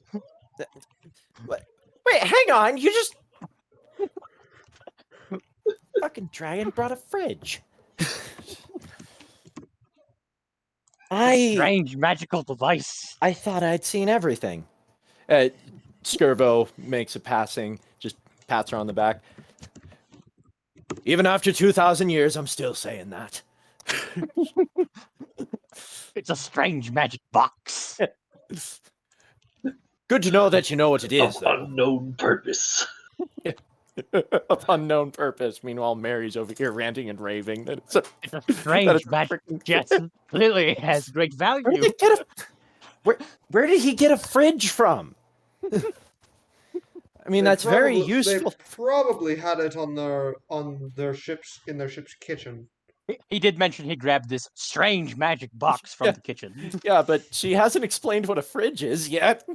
Wait, hang on. You just... fucking dragon brought a fridge. Strange magical device. I thought I'd seen everything. Skirvo makes a passing, just pats her on the back. Even after 2,000 years, I'm still saying that. It's a strange magic box. Good to know that you know what it is, though. Unknown purpose. Of unknown purpose. Meanwhile, Mary's over here ranting and raving. It's a strange magic. Yes, clearly has great value. Where did he get a fridge from? I mean, that's very useful. They probably had it on their ship's kitchen. He did mention he grabbed this strange magic box from Yeah. the kitchen. Yeah, but she hasn't explained what a fridge is yet.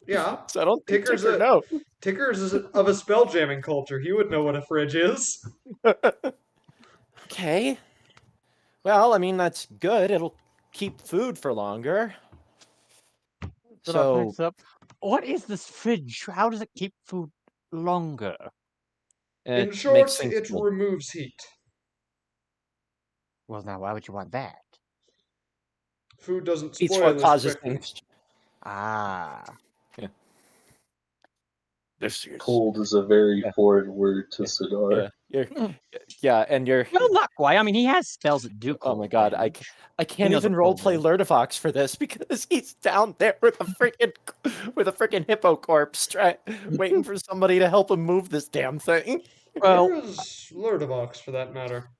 Yeah, So I don't think Ticker's Ticker knows. Ticker's is of a spell jamming culture. He would know what a fridge is. Okay. Well, I mean, that's good. It'll keep food for longer. So, What is this fridge? How does it keep food longer? In it short, makes things it cold. removes heat. Well, now, why would you want that? Food doesn't It's spoil what as causes quickly. things. Ah. This is Cold is a very Yeah. foreign word to Sidar. and you're. Well, not quite. I mean, he has spells that do Oh cold my god, damage. I can't knows even what cold roleplay is. Lurdivox for this because he's down there with a freaking hippo corpse, waiting for somebody to help him move this damn thing. Where is Lurdivox, for that matter?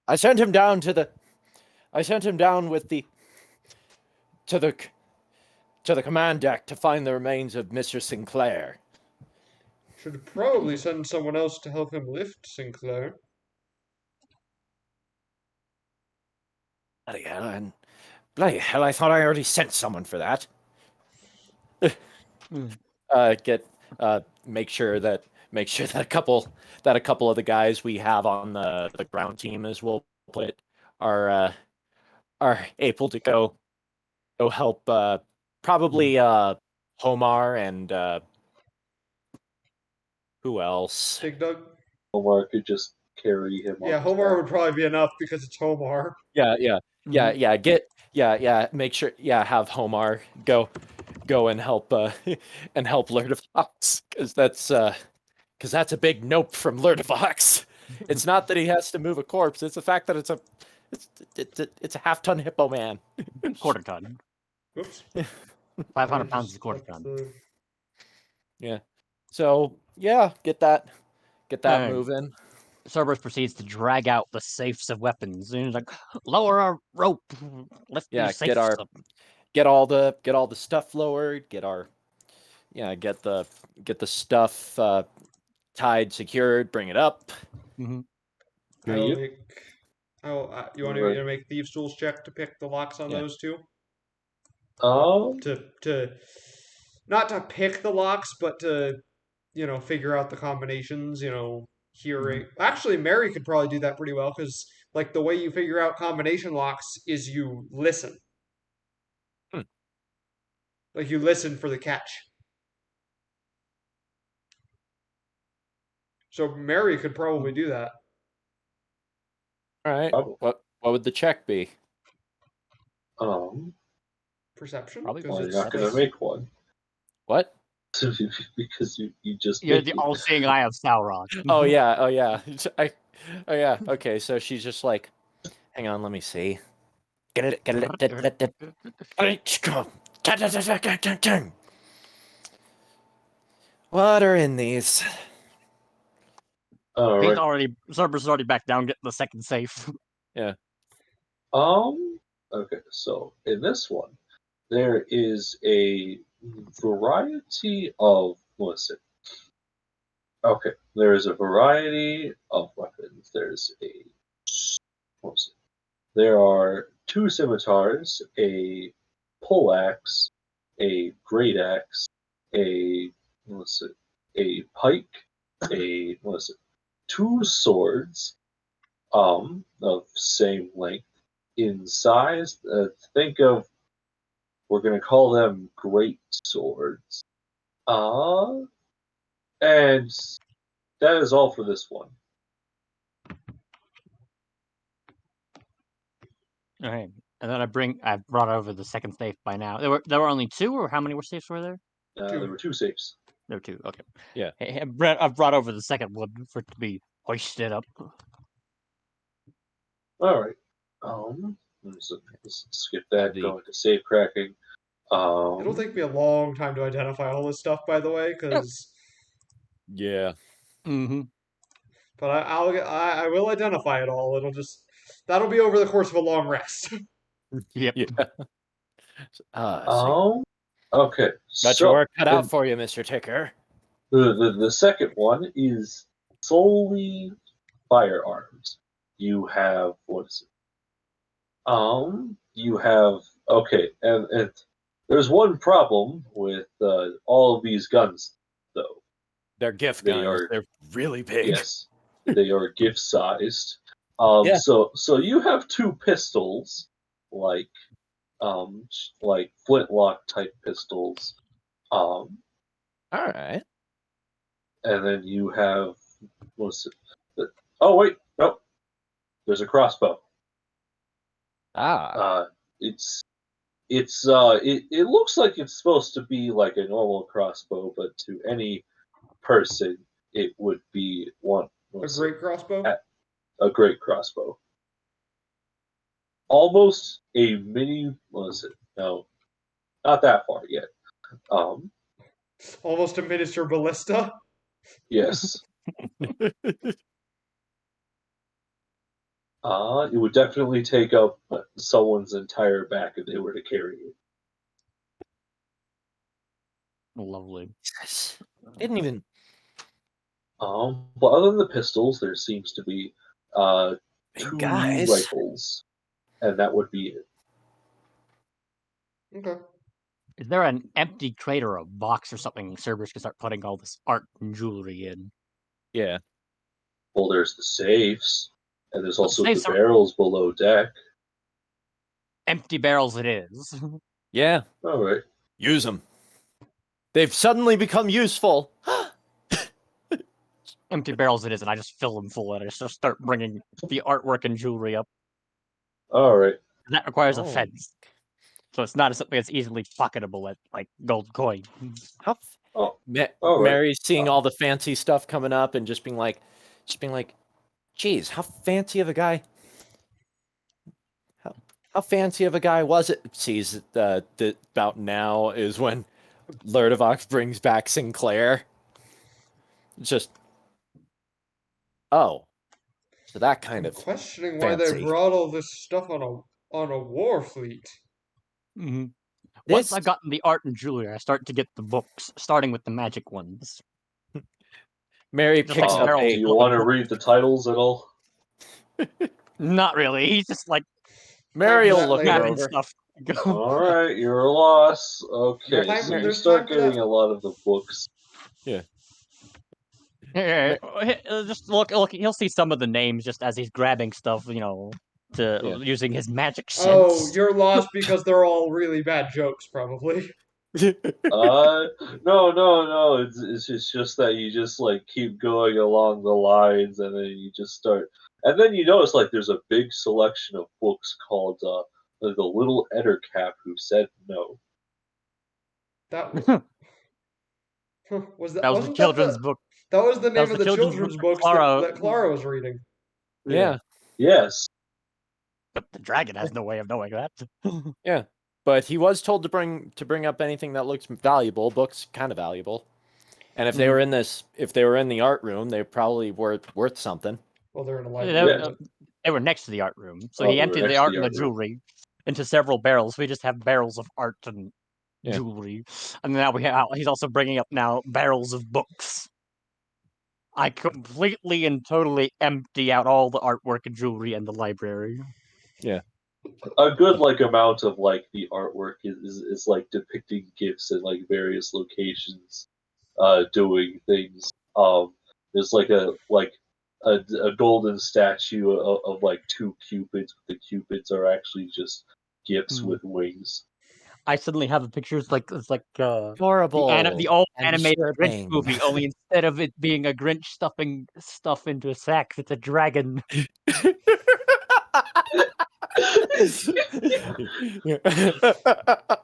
I sent him down with to the command deck to find the remains of Mr. Sinclair. Should probably send someone else to help him lift Sinclair. Bloody hell, I thought I already sent someone for that. Make sure that a couple of the guys we have on the ground team as we'll put it are able to go help probably Homar and who else? Big Doug? Omar could just carry him on Yeah, his Homar back. would probably be enough because it's Homar. Make sure have Homar go and help Lurdivox because that's a big nope from Lurdivox. It's not that he has to move a corpse; it's the fact that it's a half-ton hippo man. Quarter ton. Whoops. 500 pounds is a quarter ton. Yeah. So yeah, get that Alright. moving. Cerberus proceeds to drag out the safes of weapons. And he's like, lower our rope. Lift these safes up. Get all the stuff lowered. Get the stuff tied, secured. Bring it up. Mm-hmm. You You want me to make Thieves' Tools check to pick the locks on those two? To not to pick the locks, but to figure out the combinations. Hearing. Actually, Mary could probably do that pretty well because like the way you figure out combination locks is you listen. Like you listen for the catch. So Mary could probably do that. All right. Probably. What would the check be? Perception? Probably well, you're not going to make one. What? Because you just You're made the it. all-seeing eye of Sauron. Oh yeah. Okay, so she's just like, hang on, let me see. Get it. What are in these? All right. Cerberus is already back down, getting the second safe. Yeah. Okay, so in this one, there is a variety of there is a variety of weapons. There are 2 scimitars, a poleaxe, a great axe, a pike, 2 swords, of same length in size. We're going to call them great swords. And that is all for this one. Okay. And then I've brought over the second safe by now. There were only 2, or how many safes were there? There were 2 safes. There were 2, okay. Yeah. Hey, I've brought over the second one for it to be hoisted up. All right. Let's skip that. Go into safe cracking. It'll take me a long time to identify all this stuff, by the way, because. Yeah. Mm-hmm. But I will identify it all. That'll be over the course of a long rest. Yep. Yeah. So Okay. got So your work cut out then for you, Mr. Ticker. the second one is solely firearms. You have what is it? You have okay, and there's one problem with all of these guns, though. They're gift They guns. are They're really big. yes, they are gift sized. Yeah. So you have two pistols, like like flintlock type pistols. Um, All right. and then you have what's it? Oh wait, no, there's a crossbow. Ah. Uh, it's it looks like it's supposed to be like a normal crossbow, but to any person it would be A great crossbow? a great crossbow. Almost a mini. What is it? No, not that far yet. Um, Almost a miniature ballista? yes. It would definitely take up someone's entire back if they were to carry it. Lovely. Didn't even. But other than the pistols, there seems to be Hey, two guys. rifles, and that would be it. Okay. Is there an empty crate or a box or something Cerberus can start putting all this art and jewelry in? Yeah. Well, there's the safes, and there's But also the safes are- barrels below deck. Empty barrels it is. Yeah. All right. Use them. They've suddenly become useful. Empty barrels it is, and I just fill them full, and I just start bringing the artwork and jewelry up. All right. And that requires a Oh. fence. So it's not something that's easily pocketable at, like, gold coin. How Oh, all right. Mary's seeing all the fancy stuff coming up and just being like, geez, how fancy of a guy? How fancy of a guy was it? Sees about now is when Lurdovox brings back Sinclair. It's just, oh, so that kind I'm of questioning why they fancy. brought all this stuff on a war fleet. Mm-hmm. Once This I've gotten the art and jewelry, I start to get the books, starting with the magic ones. Mary Just picks like up barrels Do a you full of want to books. read the titles at all? Not really. He's just like Mary will that look later. it grabbing over. stuff. All right, you're a loss. Okay, Time- so you there's start time for that. getting a lot of the books. Yeah, just look. He'll see some of the names just as he's grabbing stuff. Yeah. Using his magic sense. Oh, you're lost because they're all really bad jokes, probably. No. It's just that you just like keep going along the lines, and then you just start, and then you notice like there's a big selection of books called the Little Ettercap Who Said No. That was, was that That was the wasn't that children's the book. that was the That name was of the the children's children's book books Clara- that Clara was reading. Yeah. Yes. But the dragon has no way of knowing that. Yeah. But he was told to bring up anything that looks valuable. Books kind of valuable. And if they were in the art room, they probably were worth something. Well, they're in a They, library. Yeah. they were next to the art room, so Oh, he they were emptied the next to art the and the art room. jewelry into several barrels. We just have barrels of art and Yeah. jewelry, and now he's also bringing up now barrels of books. I completely and totally empty out all the artwork and jewelry in the library. A good like amount of like the artwork is like depicting gifts in like various locations, doing things. There's like a golden statue of like two cupids. The cupids are actually just gifts with wings. I suddenly have the pictures it's like Horrible. the old and animated Grinch disturbing. movie. Only instead of it being a Grinch stuffing stuff into a sack, it's a dragon.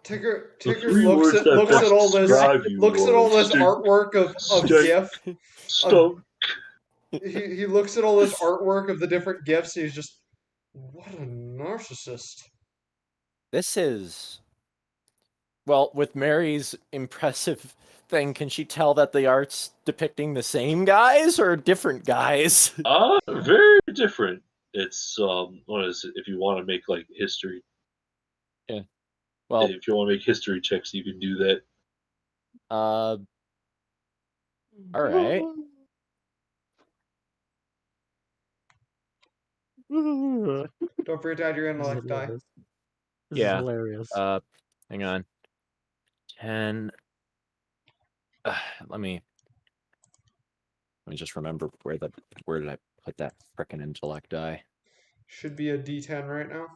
Tigger three looks words at that looks at best all this describe you looks at are all this stink, artwork of stank, GIF. stunk. He looks at all this artwork of the different gifts. He's just, what a narcissist. This is, well, with Mary's impressive thing, can she tell that the art's depicting the same guys or different guys? Very different. It's what is it? If you want to make like history, Well, If you want to make history checks, you can do that. all right. Don't forget to add your This is intellect die. hilarious. This is Yeah. hilarious. Hang on. 10. Let me just remember where did I put that frickin' intellect die? Should be a D10 right now.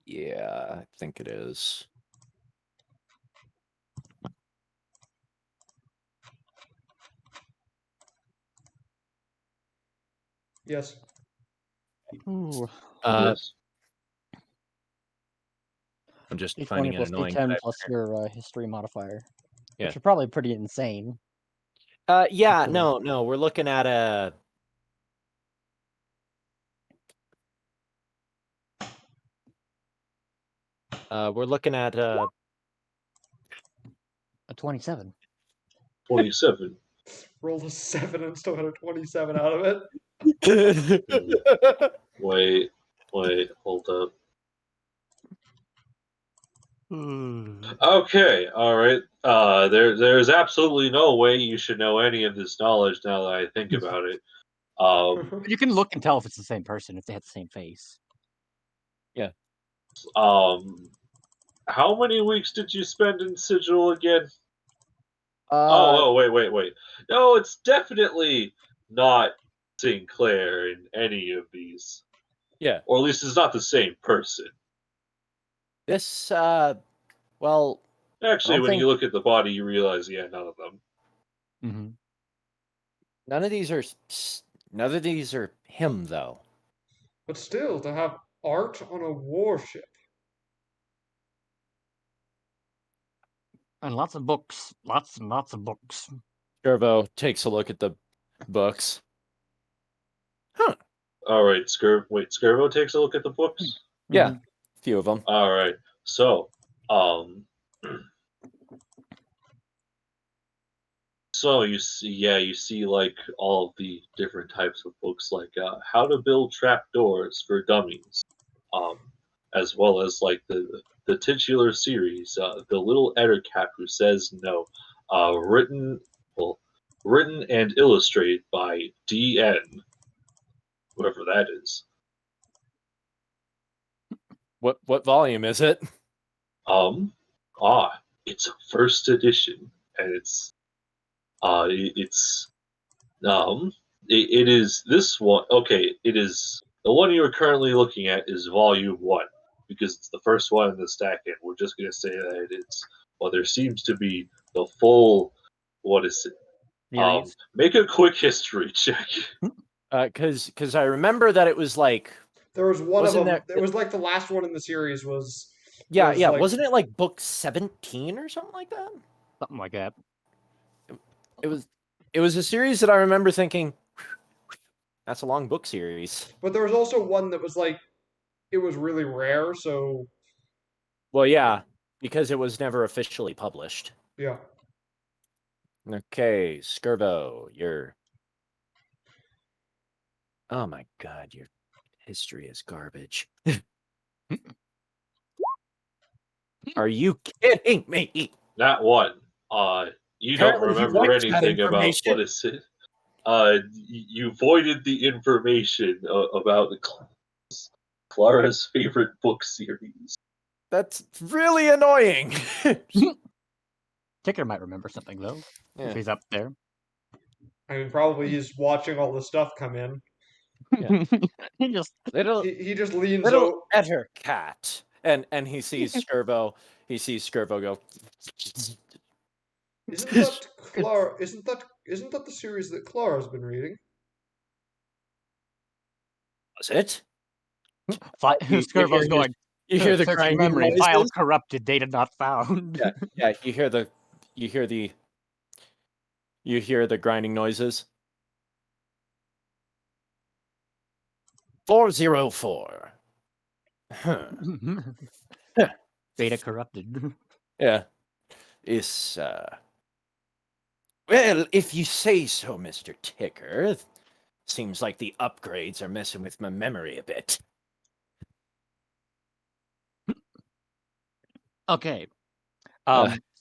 Yeah, I think it is. Yes. Ooh. Yes. I'm just D20 finding it plus annoying. D10 that plus your history modifier. Yeah. Which are probably pretty insane. Yeah, Cool. no, we're looking at a. We're looking at A 27. 27. Rolled a 7 and still had a 27 out of it. Wait, hold up. Okay, all right. There's absolutely no way you should know any of this knowledge now that I think about it. You can look and tell if it's the same person, if they had the same face. How many weeks did you spend in Sigil again? Uh, Wait. No, it's definitely not Sinclair in any of these. yeah. Or at least it's not the same person. This well, Actually, don't when think- you look at the body, you realize, yeah, none of them. Mm-hmm. none of these are him though. But still, to have art on a warship. And lots of books. Lots and lots of books. Gervo takes a look at the books. All right, Skirvo takes a look at the books. Yeah, Mhm. a few of them. All right, so, so you see like all of the different types of books, like how to build trapdoors for dummies, as well as like the titular series, the little Ettercap who says no, written and illustrated by D.N. whoever that is. What volume is it? Um, it's a first edition, and it is this one. Okay, it is the one you are currently looking at is volume 1 because it's the first one in the stack, and we're just gonna say that it is. Well, there seems to be the full. What is it? Series. Make a quick history check. Because I remember that it was like There was one Wasn't of them. there- It was like the last one in the series was. yeah, was like, wasn't it like book 17 or something like that? Something like that. It was a series that I remember thinking that's a long book series. But there was also one that was like, it was really rare. So Well, yeah, because it was never officially published. yeah. Okay, Skirvo, you're. Oh my god, your history is garbage. Are you kidding me? Not one. You don't Apparently he remember likes that anything about information. what is it. You voided the information about Clara's favorite book series. That's really annoying. Ticker might remember something though. Yeah. If he's up there. I mean, probably he's watching all the stuff come in. Yeah. He just Little He just leans little over. etter cat, and he sees Skirvo. He sees Skirvo go. Isn't that Clara? Isn't that the series that Clara's been reading? Was it? Skirbo's hear going. You hear the Search grinding memory file noises. corrupted. Data not found. Yeah. You hear the grinding noises. 404. Huh. Data corrupted. Yeah. Is Well, if you say so, Mr. Ticker. Seems like the upgrades are messing with my memory a bit. Okay.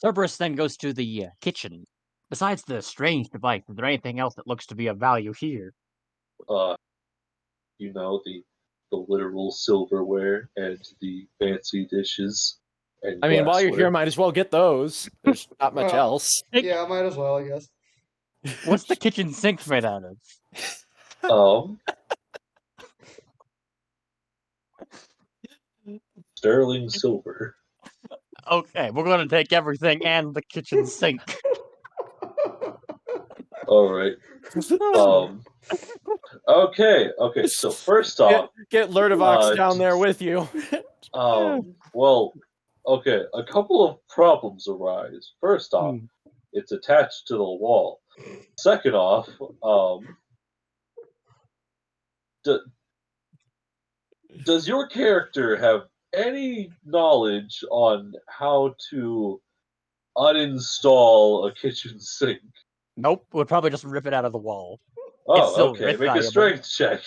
Cerberus then goes to the kitchen. Besides the strange device, is there anything else that looks to be of value here? You know, the literal silverware and the fancy dishes and I mean, while you're here, glassware. might as well get those. There's not much Well, else. Yeah, might as well, I guess. What's the kitchen sink made out of? Sterling silver. Okay, we're gonna take everything and the kitchen sink. All right. Okay. So first off, Get Lurdovox down there with you. well, okay. A couple of problems arise. First off, it's attached to the wall. Second off, does your character have any knowledge on how to uninstall a kitchen sink? Nope, we'll probably just rip it out of the wall. Oh, silver, okay. it's Make a valuable. strength check.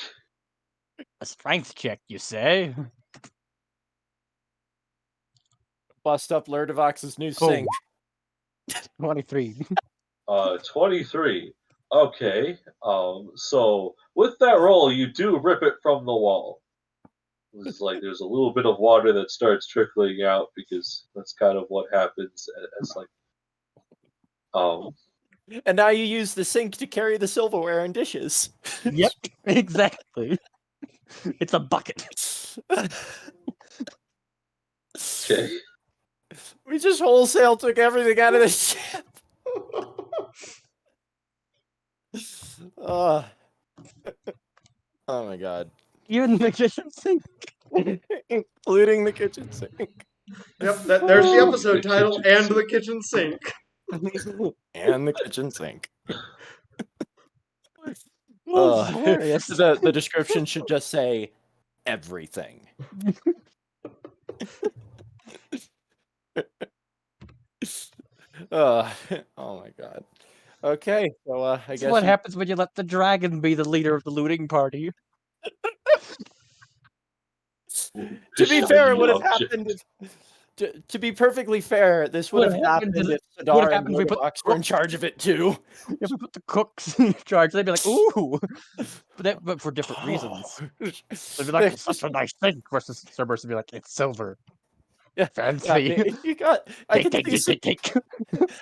A strength check, you say? Bust up Lurdovox's new sink. 23. 23. Okay. So with that roll, you do rip it from the wall. It's like there's a little bit of water that starts trickling out because that's kind of what happens as like And now you use the sink to carry the silverware and dishes. Yep, exactly. It's a bucket. Okay. We just wholesale took everything out of the ship. Oh my god. Even the kitchen sink. Including the kitchen sink. Yep, there's the episode The title, kitchen and sink. the kitchen sink. And the kitchen sink. Oh, hilarious. The description should just say everything. Oh my god. Okay, so I That's guess what happens when you let the dragon be the leader of the looting party. To be fair, it would have Shiny happened if, to be perfectly fair, this would have happened if Sadar and happened if we put Lurdovox were in charge of it too. If we put the cooks in charge, they'd be like, ooh! But for different reasons. They'd be like, it's such a nice thing, versus Cerberus would be like, it's silver. Yeah, Fancy. you got. I can Take.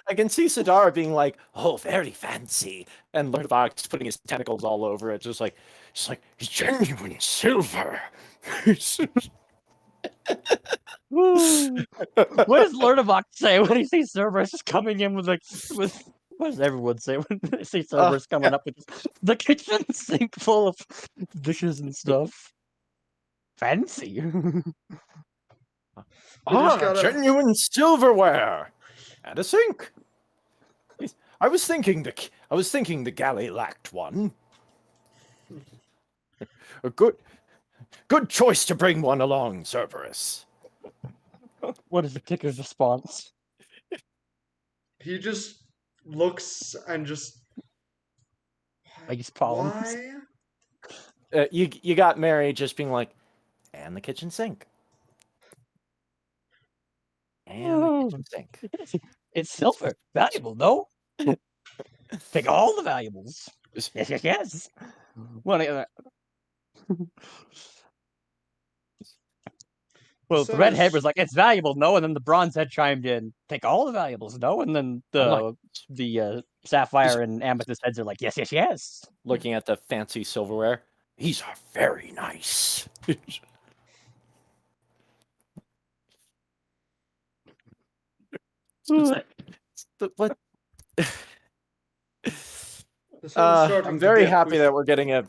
I can see Sadar being like, "Oh, very fancy," and Lurdovox putting his tentacles all over it, just like genuine silver. What does Lurdovox say when he sees Cerberus coming in with what does everyone say when they see Cerberus coming up with the kitchen sink full of dishes and stuff? Fancy. Genuine silverware and a sink. I was thinking the galley lacked one. A good choice to bring one along, Cerberus. What is the Ticker's response? He just looks and just... Face palms. Why? You got Mary just being like, and the kitchen sink. And the kitchen sink. It's silver. Valuable, no? Take all the valuables. Yes. Well, So the red head s- was like, it's valuable, no? And then the bronze head chimed in, take all the valuables, no? And then the sapphire and amethyst heads are like, yes. Looking at the fancy silverware. These are very nice. What? I'm very happy that we're getting a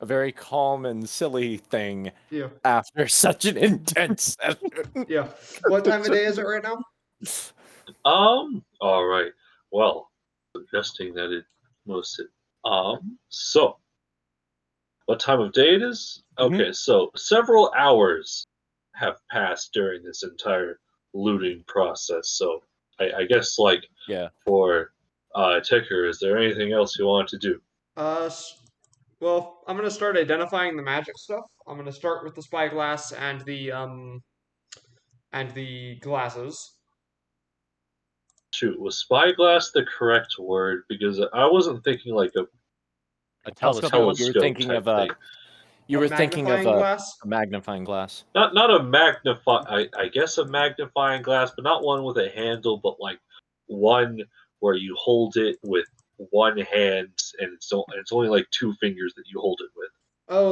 very calm and silly thing after such an intense session. Yeah. What time of day is it right now? All right. Well, suggesting that it most. So, what time of day it is? Okay, so several hours have passed during this entire looting process. So, I guess like Yeah. for Ticker, is there anything else you want to do? Well, I'm gonna start identifying the magic stuff. I'm gonna start with the spyglass and the glasses. Shoot, was spyglass the correct word? Because I wasn't thinking like A Telescope. telescope. You were telescope thinking type of a. thing. You A were thinking of magnifying glass. a magnifying glass. Not a I guess a magnifying glass, but not one with a handle, but like one where you hold it with one hand, and it's only like 2 fingers that you hold it with. Oh,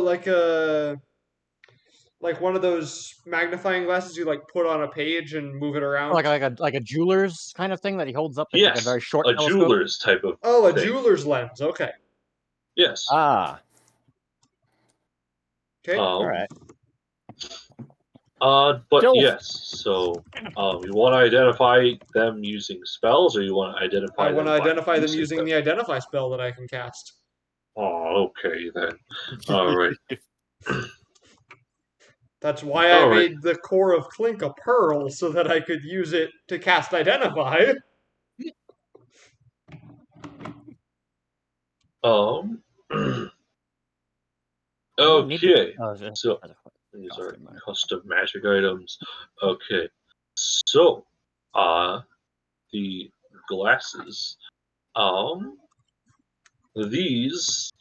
like one of those magnifying glasses you like put on a page and move it around. Like a jeweler's kind of thing that he holds up. It's like a Yes, very short a telescope. jeweler's type of Oh, a thing. jeweler's lens. Okay. Yes. Ah. Okay. All right. But Still- yes. So, you want to identify them using spells, or you want to identify? I want to them by identify them using them? the identify spell that I can cast. Oh, okay then. All right. That's why I All right. made the core of Clink a pearl so that I could use it to cast identify. Okay. Oh, So these are custom magic items. Okay. So, the glasses. These,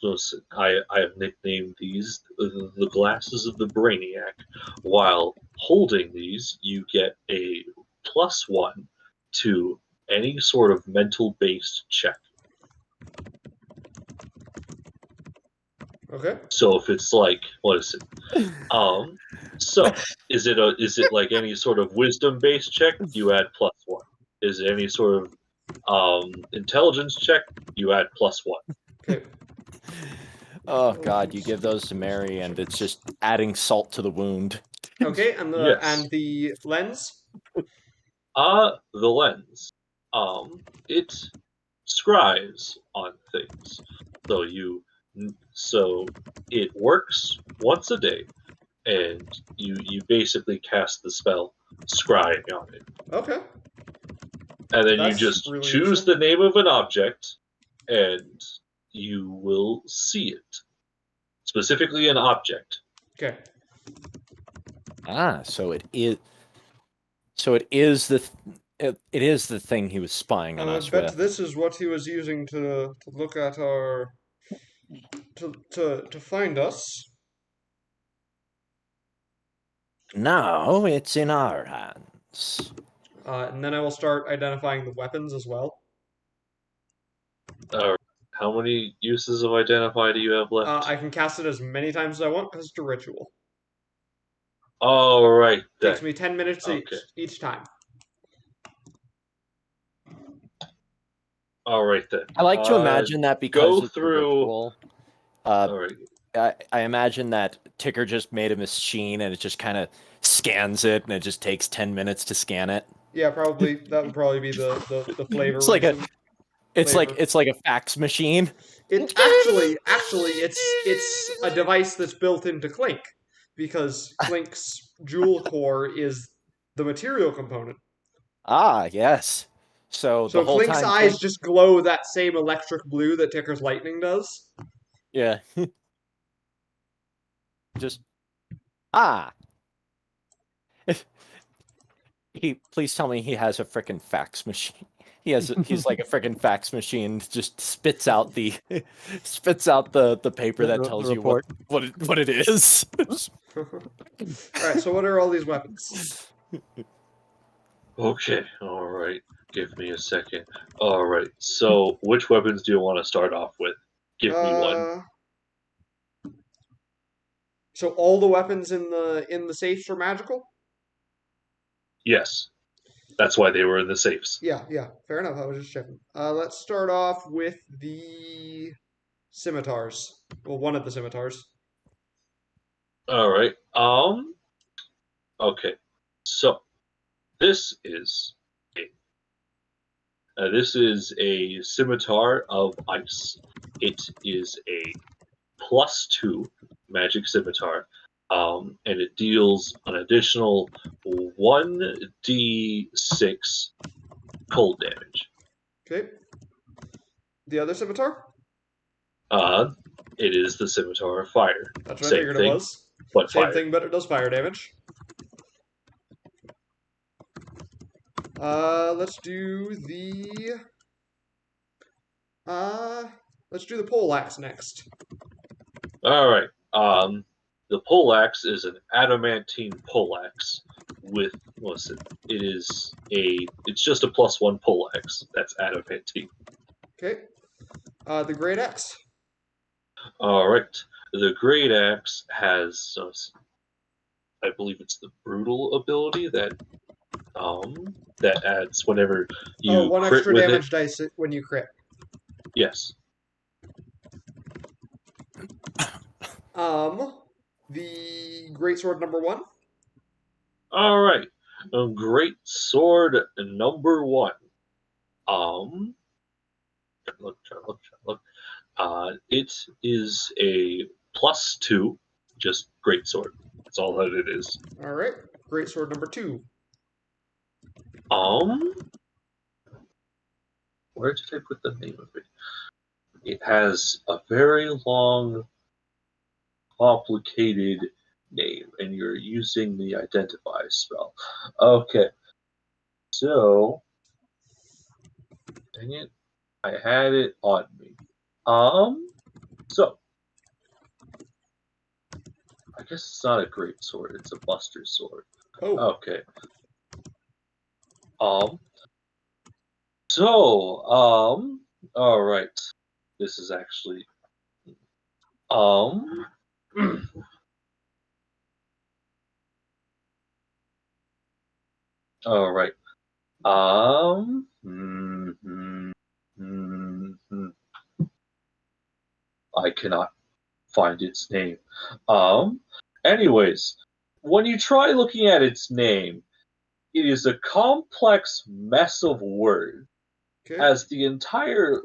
I have nicknamed these the glasses of the Brainiac. While holding these, you get a +1 to any sort of mental-based check. Okay. So if it's like, what is it? So is it like any sort of wisdom-based check? You add +1. Is it any sort of intelligence check? You add +1. Okay. Oh God, you give those to Mary, and it's just adding salt to the wound. Okay, and Yes. the lens. The lens. It scries on things. So it works once a day, and you basically cast the spell scrying on it. Okay. And then you That's just really choose useful. the name of an object, and you will see it. Specifically an object. Okay. Ah, so it is. So it is the. It is the thing he was spying on I us bet with. this is what he was using to look at our to find us. Now it's in our hands. And then I will start identifying the weapons as well. How many uses of identify do you have left? I can cast it as many times as I want because it's a ritual. All right. Then. Takes me 10 minutes Okay. each time. All right then. I like to imagine that because go it's a through- ritual, All right. I imagine that Ticker just made a machine and it just kind of scans it, and it just takes 10 minutes to scan it. Yeah, probably that would probably be the flavor. It's like reason. It's Flavor. like a fax machine. It actually it's a device that's built into Clink because Clink's jewel core is the material component. Ah, yes. So the whole Clink's time, eyes just glow that same electric blue that Ticker's lightning does. yeah. Just please tell me he has a frickin' fax machine. He's like a frickin' fax machine. Just spits out the paper that tells you what it is. All right. So what are all these weapons? Okay. All right. Give me a second. All right. So, which weapons do you want to start off with? Give me one. So all the weapons in the safes are magical? Yes. That's why they were in the safes. Yeah, fair enough. I was just checking. Let's start off with the scimitars. Well, one of the scimitars. All right. Okay. So, this is a scimitar of ice. It is a +2 magic scimitar, and it deals an additional 1d6 cold damage. Okay. The other scimitar? It is the Scimitar of Fire. That's what I Same figured thing, it was. but Same fire. thing, but it does fire damage. Let's do the poleaxe next. All right. The poleaxe is an adamantine poleaxe with it's just a +1 poleaxe. That's adamantine. Okay. The great axe. All right. The great axe has, I believe it's the brutal ability that adds whenever you one crit extra with damage it. dice when you crit. Yes. The great sword number 1. All right. Great sword number 1. Trying to look. It is a +2, just great sword. That's all that it is. All right. Great sword number 2. Where did I put the name of it? It has a very long, complicated name, and you're using the identify spell. Okay. So, dang it, I had it on me. So, I guess it's not a great sword, it's a buster sword. Oh. Okay. All right. This is actually, all right. I cannot find its name. Anyways, when you try looking at its name, it is a complex mess of words. Okay. As the entire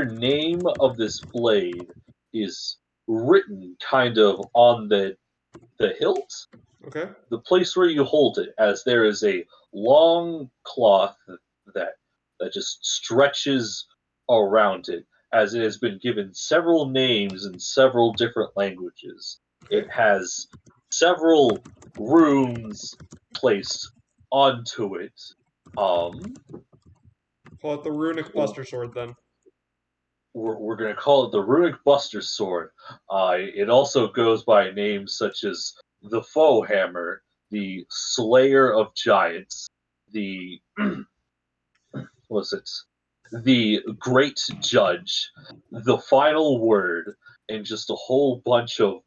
name of this blade is written kind of on the hilt, Okay. the place where you hold it, as there is a long cloth that just stretches around it, as it has been given several names in several different languages. Okay. It has several runes placed onto it. Call it the runic buster sword then. We're going to call it the Runic Buster Sword. It also goes by names such as the Foe Hammer, the Slayer of Giants, the the Great Judge, the Final Word, and just a whole bunch of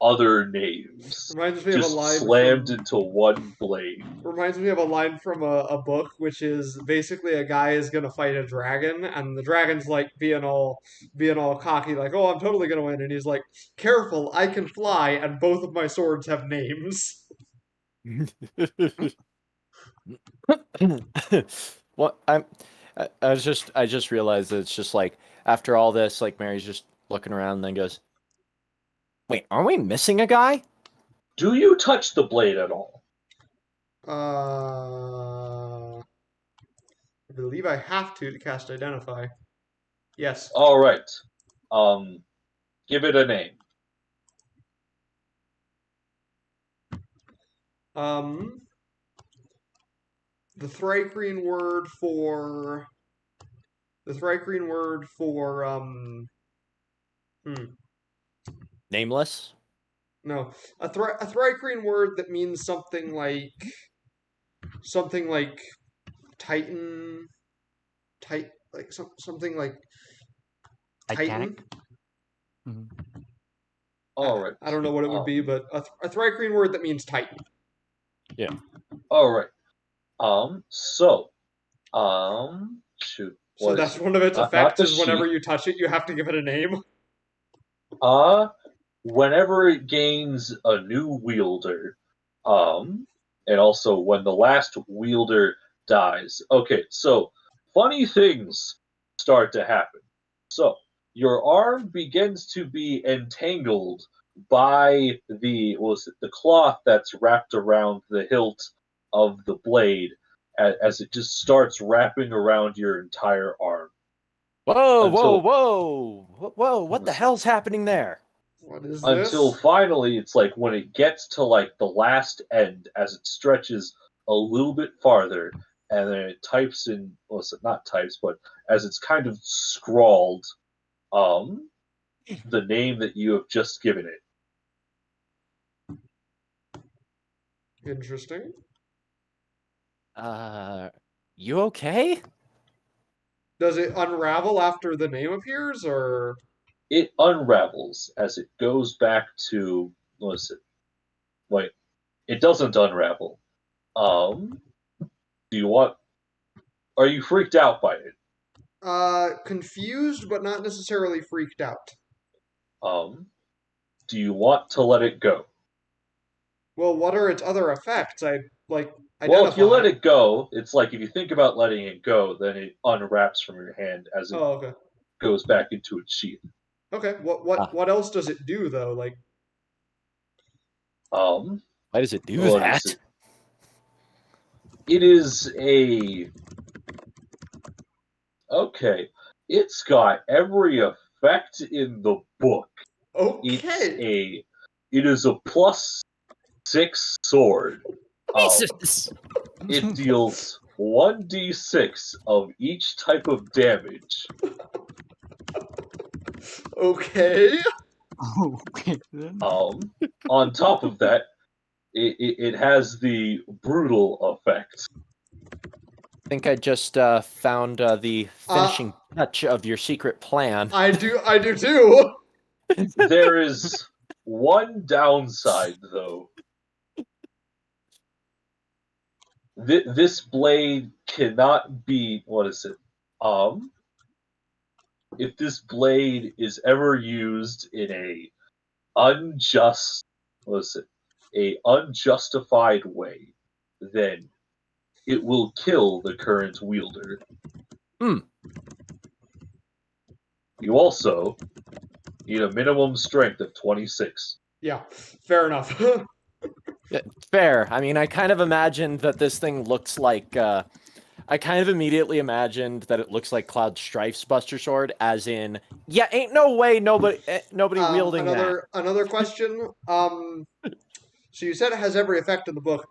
other names Reminds me of a just line slammed from into one blade. reminds me of a line from a book, which is basically a guy is gonna fight a dragon, and the dragon's like being all cocky, like, "Oh, I'm totally gonna win," and he's like, "Careful, I can fly, and both of my swords have names." What I just realized that it's just like after all this, like Mary's just looking around and then goes, "Wait, aren't we missing a guy?" Do you touch the blade at all? I believe I have to cast Identify. Yes. All right. Give it a name. The Thrycreen word for Nameless. no, a Thrycreen word that means something like Titan, something like Titan. Titanic? Mhm. All right. I don't know what it would be, but a Thrycreen word that means Titan. Yeah. All right. Shoot. So that's one of its Not effects the is whenever sheep. you touch it, you have to give it a name. Whenever it gains a new wielder, and also when the last wielder dies. Okay, so funny things start to happen. So your arm begins to be entangled by the cloth that's wrapped around the hilt of the blade, as it just starts wrapping around your entire arm. Whoa, Until- whoa! What the hell's happening there? What is Until this? finally, it's like when it gets to like the last end, as it stretches a little bit farther, and then it types in, well, it's not types, but as it's kind of scrawled, the name that you have just given it. Interesting. You okay? Does it unravel after the name appears, or It unravels as it goes back to, listen, wait, it doesn't unravel. Do you want? Are you freaked out by it? confused but not necessarily freaked out? Do you want to let it go? Well, what are its other effects? Well, if you let identify. it go, it's like if you think about letting it go, then it unwraps from your hand as it Oh, okay. goes back into its sheath. Okay. Ah. What else does it do though? Like, Um, Why does it do what that? is it? It is a okay. It's got every effect in the book. okay. It is a +6 sword. Jesus! It deals 1d6 of each type of damage. Okay. Okay. then. On top of that, it has the brutal effect. I think I just found the finishing touch of your secret plan. I do too. There is one downside, though. This blade cannot be. What is it? If this blade is ever used in a unjust, what is it? A unjustified way, then it will kill the current wielder. Hmm. You also need a minimum strength of 26. Yeah, fair enough. Fair. I mean, I kind of imagined that this thing looks like. I kind of immediately imagined that it looks like Cloud Strife's Buster Sword, as in, yeah, ain't no way nobody wielding that. Another question. So you said it has every effect in the book.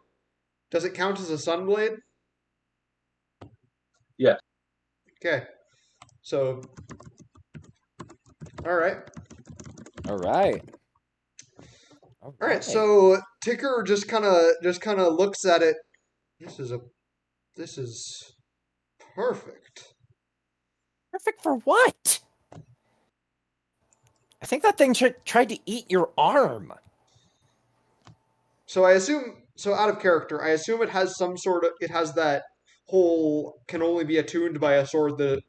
Does it count as a Sunblade? Yes. Okay. So, all right. All right. All right. So Ticker just kind of looks at it. This is perfect. Perfect for what? I think that thing tried to eat your arm. So out of character, I assume it has it has that whole can only be attuned by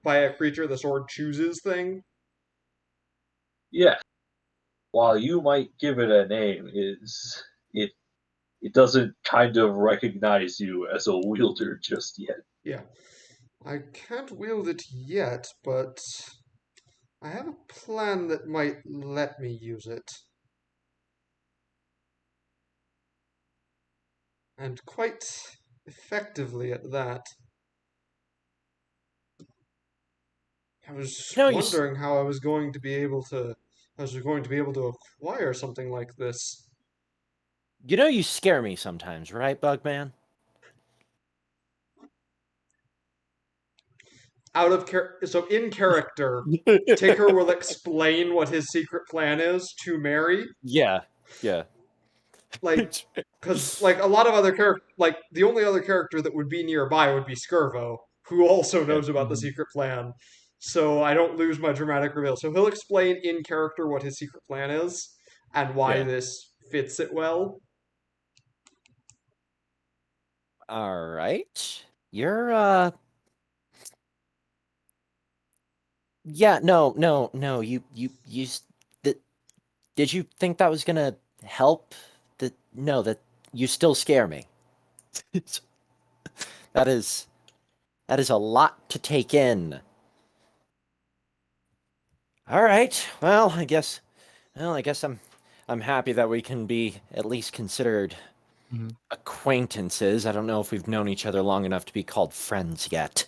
by a creature the sword chooses thing. Yes. While you might give it a name, it it doesn't kind of recognize you as a wielder just yet. Yeah. I can't wield it yet, but I have a plan that might let me use it. And quite effectively at that. I was No, wondering how I was going to be able to acquire something like this. you scare me sometimes, right, Bugman? So in character, Ticker will explain what his secret plan is to Mary. Yeah. Like, because like a lot of other like the only other character that would be nearby would be Skirvo, who also knows about the secret plan. So I don't lose my dramatic reveal. So he'll explain in character what his secret plan is and why Yeah. this fits it well. All right. You're yeah, no. Did you think that was gonna help? That you still scare me. That is a lot to take in. All right. Well, I guess I'm happy that we can be at least considered acquaintances. I don't know if we've known each other long enough to be called friends yet.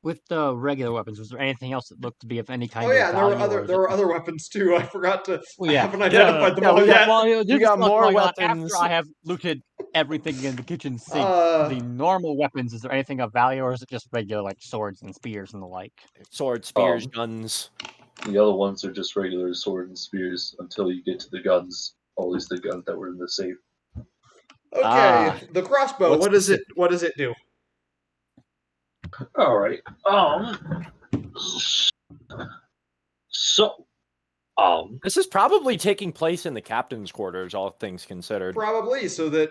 With the regular weapons, was there anything else that looked to be of any kind Oh yeah, of and there were value? other other weapons too. I forgot to. Well, I yeah. haven't identified them Yeah, all we yet. got- Well, we got more going on weapons. after I have looted everything in the kitchen sink. Uh, The normal weapons, is there anything of value, or is it just regular like swords and spears and the like? Swords, spears, Um, guns. The other ones are just regular sword and spears until you get to the guns. At least the guns that were in the safe. okay, the crossbow. What's What does the it? What does it do? All right. So, This is probably taking place in the captain's quarters, all things considered. Probably so that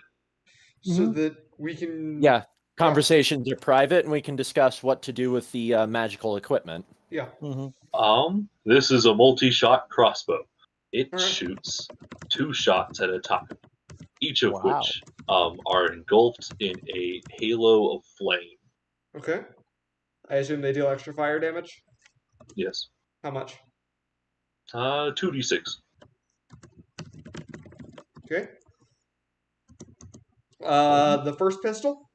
we can. Yeah, conversations are private, and we can discuss what to do with the magical equipment. Yeah. this is a multi-shot crossbow. It All right. shoots 2 shots at a time, each of Wow. which are engulfed in a halo of flame. Okay. I assume they deal extra fire damage. Yes. How much? 2d6. Okay. The first pistol.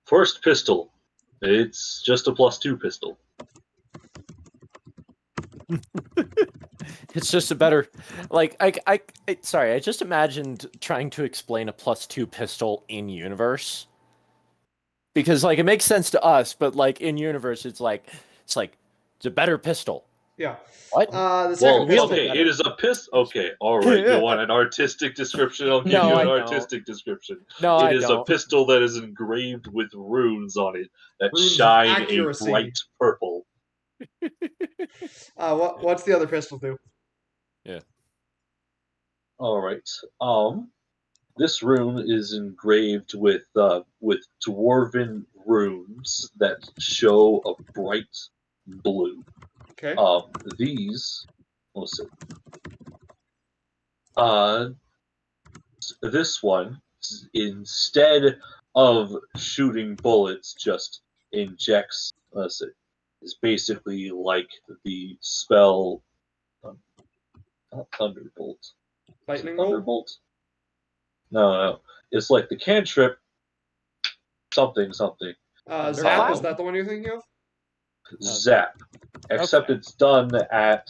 First pistol. It's just a +2 pistol. It's just a better, like, sorry, I just imagined trying to explain a +2 pistol in universe. Because, like, it makes sense to us, but, like, in universe, it's a better pistol. Yeah. What? The second pistol. better. It is a pistol. Okay, all right. You want an artistic description? I'll give No, you I an don't. artistic description. No, I It is a don't. pistol that is engraved with runes on it that Runes of shine accuracy. a bright purple. What's the other pistol do? All right. This rune is engraved with dwarven runes that show a bright blue. Okay. These, let's see. This one, instead of shooting bullets, just injects. Let's see. Is basically like the spell. Not Thunderbolt. Lightning bolt. Thunderbolt? No. It's like the cantrip. Something. Zap. Thundercloud? Is that the one you're thinking of? Zap. Except it's done at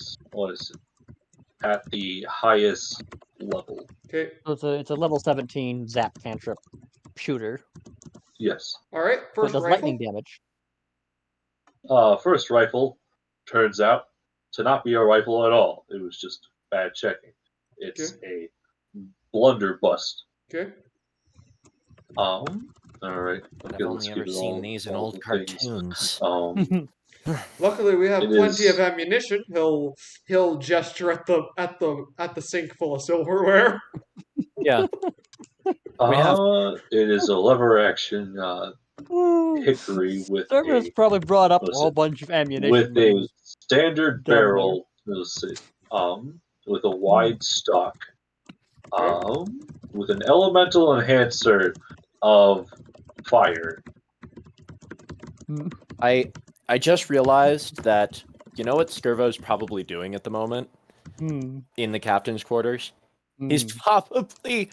at the highest level. Okay. So it's a level 17 zap cantrip shooter. Yes. All right. So it First does rifle. lightning damage. First rifle turns out to not be a rifle at all. It was just bad checking. It's a blunderbuss. Okay. All right. I've Okay, only let's ever give it seen these in all old the cartoons. things. Luckily, we have It plenty is- of ammunition. He'll gesture at the sink full of silverware. Yeah. We have- It is a lever action hickory with Server's a probably brought up a listen, whole bunch of ammunition. with but it a was standard down there. barrel. Let's see. With a wide stock. With an elemental enhancer of fire. I just realized that, you know what Skirvo's probably doing at the moment Hmm. in the captain's quarters? He's Hmm. probably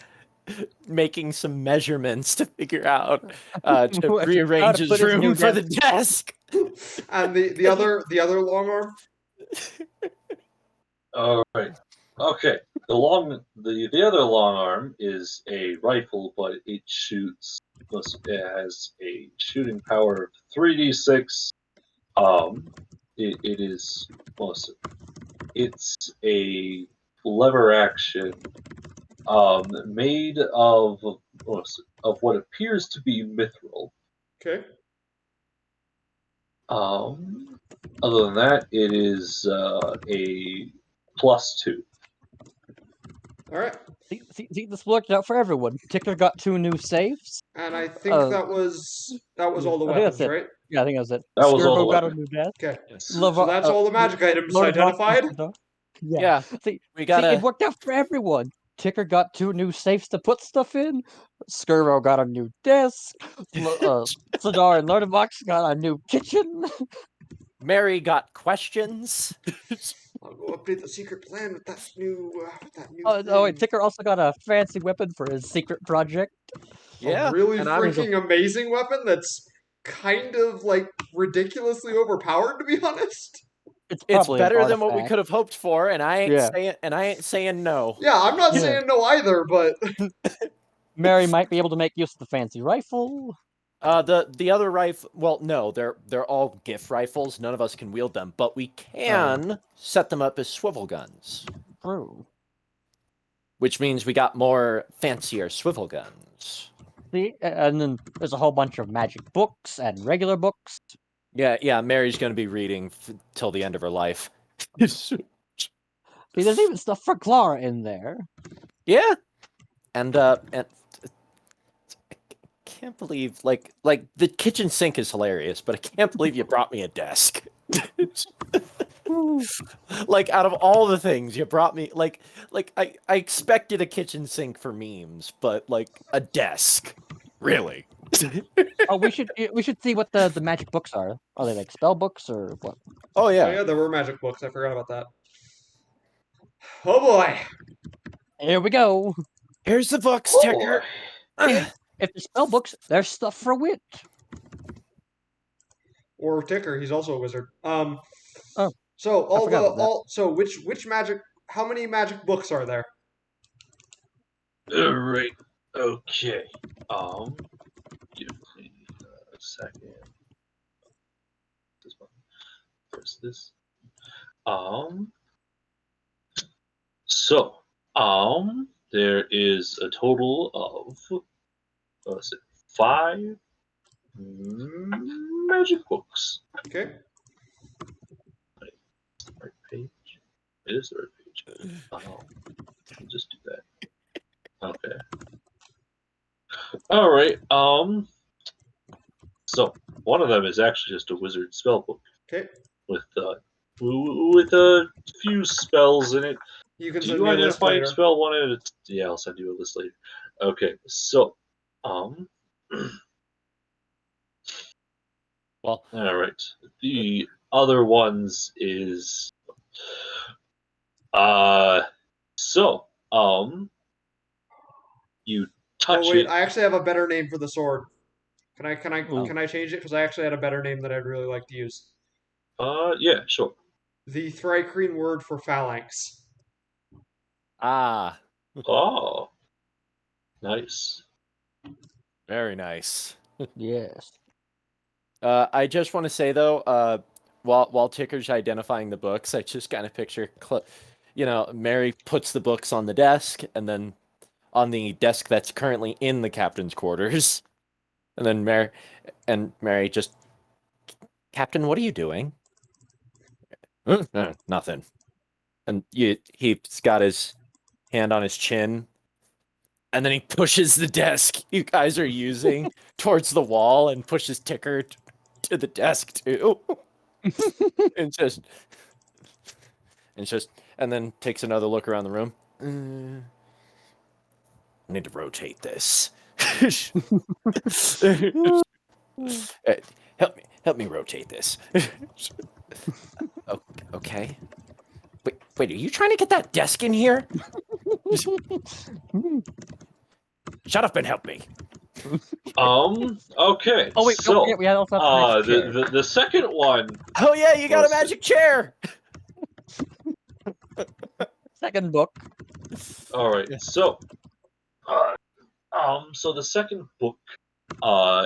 making some measurements to figure out to How to rearrange put his his new room for the desk. And the other long arm. All right. Okay. The other long arm is a rifle, but it shoots. It has a shooting power of 3d6. It is. Listen, it's a lever action. Made of what appears to be mithril. Okay. Other than that, it is a +2. All right. See, this worked out for everyone. Ticker got 2 new safes. And I think that was all the I think that's weapons, it. right? Yeah, I think that was it. That was all the Skirbo got a weapons. new desk. Okay. Yes. So that's all the magic items Lord of identified. Darkness- Yeah. Yeah, See, we see, it gotta. worked out for everyone. Ticker got 2 new safes to put stuff in. Skirbo got a new desk. Sadar and Lordabox got a new kitchen. Mary got questions. I'll go update the secret plan with that new Oh, thing. wait, Ticker also got a fancy weapon for his secret project. Yeah, A really and I'm- freaking amazing weapon that's kind of like ridiculously overpowered, to be honest. It's it's probably an better than what we artifact. could have hoped for, and I ain't Yeah. saying no. Yeah, I'm not Yeah. saying no either, but Mary might be able to make use of the fancy rifle. The other rifle, well, no, they're all gift rifles. None of us can wield them, but we can set them up as swivel guns, True. which means we got more fancier swivel guns. See, and then there's a whole bunch of magic books and regular books. Yeah. Mary's going to be reading till the end of her life. See, there's even stuff for Clara in there. Yeah, and I can't believe like the kitchen sink is hilarious, but I can't believe you brought me a desk. Like out of all the things you brought me, like I expected a kitchen sink for memes, but like a desk, really. Oh, we should see what the magic books are. Are they like spell books or what? Oh oh yeah, yeah, there were magic books. I forgot about that. Oh boy. Here we go. here's the book Oh, sticker. boy. If there's spell books, there's stuff for wit. Or Ticker, he's also a wizard. Oh, So all forgot the about that. all so which magic? How many magic books are there? Alright. Okay. Give me a second. This one. First this. So, there is a total of let's see, 5 magic books. Okay. Right page. It is the right page. I'll just do that. Okay. All right. So one of them is actually just a wizard spell book Okay. with a few spells in it. You can Do send you me a list identify later. each spell one at a Yeah, I'll send you a list later. Okay. So, Well, all right. The other ones is so you touch Oh wait, it. I actually have a better name for the sword. Can I Ooh. can I change it? Because I actually had a better name that I'd really like to use. Yeah, sure. The Thrycreen word for phalanx. ah, Oh, nice. very nice. Yes. I just want to say though, while Ticker's identifying the books, I just kind of picture, Mary puts the books on the desk, and then on the desk that's currently in the captain's quarters, and then Mary just, Captain, what are you doing? Nothing. And he's got his hand on his chin, and then he pushes the desk you guys are using towards the wall and pushes Ticker to the desk too. and then takes another look around the room. I need to rotate this. Help me rotate this. Okay. Wait, are you trying to get that desk in here? Shut up and help me. Okay. Oh wait, don't So, forget we had also have the magic chair. the second one. Oh yeah, you got a magic chair. Second book. All right. So, so the second book,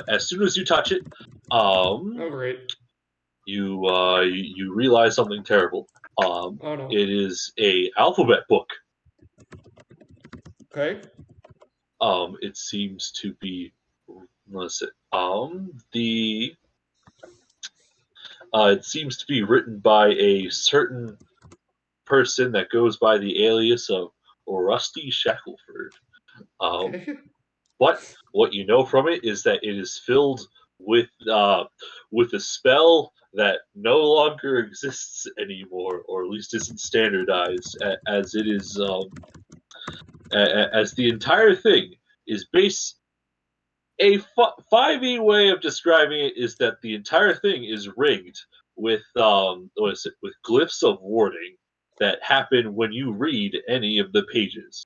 as soon as you touch it, Oh great. you realize something terrible. Oh no. It is a alphabet book. Okay. It seems to be. Let's see. It seems to be written by a certain person that goes by the alias of Rusty Shackleford. Okay. But what you know from it is that it is filled with a spell that no longer exists anymore, or at least isn't standardized, as it is as the entire thing is based. A 5e way of describing it is that the entire thing is rigged with with glyphs of warding. that happen when you read any of the pages.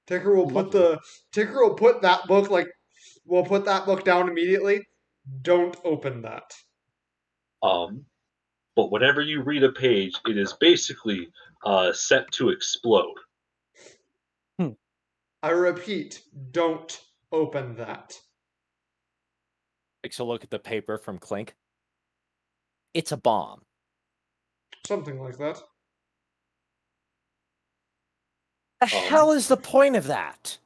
Ticker will put that book we'll put that book down immediately. Don't open that. But whenever you read a page, it is basically set to explode. I repeat, don't open that. Takes a look at the paper from Clink. It's a bomb. Something like that. The hell is the point of that?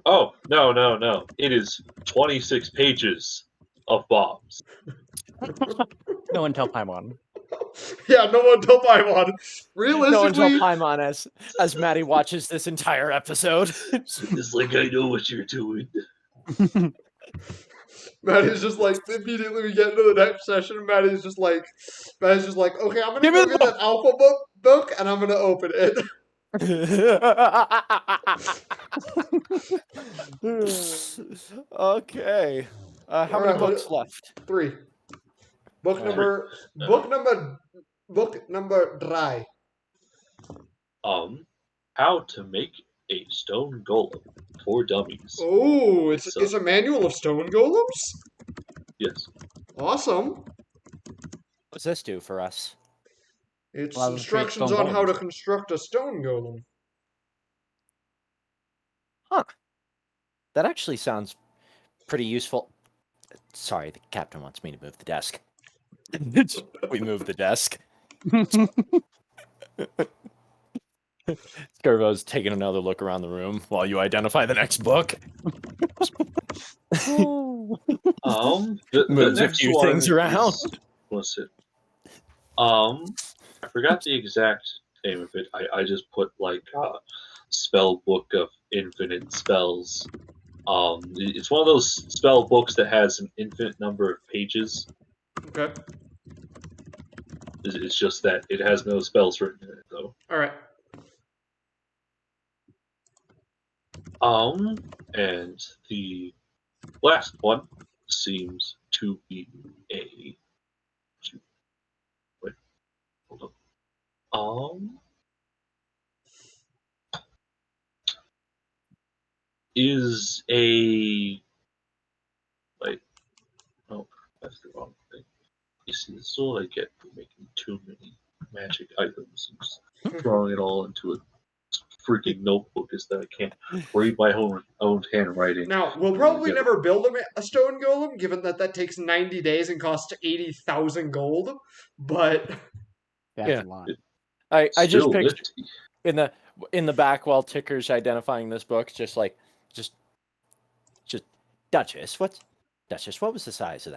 Oh, no. It is 26 pages of bombs. No one tell Paimon. Yeah, no one tell Paimon. Realistically, No one tell Paimon as Maddie watches this entire episode. It's like, I know what you're doing. Maddie's just like, immediately we get into the next session, Maddie's just like, okay, I'm gonna Give me go get that alpha book and I'm gonna open it. Okay. How many books left? 3. Book number dry. How to make a stone golem for dummies. Oh, it's a manual of stone golems? Yes. Awesome. What's this do for us? It's Allows us to create instructions stone on how to golems. construct a stone golem. Huh. That actually sounds pretty useful. Sorry, the captain wants me to move the desk. We move the desk. Skirbo's taking another look around the room while you identify the next book. The Moves a next few one things around. What's it? I forgot the exact name of it. I just put like spell book of infinite spells. It's one of those spell books that has an infinite number of pages. Okay. It's just that it has no spells written in it, though. Alright. And the last one seems to be a. Wait, hold on. Is a. Wait. Oh, that's the wrong thing. You see, this is what I get for making too many magic items and just throwing it all into a freaking notebook is that I can't read my own handwriting. Now, we'll probably never build a stone golem, given that takes 90 days and costs 80,000 gold, but... That's a lot. I just Still pictured nifty. in the back while Ticker's identifying this book, just Duchess, what was the size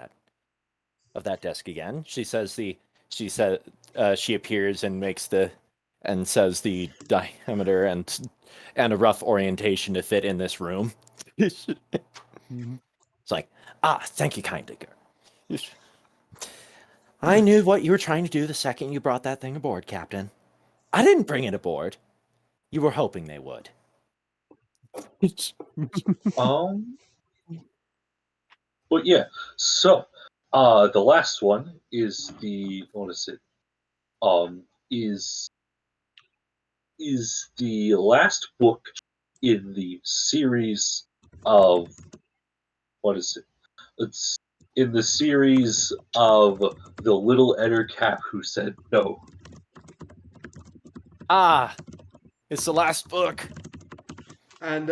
of that desk again? She appears and says the diameter and a rough orientation to fit in this room. It's like, thank you kindly, girl. I knew what you were trying to do the second you brought that thing aboard, Captain. I didn't bring it aboard. You were hoping they would. But yeah, so the last one is is the last book in the series of it's in the series of the little Ettercap who said no. It's the last book. And,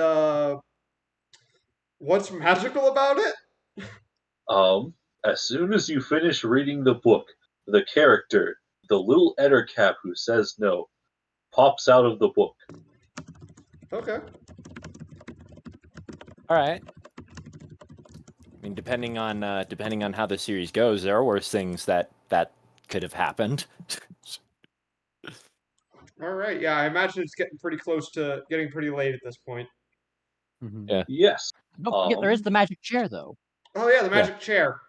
what's magical about it? As soon as you finish reading the book, the character, the little Ettercap who says no, pops out of the book. Okay. All right. I mean, depending on how the series goes, there are worse things that could have happened. All right. Yeah, I imagine it's getting pretty close to getting pretty late at this point. Yeah. Yes. Don't forget, there is the magic chair, though. Oh yeah, the magic chair.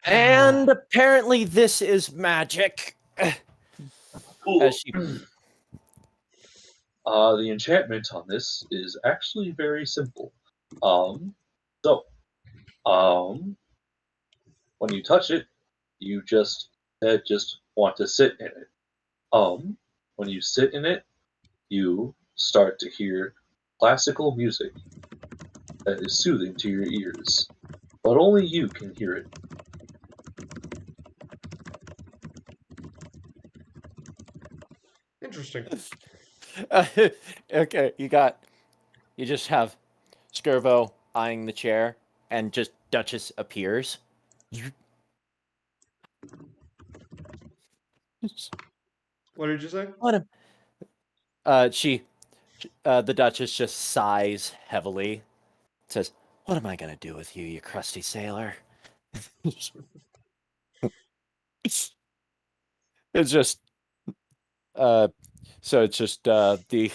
And apparently, this is magic. As she... The enchantment on this is actually very simple. When you touch it, you just want to sit in it. When you sit in it, you start to hear classical music that is soothing to your ears, but only you can hear it. Interesting. Okay, you just have Skirvo eyeing the chair, and just Duchess appears. What did you say? What a... the Duchess just sighs heavily, says, "What am I gonna do with you, you crusty sailor?" It's just, so it's just the,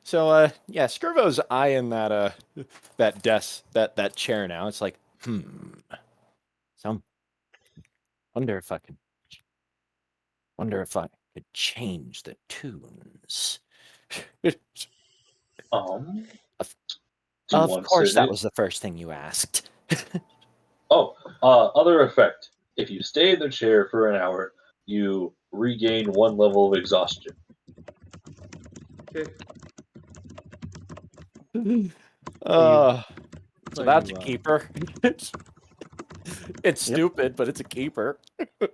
so yeah, Skirvo's eyeing that desk, that chair now. It's like, some wonder if I could change the tunes. Do you Of want to course, sit in that it? was the first thing you asked. Other effect. If you stay in the chair for an hour, you regain 1 level of exhaustion. Okay. So So that's you, a keeper. It's stupid, but it's a keeper. All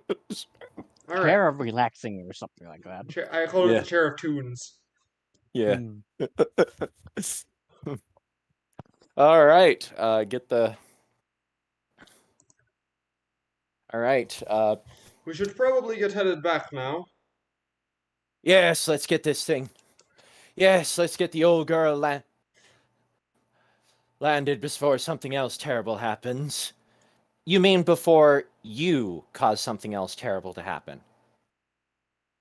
right. chair of relaxing or something like that. I call it Yeah. the chair of tunes. Yeah. Hmm. All right. Get the. All right. We should probably get headed back now. Yes, let's get this thing. Yes, let's get the old girl landed before something else terrible happens. You mean before you cause something else terrible to happen?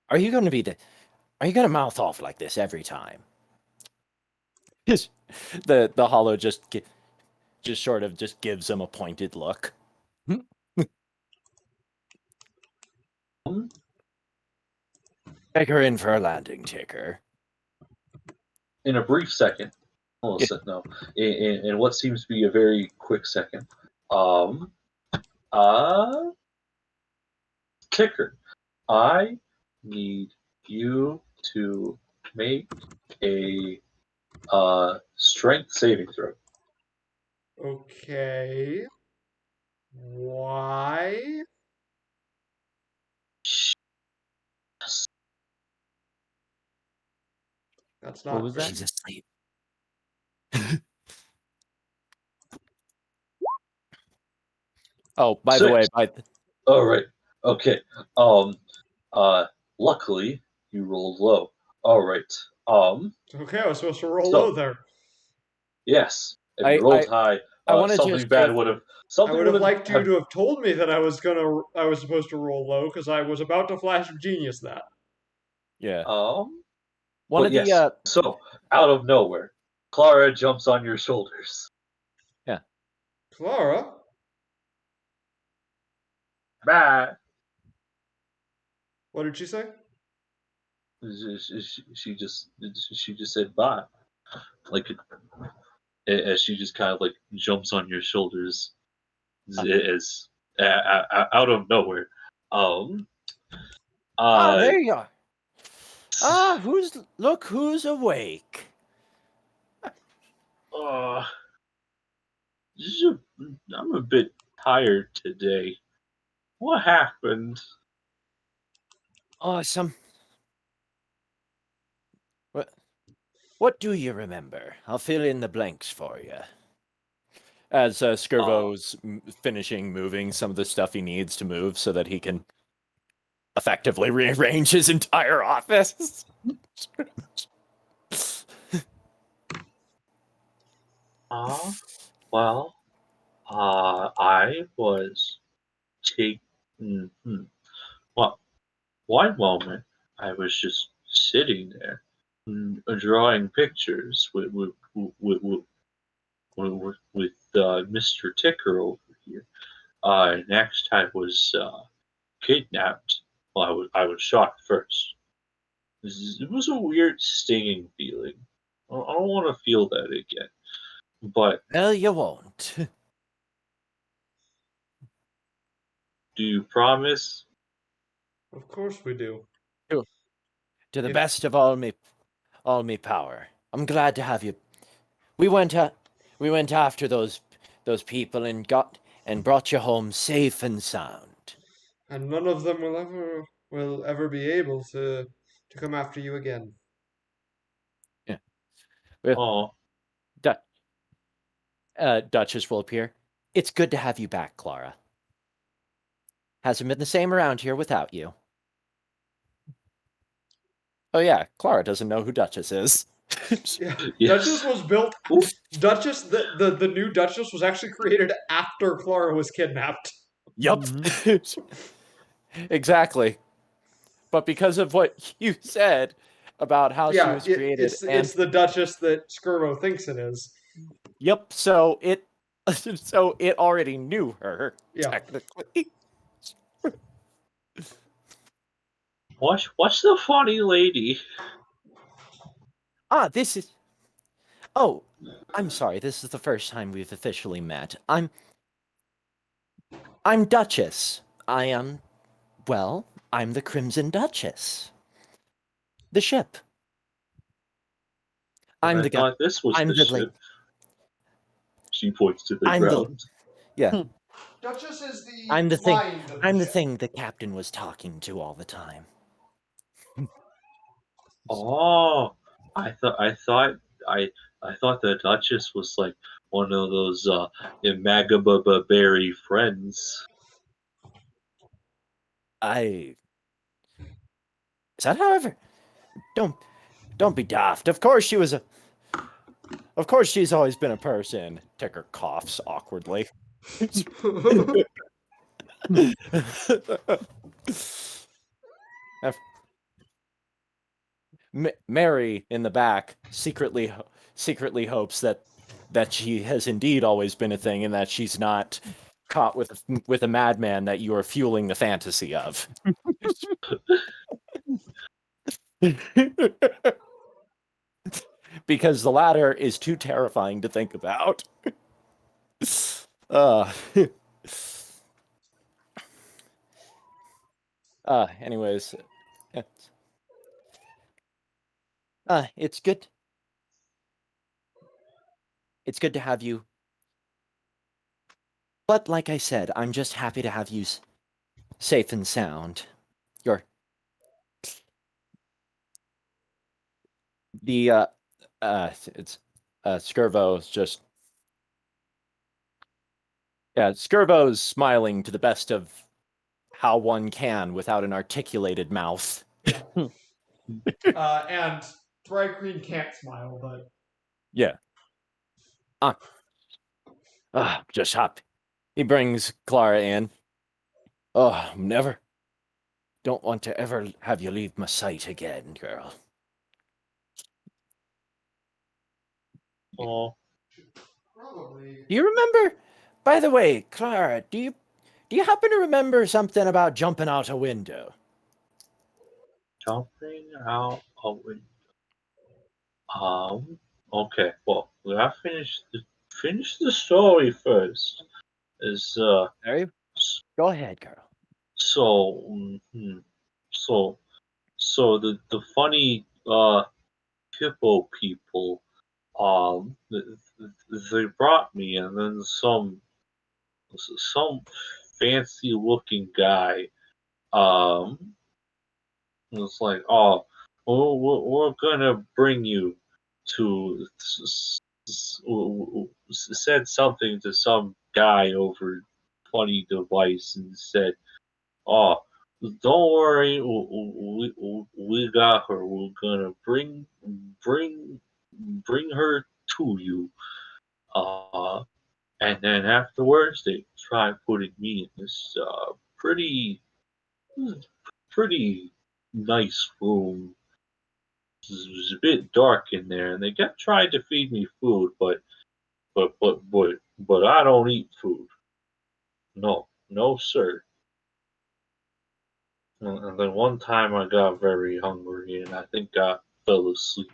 Are you going to mouth off like this every time? The hollow just sort of just gives him a pointed look. Take her in for a landing, Ticker. In a brief second, almost no, in what seems to be a very quick second, Ticker, I need you to make a strength saving throw. Okay. Why? That's not. What was that? She's asleep. Oh, by the way, All right. Okay. Luckily you rolled low. All right. Okay, I was supposed to roll So- low there. Yes. If you rolled high, I wanna something just bad take- would have. I Something would have would liked you to have told me that I was supposed to roll low because I was about to flash of genius that. Yeah. One One of the So out of nowhere, Clara jumps on your shoulders. Clara? Bye. What did she say? She just said bye, like as she just kind of like jumps on your shoulders, as out of nowhere. there you are. Who's awake? I'm a bit tired today. What happened? Oh, What do you remember? I'll fill in the blanks for you. As Skirvo's finishing moving some of the stuff he needs to move so that he can effectively rearrange his entire office. I was taking. Well, one moment I was just sitting there, drawing pictures with Mr. Ticker over here. Next, I was kidnapped. Well, I was shot first. It was a weird stinging feeling. I don't want to feel that again. But Well, you won't. do you promise? Of course we do. to the If- best of all me power. I'm glad to have you. We went after those people and brought you home safe and sound. and none of them will ever be able to come after you again. Yeah. Well, Oh, Duchess will appear. It's good to have you back, Clara. Hasn't been the same around here without you. Oh yeah, Clara doesn't know who Duchess is. Yeah, yes. Duchess was built. Ooh. Duchess, the new Duchess was actually created after Clara was kidnapped. Yup. Exactly. But because of what you said about how she Yeah, was created, it's the Duchess that Skirbo thinks it is. yep, so it already knew her, Yeah. technically. What's the funny lady? This is. Oh, I'm sorry. This is the first time we've officially met. I'm Duchess. I'm the Crimson Duchess. The ship. I'm I the guy. thought this was I'm the the ship. She points to the I'm the- ground. Yeah. Duchess is the I'm the thing. mind of I'm the ship. thing the captain was talking to all the time. Oh, I thought I thought the Duchess was like one of those Berry friends. Is that however? Don't be daft. Of course she was a. Of course she's always been a person. Ticker coughs awkwardly. Mary in the back secretly hopes that she has indeed always been a thing and that she's not caught with a madman that you are fueling the fantasy of. Because the latter is too terrifying to think about. Anyways, it's good. It's good to have you. But like I said, I'm just happy to have you safe and sound. It's Skirvo's just. Yeah, Skirvo's smiling to the best of how one can without an articulated mouth. And Dry Green can't smile, but Yeah. Just hop. He brings Clara in. Oh, never. Don't want to ever have you leave my sight again, girl. Oh, probably. Do you remember? By the way, Clara, do you happen to remember something about jumping out a window? jumping out a window. Okay. Well, we gotta finish the story first. Is Harry, go ahead, girl. so so the funny hippo people they brought me, and then some fancy looking guy was like, oh, we're gonna bring you to said something to some guy over funny device and said, oh, don't worry, we got her. We're gonna bring her to you. Uh, and then afterwards, they tried putting me in this pretty nice room. It was a bit dark in there, and they kept trying to feed me food, but I don't eat food. No, no, sir. And then one time I got very hungry, and I think I fell asleep.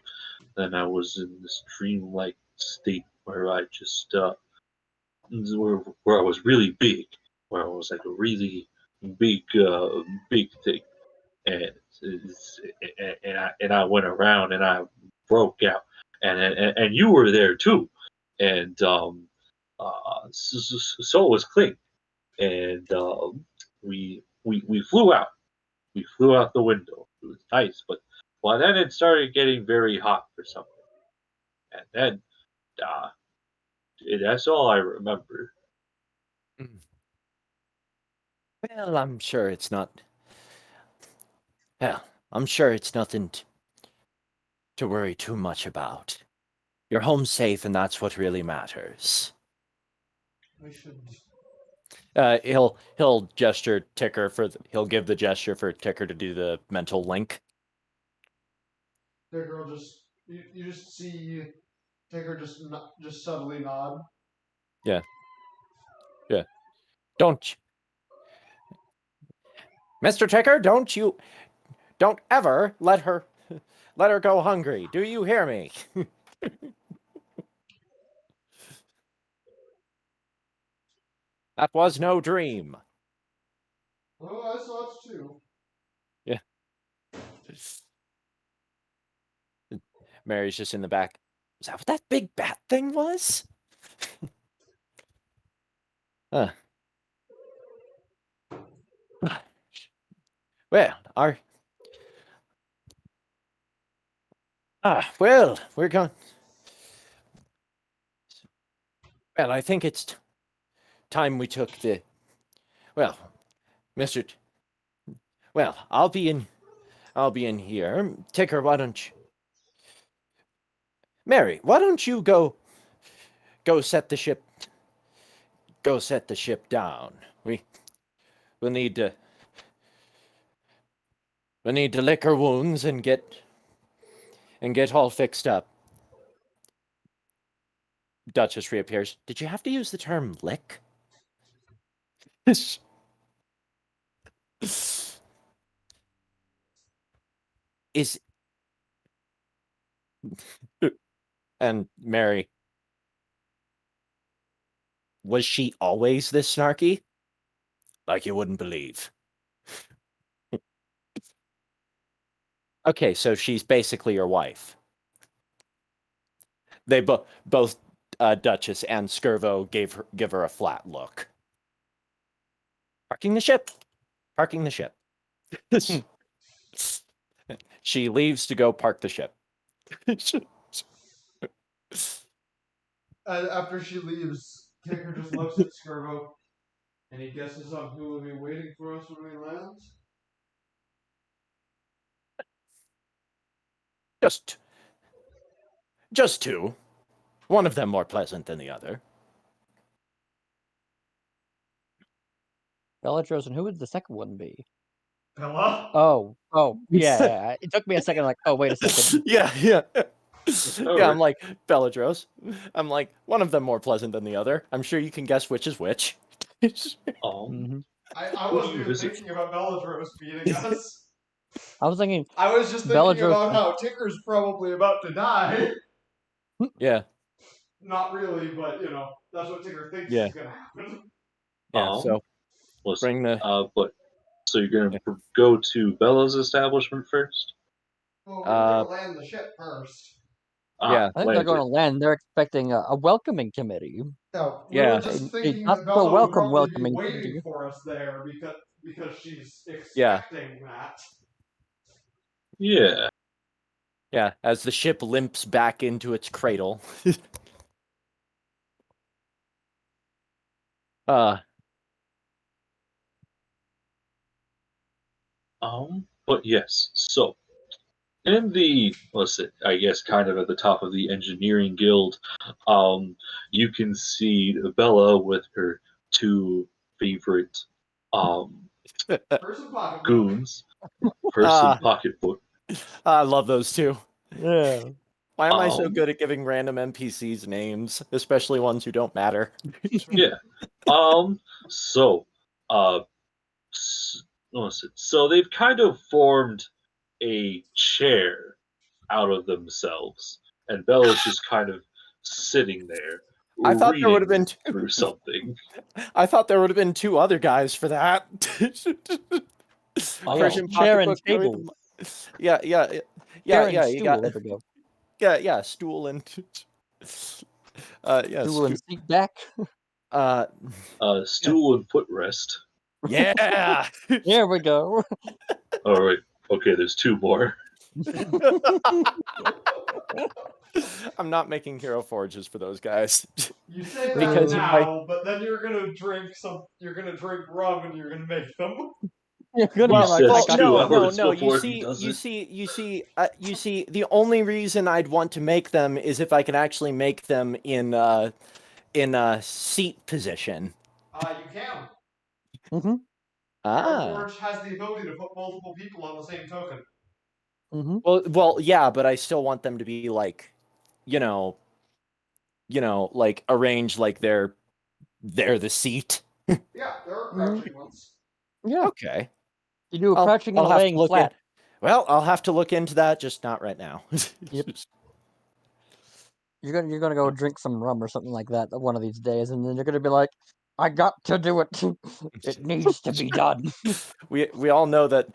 Then I was in this dreamlike state where I just where I was really big, where I was like a really big thing. and and I went around and I broke out, and you were there too, and so was Clink, and we flew out. We flew out the window. It was nice, but well, then it started getting very hot for something, and then uh, that's all I remember. Well, I'm sure it's not. Well, I'm sure it's nothing to worry too much about. You're home safe, and that's what really matters. We should. He'll gesture Ticker he'll give the gesture for Ticker to do the mental link. Ticker will just you just see Ticker just subtly nod. Yeah. Mr. Ticker, don't ever let her go hungry. Do you hear me? That was no dream. Oh, I saw it too. Yeah. Mary's just in the back. Is that what that big bat thing was? Well, we're going. Well, I think it's time we took the. Well, Mr. Well, I'll be in here. Ticker, why don't you? Mary, why don't you go set the ship down? We'll need to lick her wounds and get all fixed up. Duchess reappears. Did you have to use the term lick? Is and Mary, was she always this snarky? Like you wouldn't believe. Okay, so she's basically your wife. They both Duchess and Skirvo give her a flat look. Parking the ship. She leaves to go park the ship. After she leaves, Ticker just looks at Skirvo, and he guesses on who will be waiting for us when we land. Just two. One of them more pleasant than the other. Bellatrix, and who would the second one be? Bella? Oh, yeah. It took me a second, like, oh, wait a second. Yeah. I'm like, Bellatrix. I'm like, one of them more pleasant than the other. I'm sure you can guess which is which. I wasn't even thinking about Bellatrix beating us. I was thinking. I was just thinking Bellatrix about how Ticker's probably about to die. Yeah. Not really, but that's what Ticker thinks is gonna happen. Yeah. So listen, bring the. But so you're gonna go to Bella's establishment first? Well, we're gonna land the ship first. Yeah. I think they're going to land. They're expecting a welcoming committee. No, we were just thinking not that so Bella would welcome probably welcoming be waiting committee. for us there because she's expecting that. Yeah. Yeah, as the ship limps back into its cradle. But yes, so in the I guess kind of at the top of the engineering guild, you can see Bella with her two favorite goons, person pocketbook. I love those two. Yeah. Why am I so good at giving random NPCs names, especially ones who don't matter? Yeah. So they've kind of formed a chair out of themselves, and Bella's just kind of sitting there. I thought there would have been through something. I thought there would have been two other guys for that. Oh, Persian chair and pocketbook. table. Yeah. Chair and You stool. got There we go. stool and Stool and seat back. Stool and footrest. yeah. There we go. All right. Okay, there's two more. I'm not making hero forges for those guys. You say that Because now, but then you're gonna drink rum and you're gonna make them. You're gonna He be like, says I got 2 one. hours No. before he does it. You see. The only reason I'd want to make them is if I can actually make them in a seat position. You can. Mm-hmm. Hero Forge has the ability to put multiple people on the same token. Mm-hmm. Well, yeah, but I still want them to be like, like arranged like they're the seat. Yeah, there are crouching ones. Yeah. Okay. You do a I'll- crouching and I'll a have to laying look flat. Well, I'll have to look into that, just not right now. Yep. You're gonna go drink some rum or something like that one of these days, and then you're gonna be like, I got to do it. It needs to be done. we all know that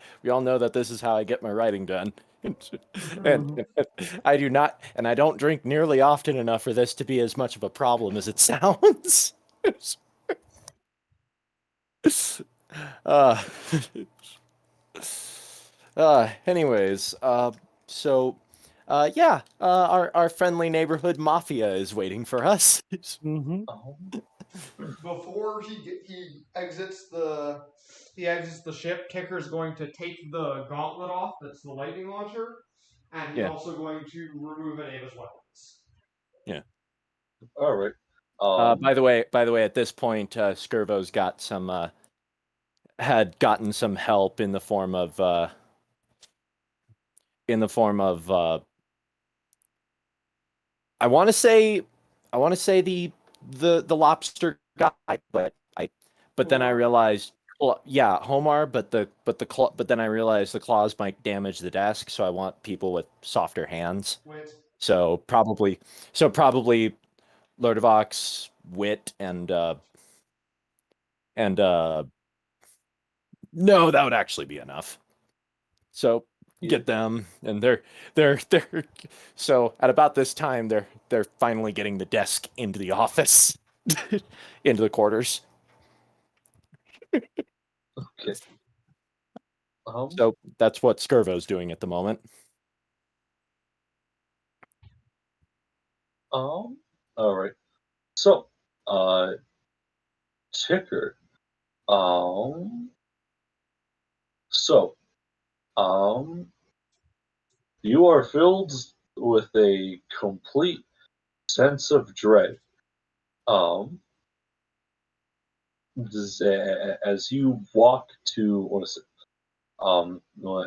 this is how I get my writing done. And I do not, and I don't drink nearly often enough for this to be as much of a problem as it sounds. uh, anyways, our friendly neighborhood mafia is waiting for us. Mm-hmm. Before he exits the ship, Kicker's going to take the gauntlet off. That's the lightning launcher, and he's Yeah. also going to remove any of his weapons. Yeah. All right. By the way, at this point, Skirvo's got had gotten some help in the form of I want to say the lobster guy, but then I realized, well, yeah, Homar, but then I realized the claws might damage the desk, so I want people with softer hands. Wait. So probably Lordovox, Wit, and no, that would actually be enough. So get them, and they're so at about this time they're finally getting the desk into the office, into the quarters. Okay. So that's what Skirvo's doing at the moment. All right. So, Ticker. So, you are filled with a complete sense of dread. As you walk to, what is it?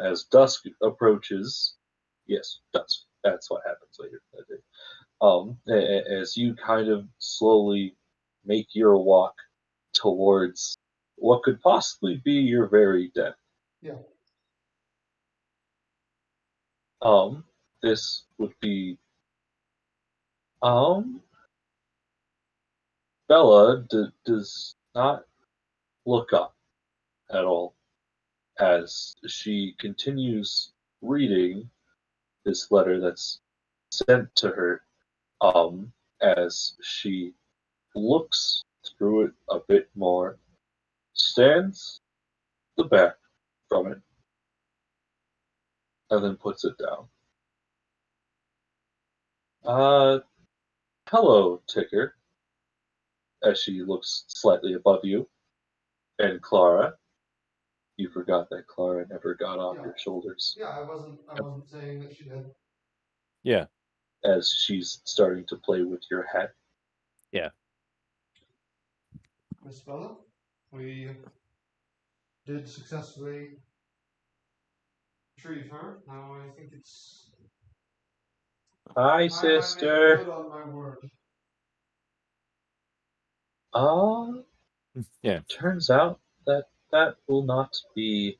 As dusk approaches, yes, dusk. That's what happens later that day. As you kind of slowly make your walk towards what could possibly be your very death. Yeah. This would be Bella does not look up at all as she continues reading this letter that's sent to her. As she looks through it a bit more, stands the back from it, and then puts it down. Hello, Ticker, as she looks slightly above you. And Clara, you forgot that Clara never got off your shoulders. Yeah, I wasn't saying that she did. Yeah. As she's starting to play with your hat. Yeah. Miss Bella, we did successfully retrieve her. Now I think it's Hi, I sister. make good on my word. Yeah. Turns out that will not be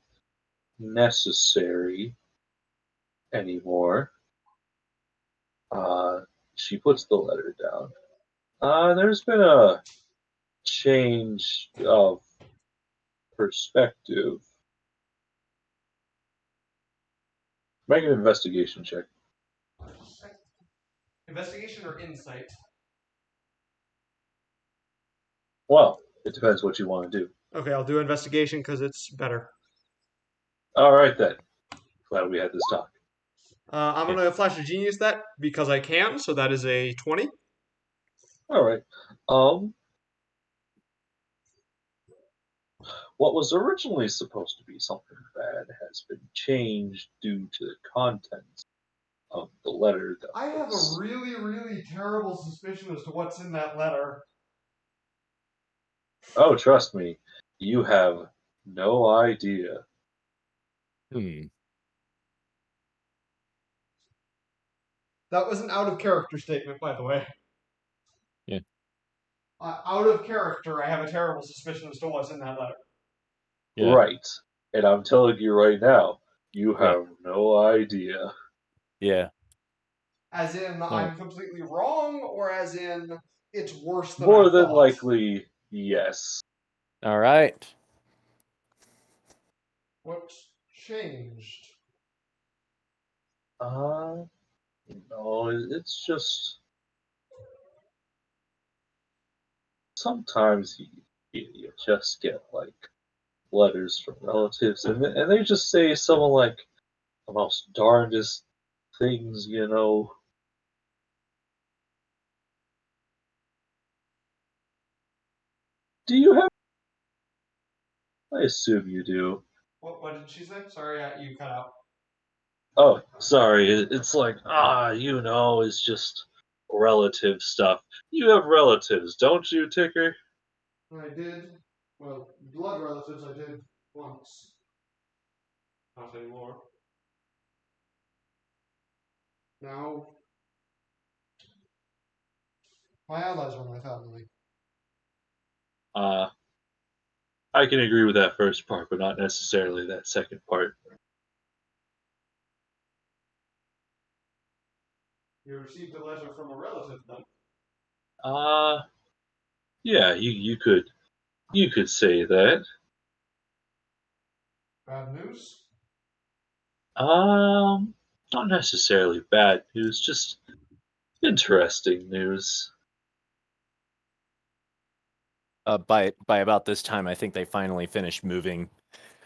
necessary anymore. She puts the letter down. There's been a change of perspective Make an investigation check. Investigation or insight? Well, it depends what you want to do. Okay, I'll do investigation because it's better. All right then. Glad we had this talk. I'm gonna flash a genius that because I can, so that is a 20. All right. What was originally supposed to be something bad has been changed due to the contents of the letter that I have a was... really, really terrible suspicion as to what's in that letter. Oh, trust me, you have no idea. That was an out of character statement, by the way. Yeah. Out of character, I have a terrible suspicion as to what's in that letter. Yeah. Right. And I'm telling you right now, you Yeah. have no idea. Yeah. As in, No. I'm completely wrong, or as in, it's worse than More I than thought? likely, yes. All right. What's changed? No, it's just sometimes you just get like letters from relatives, and they just say someone like the most darndest things, you know. Do you have? I assume you do. What did she say? Sorry, you cut out. Oh, sorry. It's like you know, it's just relative stuff. You have relatives, don't you, Ticker? I did. Well, blood relatives I did once. Not anymore. Now, my allies are my family. I can agree with that first part, but not necessarily that second part. You received a letter from a relative, then? Yeah, you could say that. Bad news? Not necessarily bad news, just interesting news. By about this time, I think they finally finished moving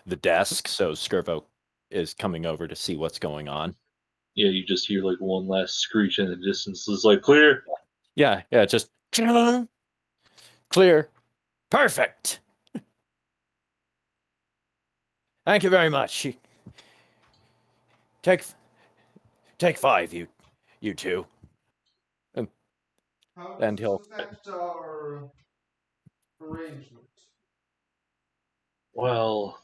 the desk, so Skirvo is coming over to see what's going on. Yeah, you just hear like one last screech in the distance. It's like clear. Yeah, just clear. Perfect. Thank you very much. Take 5, you two. How And does this affect our arrangement? Well,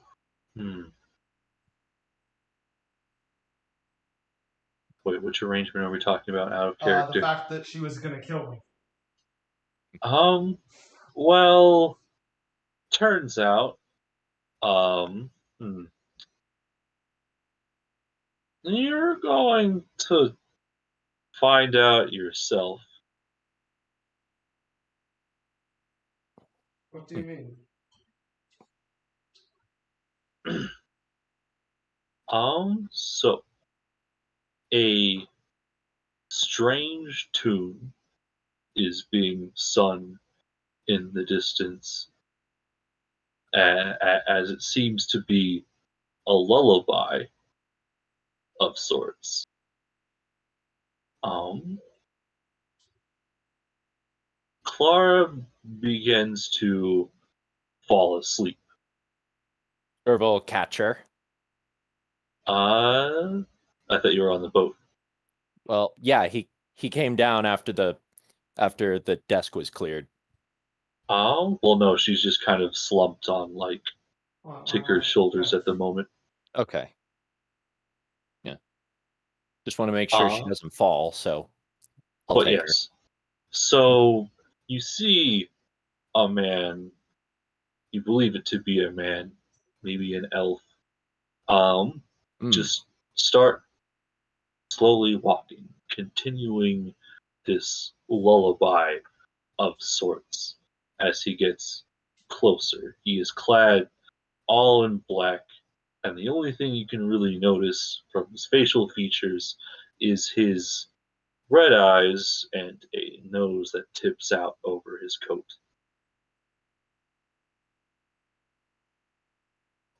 Wait, which arrangement are we talking about out of The character? fact that she was gonna kill me. Well, turns out, you're going to find out yourself. What do you mean? So a strange tune is being sung in the distance, as it seems to be a lullaby of sorts. Clara begins to fall asleep. Skirvo will catch her. I thought you were on the boat. Well, yeah, he came down after the desk was cleared. Oh, well, no, she's just kind of slumped on like Ticker's shoulders at the moment. Okay. Yeah. Just want to make sure she doesn't fall, so I'll But take her. yes. So you see a man, you believe it to be a man, maybe an elf, just start slowly walking, continuing this lullaby of sorts as he gets closer. He is clad all in black, And the only thing you can really notice from his facial features is his red eyes and a nose that tips out over his coat.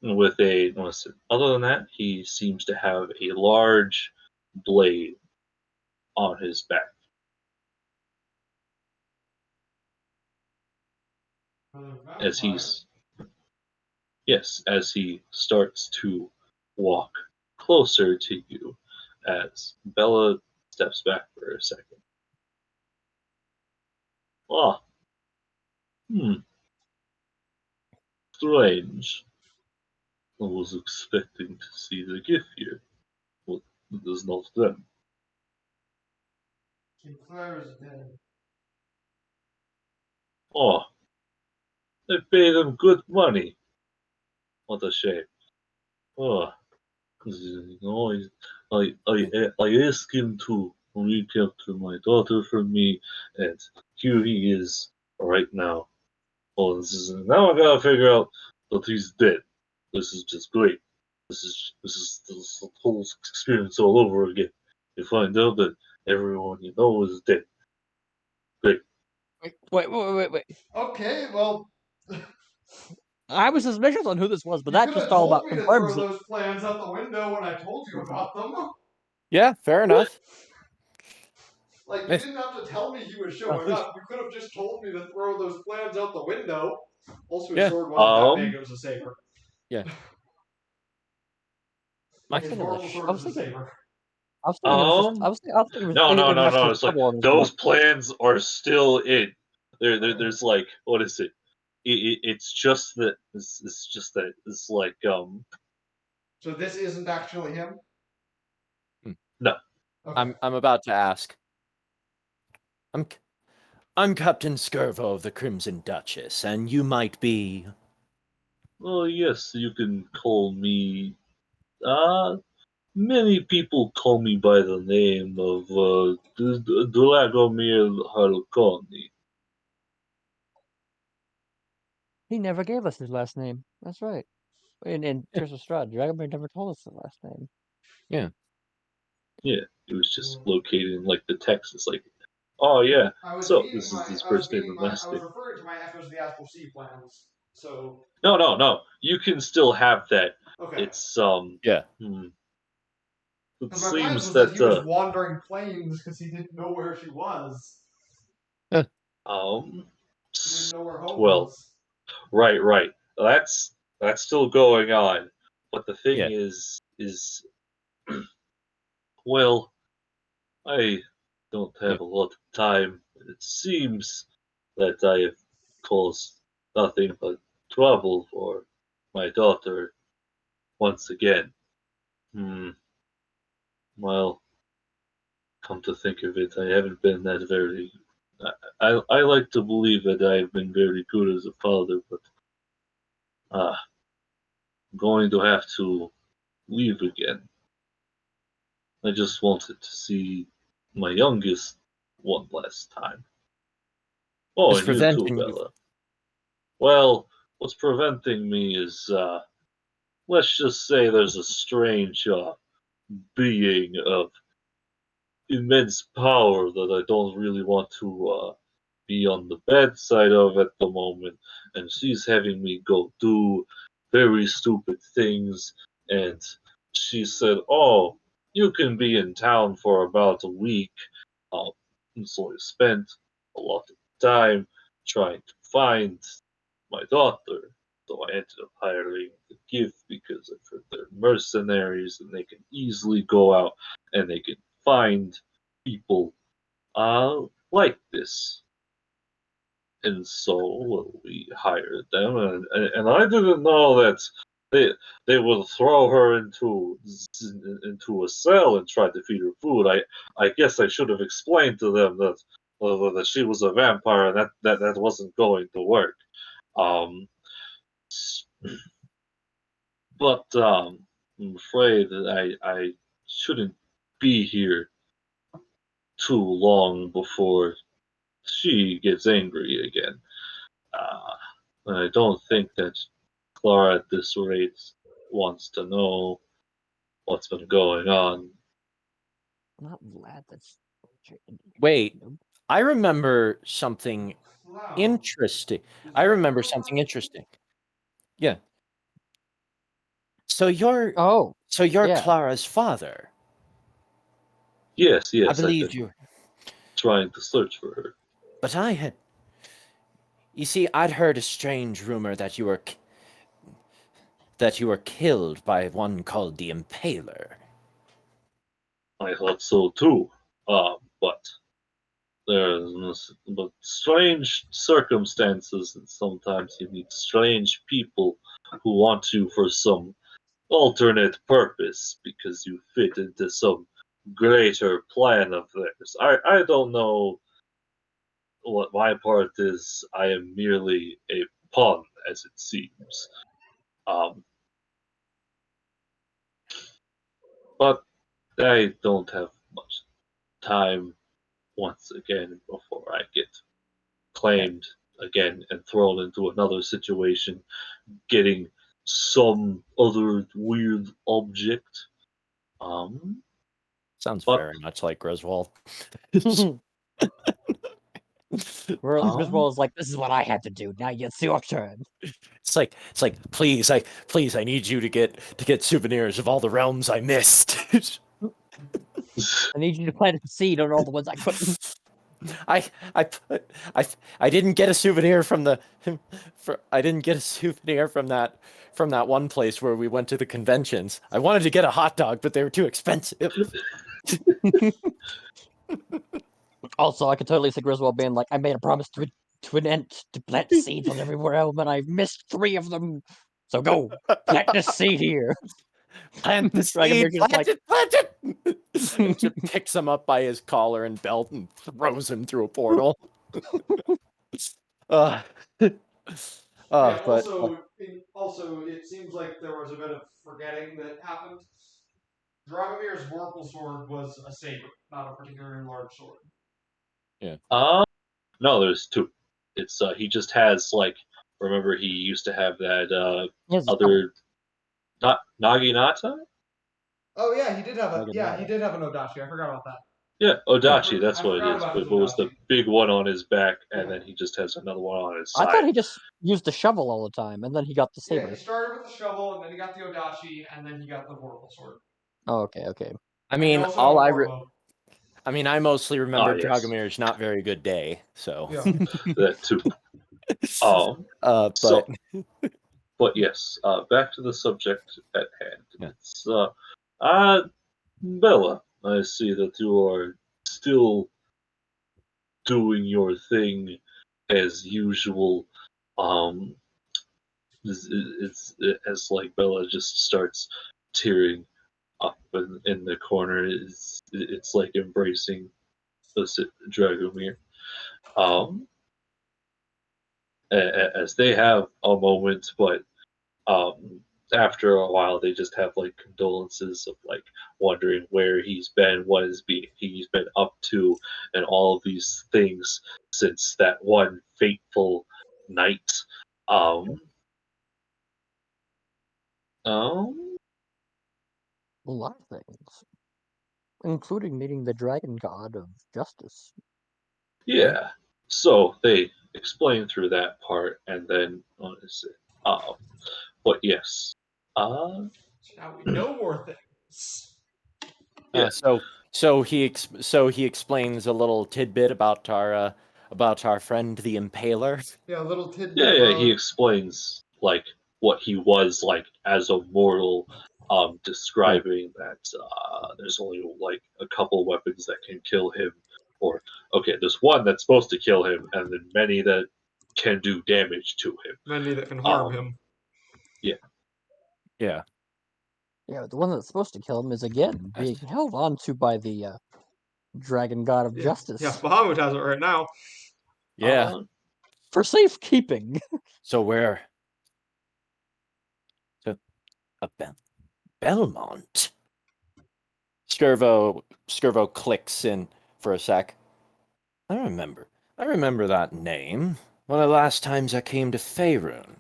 With a, other than that, he seems to have a large blade on his back. As he's, yes, as he starts to walk closer to you, as Bella steps back for a second. Ah, strange. I was expecting to see the gift here. Well, it is not them. Claire is dead. Oh, they pay them good money. What a shame. Oh, I asked him to recapture my daughter from me, and here he is right now. Oh, now I gotta figure out that he's dead. This is just great. This whole experience all over again. You find out that everyone you know is dead. Great. Wait. Okay, well, I was suspicious on who this was, but you that could just have all told about me to confirms throw it. those plans out the window when I told you about them. Yeah, fair enough. Like, you didn't have to tell me he was showing please. up. You could have just told me to throw those plans out the window. Also, his Yeah. sword wasn't that big, it was a saber. Yeah. Like, I his was thinking of normal the, sword I was was a thinking, saber. I was thinking it was just, I was thinking it was, No. it was actually a It's like couple on his those book. plans are still in. There's like, what is it? It's just that it's just that it's like So this isn't actually him? no. Okay. I'm about to ask. I'm Captain Skirvo of the Crimson Duchess, and you might be. Oh yes, you can call me. Many people call me by the name of Dragomir Harkoni. He never gave us his last name. That's right. In Curse of Strahd, Dragomir never told us his last name. Yeah, it was just located in like the text. It's like, oh yeah, so this is his first name and last I was name. referring to my Echoes of the Astral Sea plans. So. No. You can still have that. Okay. It's Yeah. It Because my plans seems was that that he was wandering planes because he didn't know where she was. um He didn't know where home well, was. right. That's still going on. But the thing Yeah. is well, I don't have a lot of time. It seems that I have caused nothing but trouble for my daughter once again. Well, come to think of it, I haven't been that very. I like to believe that I've been very good as a father, but I'm going to have to leave again. I just wanted to see my youngest one last time. Oh, What's and you too, preventing you? Bella. Well, what's preventing me is, let's just say there's a strange being of immense power that I don't really want to be on the bad side of at the moment, and she's having me go do very stupid things. And she said, "Oh, you can be in town for about a week." And so I spent a lot of time trying to find my daughter. So I ended up hiring the gift because I've heard they're mercenaries and they can easily go out and they can find people like this. And so we hired them, and I didn't know that they would throw her into a cell and try to feed her food. I guess I should have explained to them that she was a vampire and that wasn't going to work. Um, but I'm afraid that I shouldn't be here too long before she gets angry again. And I don't think that Clara at this rate wants to know what's been going on. Not Vlad. That's Wait, Nope. I remember something interesting. I remember something interesting. Yeah. So you're Oh, yeah. Clara's father. Yes, I I've believed been you, trying to search for her. but I had. You see, I'd heard a strange rumor that you were killed by one called the Impaler. I thought so too. But there's but strange circumstances, and sometimes you meet strange people who want you for some alternate purpose because you fit into some greater plan of theirs. I don't know what my part is. I am merely a pawn, as it seems. Um, but I don't have much time once again before I get claimed again and thrown into another situation, getting some other weird object. Sounds But very much like Griswold. Griswold is like, this is what I had to do. Now it's your turn. It's like please, I need you to get souvenirs of all the realms I missed. I need you to plant a seed on all the ones I couldn't. I didn't get a souvenir from the I didn't get a souvenir from that one place where we went to the conventions. I wanted to get a hot dog, but they were too expensive. Also, I could totally see Griswold being like, I made a promise to an ant to plant seeds on every realm, and I've missed 3 of them. So go, plant this seed here. Plant the Dragomir's seed, just plant like, it. And just picks him up by his collar and belt and throws him through a portal. Yeah, But also, it seems like there was a bit of forgetting that happened. Dragomir's Vorpal sword was a saber, not a particularly large sword. no, there's 2. It's he just has like, remember he used to have that he has a other not Naginata? Oh yeah, he did have Like a a yeah, nada. he did have an Odachi. I forgot about that. Yeah, Odachi, that's I what it forgot is. about But his what was the Odachi. big one on his back, and Yeah. then he just has another one on his I side. thought he just used the shovel all the time, and then he got the Yeah, saber. he started with the shovel, and then he got the Odachi, and then he got the Vorpal sword. Oh, okay. I And he mean, also had a warbow. I mostly remember yes. Dragomir's not very good day, so. Yeah. That too. But But yes, back to the subject at hand. Yeah. It's Bella. I see that you are still doing your thing as usual. Um, as like Bella just starts tearing up in the corner. It's like embracing the Dragomir. As they have a moment, but after a while they just have like condolences of like wondering where he's been, what he's been up to, and all of these things since that one fateful night. Um, um, A lot of things, including meeting the dragon god of justice. yeah. So they explain through that part, and then what is it? But yes. Uh, Now we know more things. Yeah. so he explains a little tidbit about our friend the Impaler. Yeah, a little tidbit Yeah, he about. explains like what he was like as a mortal, describing that there's only like a couple weapons that can kill him, or okay, there's one that's supposed to kill him, and then many that can do damage to him. Many that can harm him. Yeah. Yeah, the one that's supposed to kill him is again being held on to by the dragon god of justice Yeah, Bahamut has it right now. Yeah. for safekeeping. So where? So Belmont. Skirvo clicks in for a sec. I remember that name. One of the last times I came to Faerun.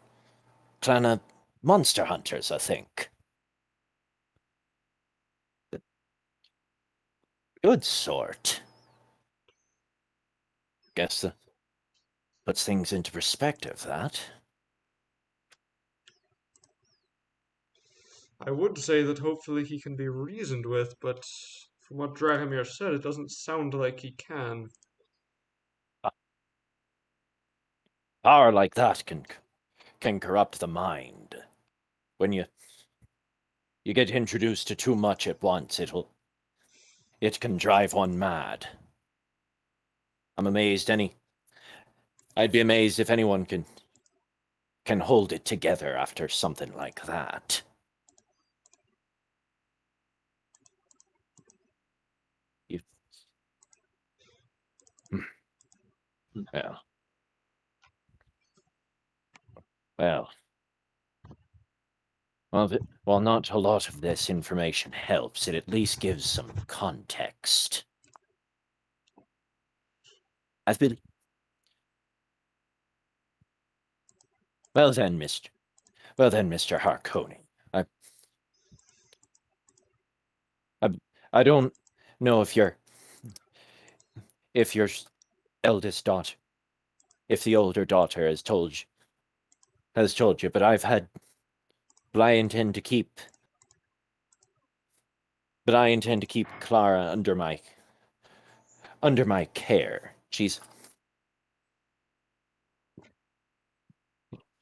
Clan of monster hunters, I think. Good sort. Guess that puts things into perspective, that. I would say that hopefully he can be reasoned with, but from what Dragomir said, it doesn't sound like he can. Power like that can corrupt the mind. When you get introduced to too much at once, it can drive one mad. I'd be amazed if anyone can hold it together after something like that. Well, well, while not a lot of this information helps, it at least gives some context. I've been... Well then, Mr. Harkoni, I don't know if your eldest daughter, if the older daughter has told you, but I intend to keep Clara under my care. She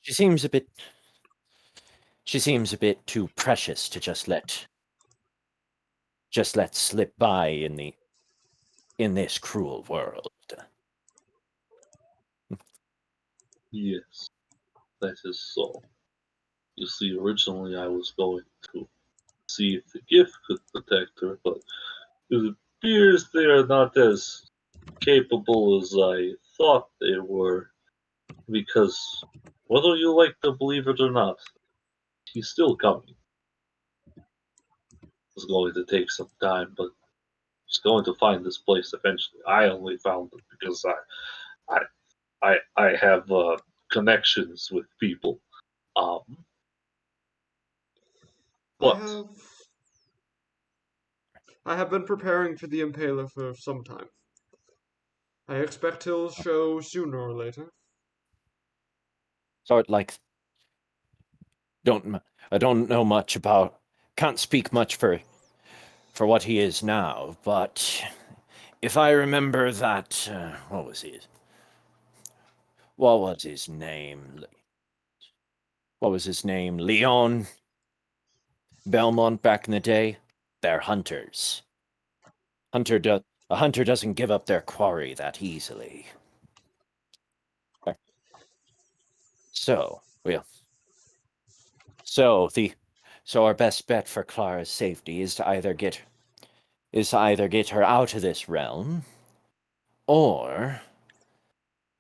seems a bit too precious to just let slip by in this cruel world. Yes, that is so. You see, originally I was going to see if the gift could protect her, but it appears they are not as capable as I thought they were, because whether you like to believe it or not, he's still coming. It's going to take some time, but he's going to find this place eventually. I only found it because I have connections with people. I But have been preparing for the Impaler for some time. I expect he'll show sooner or later. Sort like I don't know much about, can't speak much for what he is now, but if I remember that, what was his name? What was his name? Leon Belmont back in the day? They're hunters. A hunter doesn't give up their quarry that easily. So our best bet for Clara's safety is to either get her out of this realm, or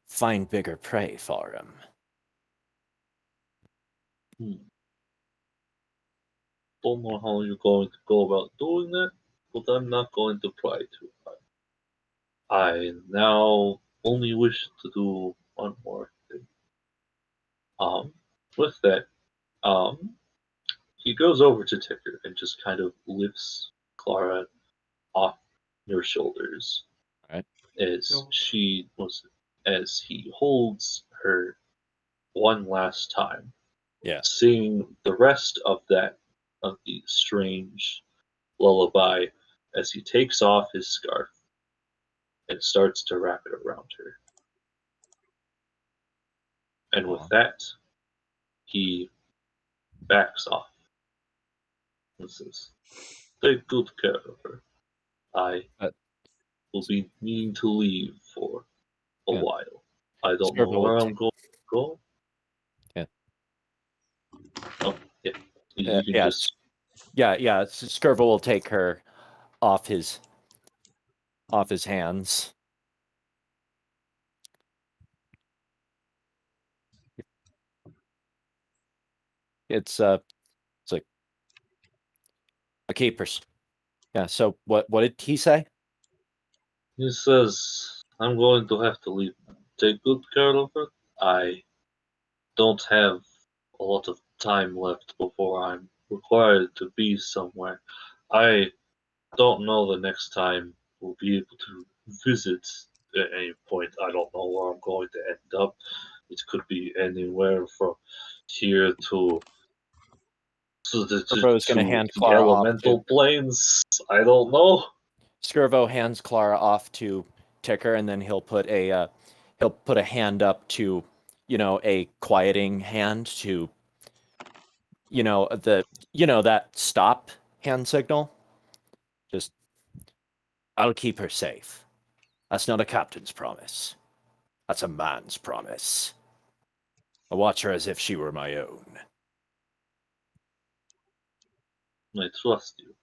find bigger prey for him. don't know how you're going to go about doing that, but I'm not going to try to. I now only wish to do one more thing. With that, he goes over to Ticker and just kind of lifts Clara off your shoulders. Right. As he holds her one last time. Yeah. Sing the rest of the strange lullaby as he takes off his scarf and starts to wrap it around her. And with that, he backs off and says, "Take good care of her. I will be needing to leave for a while. I don't know where I'm going to go." Yeah. Oh, yeah. You can just... Yeah. Skirva will take her off his hands. It's like a keeper's. Yeah. So what did he say? He says, "I'm going to have to leave. Take good care of her. I don't have a lot of time left before I'm required to be somewhere. I don't know the next time will be able to visit at any point. I don't know where I'm going to end up. It could be anywhere from here to Skirvo's gonna hand the Clara off elemental planes. I don't know. Skirvo hands Clara off to Ticker, and then he'll put a hand up to, a quieting hand to, that stop hand signal. Just, I'll keep her safe. That's not a captain's promise. That's a man's promise. I watch her as if she were my own. I trust you.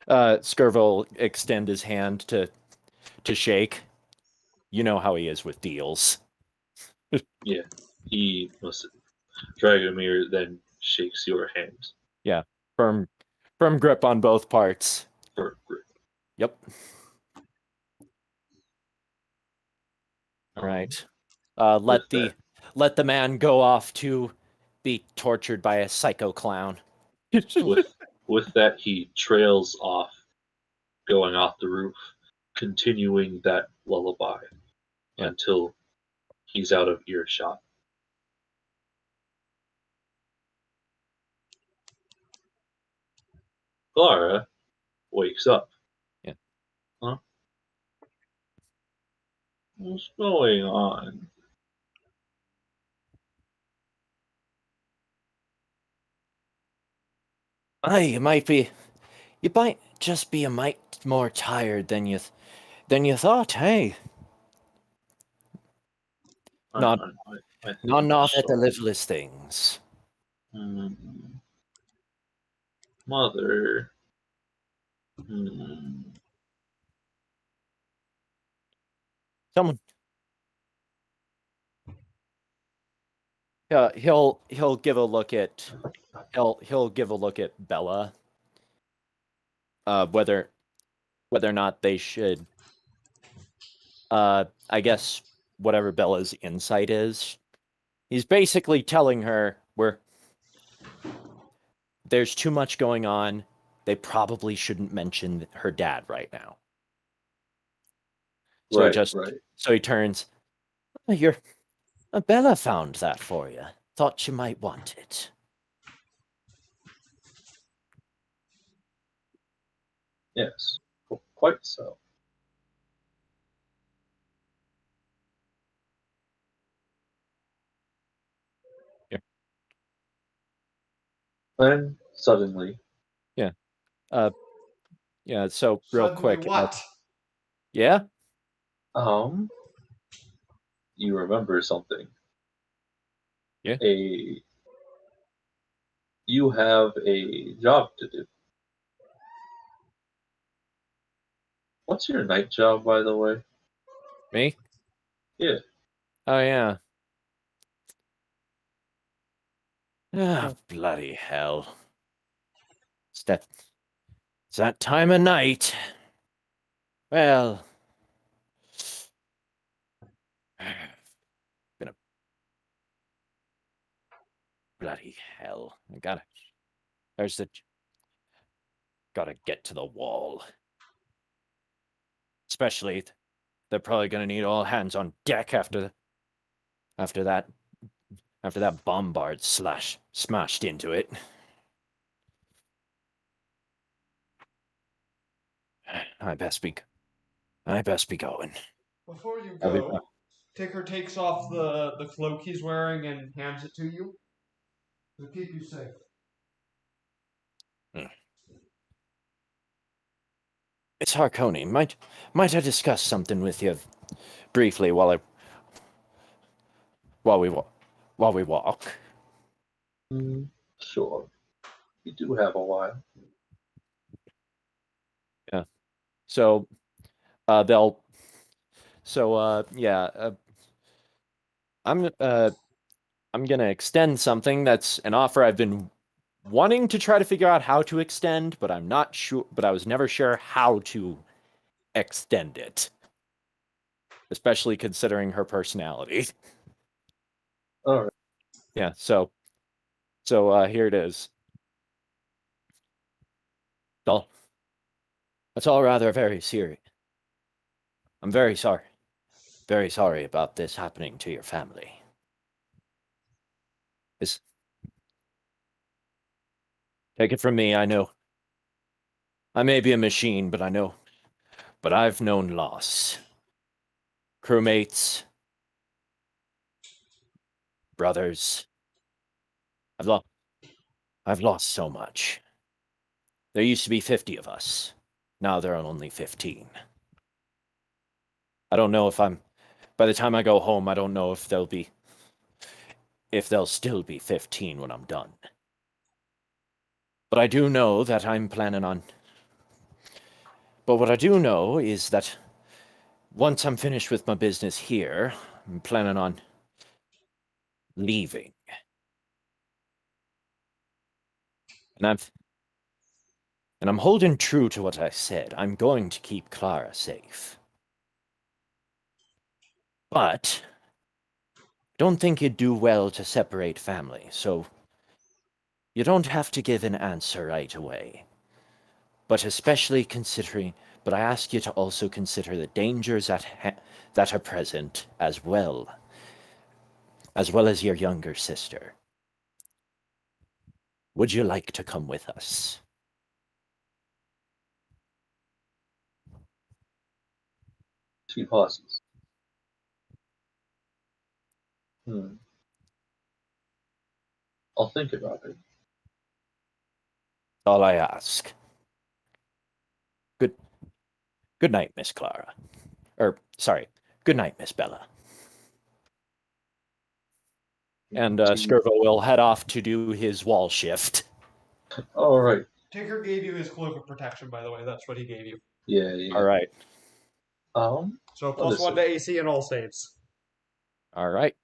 Skirvo will extend his hand to shake. You know how he is with deals. Yeah, he must. Dragomir then shakes your hand. Yeah, firm grip on both parts. For grip. Yep. All right. Let the man go off to be tortured by a psycho clown. With that, he trails off, going off the roof, continuing that lullaby until he's out of earshot. Clara wakes up. Yeah. Huh? What's going on? You might just be a mite more tired than you thought. Hey, not I think enough at the so. liveless things. Hmm. Mother. Hmm. Someone. He'll give a look at Bella. Whether or not they should. I guess whatever Bella's insight is. He's basically telling her there's too much going on. They probably shouldn't mention her dad right now. So he turns. Bella found that for you. Thought you might want it. Yes, quite so. Yeah. Then suddenly. Yeah. Yeah. So real Suddenly quick. what? Yeah. You remember something. Yeah. You have a job to do. What's your night job, by the way? Me? Yeah. Oh yeah. Ah, bloody hell. It's that time of night. Well, gonna bloody hell. Gotta get to the wall. Especially, they're probably gonna need all hands on deck after that bombard smashed into it. I best be going. Before you I'll be go, Ticker takes off the cloak he's wearing and hands it to you. To keep you safe. It's Harkoni. Might I discuss something with you briefly while we walk? Sure. You do have a while. Yeah. So, they'll. So, I'm gonna extend something that's an offer I've been wanting to try to figure out how to extend, but I'm not sure. But I was never sure how to extend it, especially considering her personality. All right. Yeah. So here it is. That's all rather very serious. I'm very sorry. Very sorry about this happening to your family. Take it from me, I know. I may be a machine, but I've known loss. Crewmates, brothers. I've lost so much. There used to be 50 of us. Now there are only 15. I don't know if by the time I go home, I don't know if there'll still be 15 when I'm done. But I do know that But what I do know is that once I'm finished with my business here, I'm planning on leaving. And I'm holding true to what I said. I'm going to keep Clara safe. But don't think you'd do well to separate family, so you don't have to give an answer right away. But I ask you to also consider the dangers that are present as well as your younger sister. Would you like to come with us? She pauses. I'll think about it. All I ask. Good night, Miss Clara. Good night, Miss Bella. And Skirvo will head off to do his wall shift. All right. Tinker gave you his cloak of protection, by the way. That's what he gave you. Yeah. All right. So +1 to AC and all saves. All right.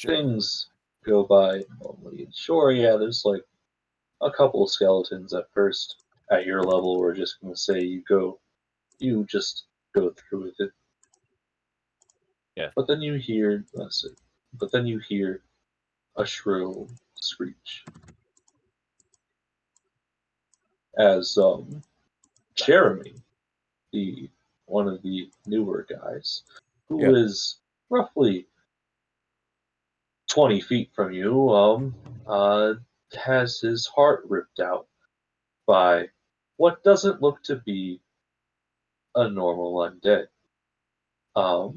Things go by normally. Sure, yeah, there's like a couple of skeletons at first. At your level, we're just gonna say you just go through with it. Yeah. But then you hear a shrill screech as Jeremy, one of the newer guys, who is roughly 20 feet from you, has his heart ripped out by what doesn't look to be a normal undead. Out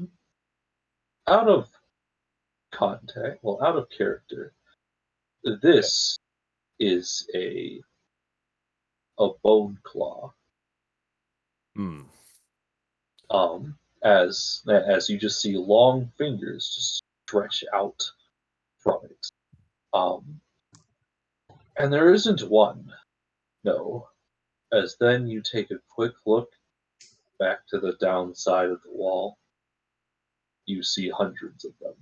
of out of character, this is a bone claw. As you just see long fingers just stretch out from it. And there isn't one, no. As then you take a quick look back to the downside of the wall, you see hundreds of them.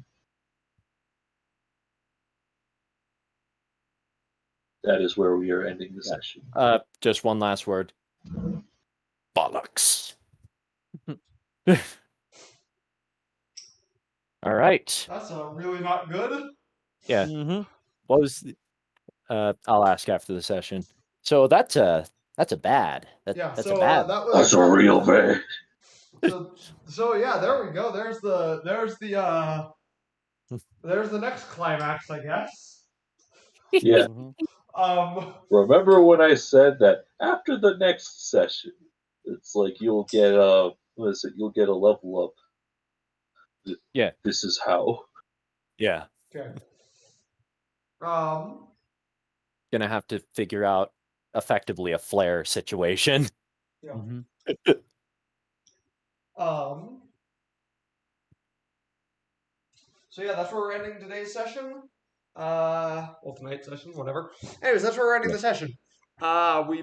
That is where we are ending the session. Just one last word. Bollocks. All right. That's really not good. Yeah. Mm-hmm. What was? I'll ask after the session. So that's a bad. That's a bad. That's a real bad. So yeah, there we go. There's the next climax, I guess. Yeah. Remember when I said that after the next session, it's like you'll get a level up. Yeah. This is how. Yeah. Okay. Gonna have to figure out effectively a flare situation. Yeah. Mm-hmm. So yeah, that's where we're ending today's session. Well, tonight's session, whatever. Anyways, that's where we're ending the session. We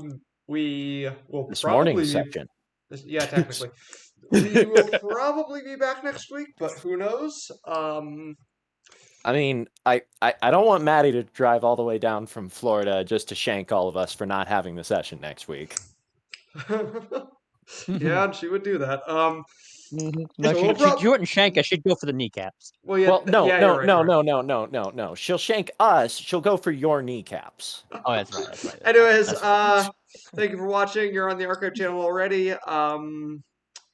will This probably morning's section. Yeah, technically. We will probably be back next week, but who knows? I mean, I don't want Maddie to drive all the way down from Florida just to shank all of us for not having the session next week. Yeah, she would do that. No, So we'll she wouldn't shank us. She'd go for the kneecaps. Well, yeah, Well, no, yeah, no, you're right, no, you're right. no. She'll shank us. She'll go for your kneecaps. Oh, that's right. That's right. Anyways, That's right. thank you for watching. You're on the Archive channel already.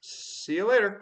See you later.